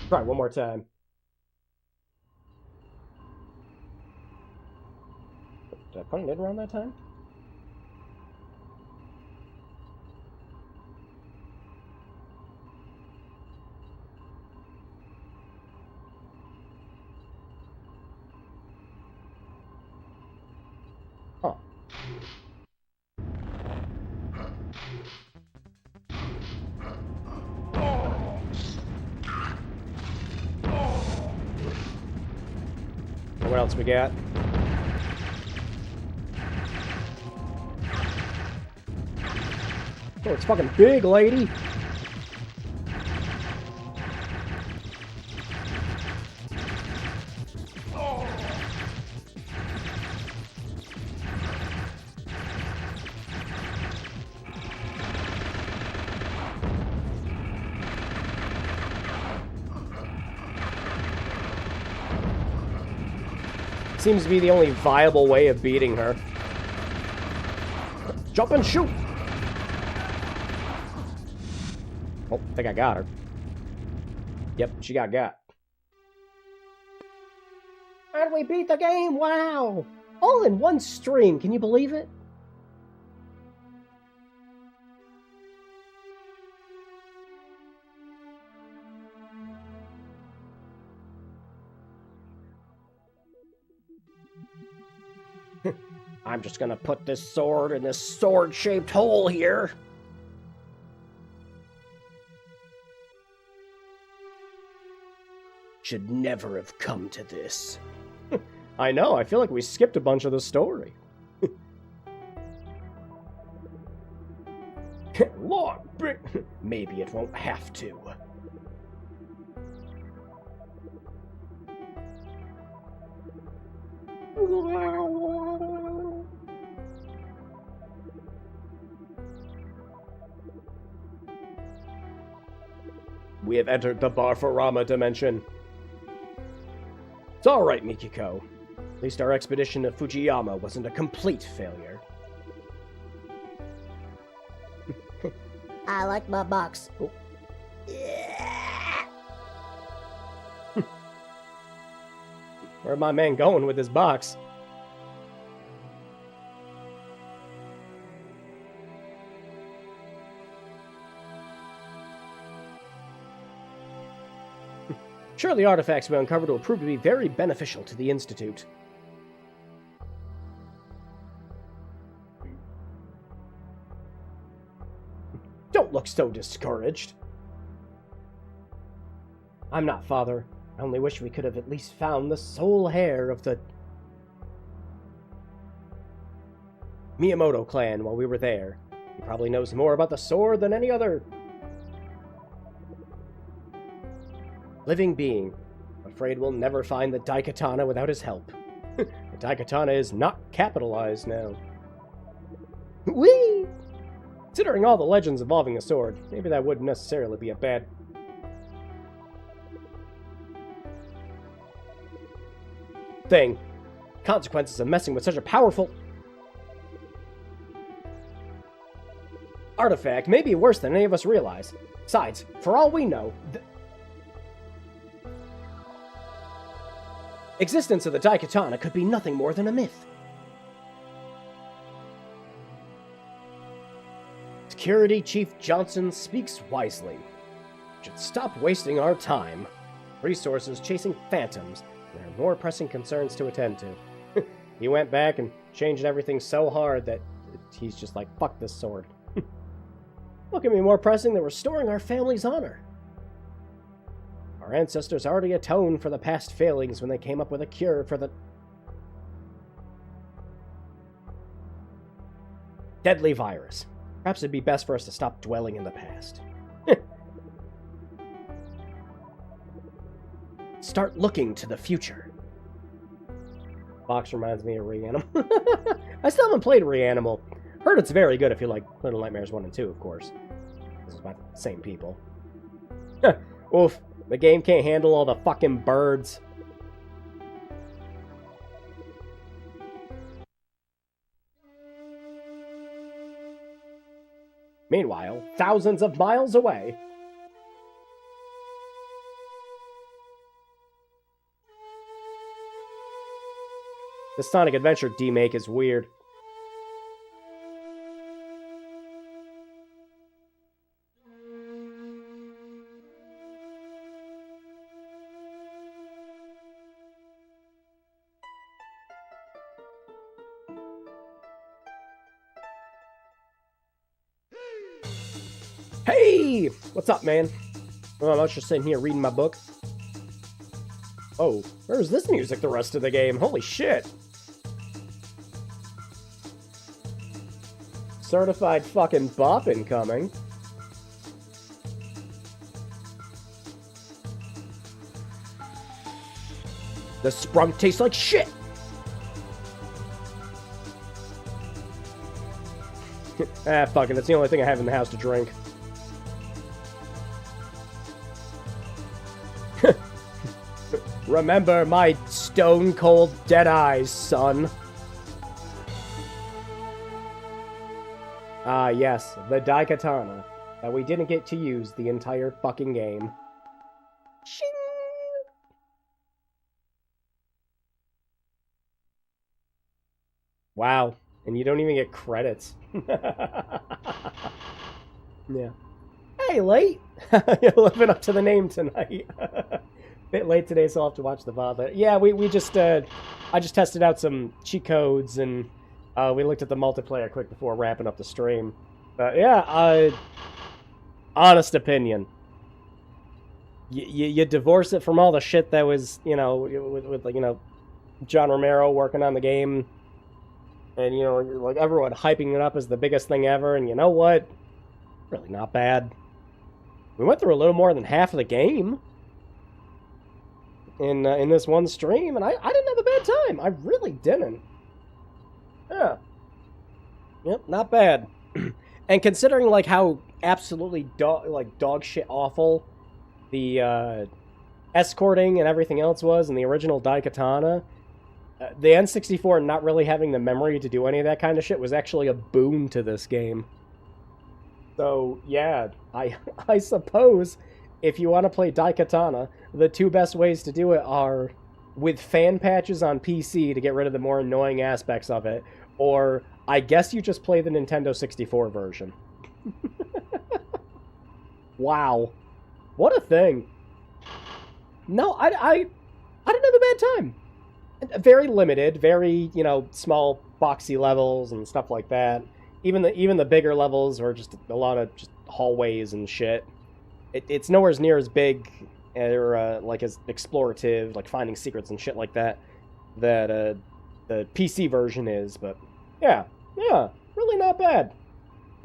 Try one more time. Did I point it around that time? Huh. What else we got? Oh, it's fucking big, lady! Seems to be the only viable way of beating her. Jump and shoot! Oh, I think I got her. Yep, she got. And we beat the game! Wow! All in one stream, can you believe it? I'm just gonna put this sword in this sword-shaped hole here. Should never have come to this. I know, I feel like we skipped a bunch of the story. Lord, maybe it won't have to. We have entered the Barforama dimension. It's alright, Mikiko. At least our expedition to Fujiyama wasn't a complete failure. I like my box. Oh. Where'd my man going with his box? Sure, the artifacts we uncovered will prove to be very beneficial to the Institute. Don't look so discouraged. I'm not, Father. I only wish we could have at least found the sole heir of the Miyamoto clan while we were there. He probably knows more about the sword than any other living being. I'm afraid we'll never find the Daikatana without his help. The Daikatana is not capitalized now. Whee! Considering all the legends involving the sword, maybe that wouldn't necessarily be a bad thing. Consequences of messing with such a powerful artifact may be worse than any of us realize. Besides, for all we know, the existence of the Daikatana could be nothing more than a myth. Security Chief Johnson speaks wisely. We should stop wasting our time, resources chasing phantoms. There are more pressing concerns to attend to. He went back and changed everything so hard that he's just like, fuck this sword. What can be more pressing than restoring our family's honor? Our ancestors already atoned for the past failings when they came up with a cure for the deadly virus. Perhaps it'd be best for us to stop dwelling in the past. Start looking to the future. Box reminds me of Reanimal. I still haven't played Reanimal. Heard it's very good if you like Little Nightmares 1 and 2, of course. This is by the same people. Oof. The game can't handle all the fucking birds. Meanwhile, thousands of miles away. The Sonic Adventure demake is weird. Hey! What's up, man? Oh, I was just sitting here reading my book. Oh, where's this music the rest of the game? Holy shit! Certified fucking bop incoming. The sprunk tastes like shit! Ah, fuck it, that's the only thing I have in the house to drink. Remember my stone-cold dead eyes, son. Ah, yes, the Daikatana that we didn't get to use the entire fucking game. Shing! Wow, and you don't even get credits. Yeah. Hey, Late! You're living up to the name tonight. Bit late today, so I'll have to watch the VOD. Yeah, we just I just tested out some cheat codes and we looked at the multiplayer quick before wrapping up the stream. But yeah, honest opinion, you divorce it from all the shit that was with like John Romero working on the game, and like everyone hyping it up as the biggest thing ever, and you know what? Really not bad. We went through a little more than half of the game in this one stream, and I didn't have a bad time. I really didn't. Yeah. Yep, not bad. And considering like how absolutely dog shit awful the escorting and everything else was in the original Daikatana, the N64 not really having the memory to do any of that kind of shit was actually a boon to this game. So yeah, I suppose if you want to play Daikatana, the two best ways to do it are with fan patches on PC to get rid of the more annoying aspects of it, or I guess you just play the Nintendo 64 version. Wow. What a thing. No, I didn't have a bad time. Very limited, very, small boxy levels and stuff like that. Even the bigger levels are just a lot of just hallways and shit. It's nowhere near as big or like as explorative, like finding secrets and shit like that the PC version is. But yeah, really not bad.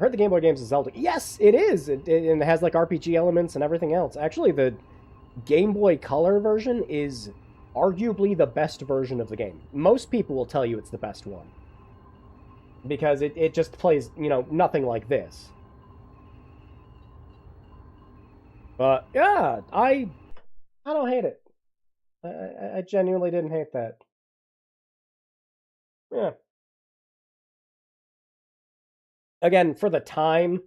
I heard the Game Boy games is Zelda. Yes, it is. And it has like RPG elements and everything else. Actually, the Game Boy Color version is arguably the best version of the game. Most people will tell you it's the best one because it just plays, nothing like this. But yeah, I don't hate it. I genuinely didn't hate that. Yeah. Again, for the time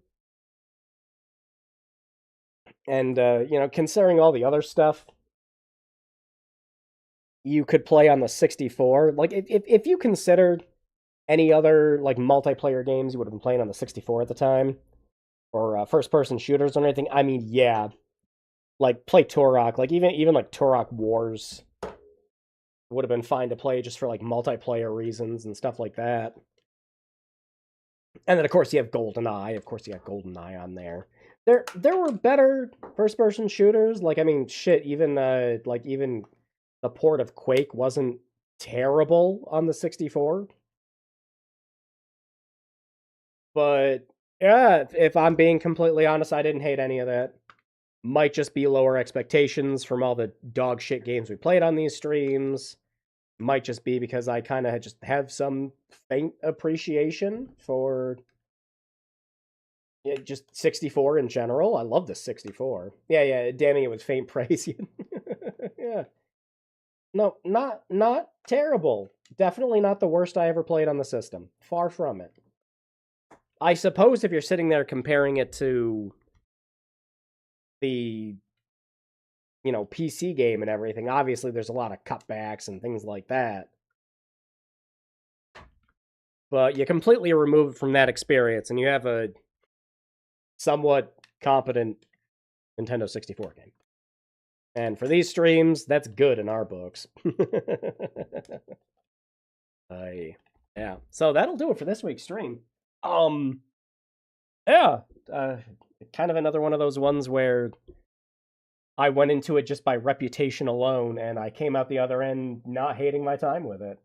and considering all the other stuff you could play on the 64, like if you considered any other like multiplayer games you would have been playing on the 64 at the time, or first person shooters or anything, I mean, yeah, like play Turok, like even like Turok Wars would have been fine to play just for like multiplayer reasons and stuff like that. And then of course you have GoldenEye. Of course you got GoldenEye on there. There were better first person shooters. Like I mean, shit. Even even the port of Quake wasn't terrible on the 64. But yeah, if I'm being completely honest, I didn't hate any of that. Might just be lower expectations from all the dog shit games we played on these streams. Might just be because I kind of just have some faint appreciation for just 64 in general. I love the 64. Yeah, damning it with faint praise. Yeah. No, not terrible. Definitely not the worst I ever played on the system. Far from it. I suppose if you're sitting there comparing it to the PC game and everything, obviously there's a lot of cutbacks and things like that. But you completely remove it from that experience and you have a somewhat competent Nintendo 64 game. And for these streams, that's good in our books. Yeah. So that'll do it for this week's stream. Yeah. Kind of another one of those ones where I went into it just by reputation alone, and I came out the other end not hating my time with it.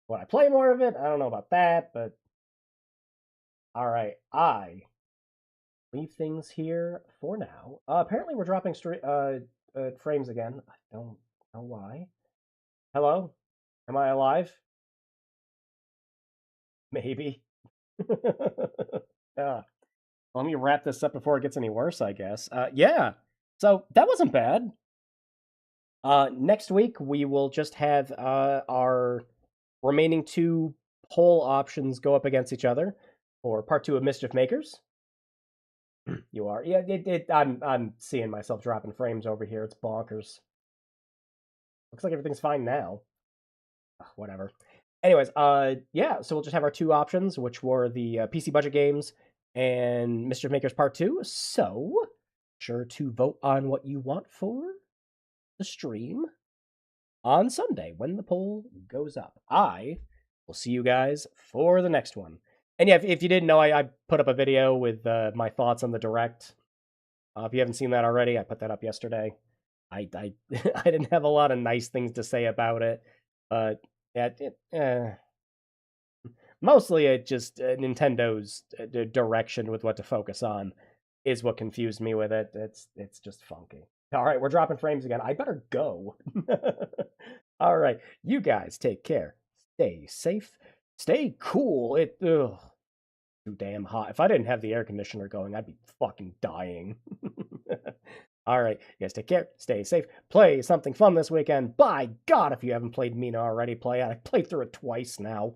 Would I play more of it? I don't know about that, but alright, I leave things here for now. Apparently we're dropping frames again. I don't know why. Hello? Am I alive? Maybe. Yeah. Let me wrap this up before it gets any worse, I guess. Yeah. So that wasn't bad. Next week we will just have our remaining two poll options go up against each other for part 2 of Mischief Makers. You are. Yeah, I'm seeing myself dropping frames over here. It's bonkers. Looks like everything's fine now. Ugh, whatever. Anyways, yeah, so we'll just have our two options, which were the PC budget games and Mischief Makers Part 2. So, sure to vote on what you want for the stream on Sunday when the poll goes up. I will see you guys for the next one. And yeah, if you didn't know, I put up a video with my thoughts on the Direct. If you haven't seen that already, I put that up yesterday. I I didn't have a lot of nice things to say about it, but yeah, mostly it just Nintendo's direction with what to focus on is what confused me with it. It's just funky. All right, we're dropping frames again. I better go. All right, you guys take care. Stay safe. Stay cool. Ugh, too damn hot. If I didn't have the air conditioner going, I'd be fucking dying. All right, you guys take care. Stay safe. Play something fun this weekend. By God, if you haven't played Mina already, play it. I played through it twice now.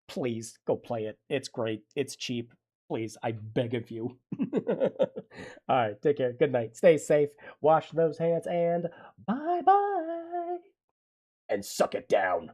Please go play it. It's great. It's cheap. Please, I beg of you. All right, take care. Good night. Stay safe. Wash those hands and bye bye. And suck it down.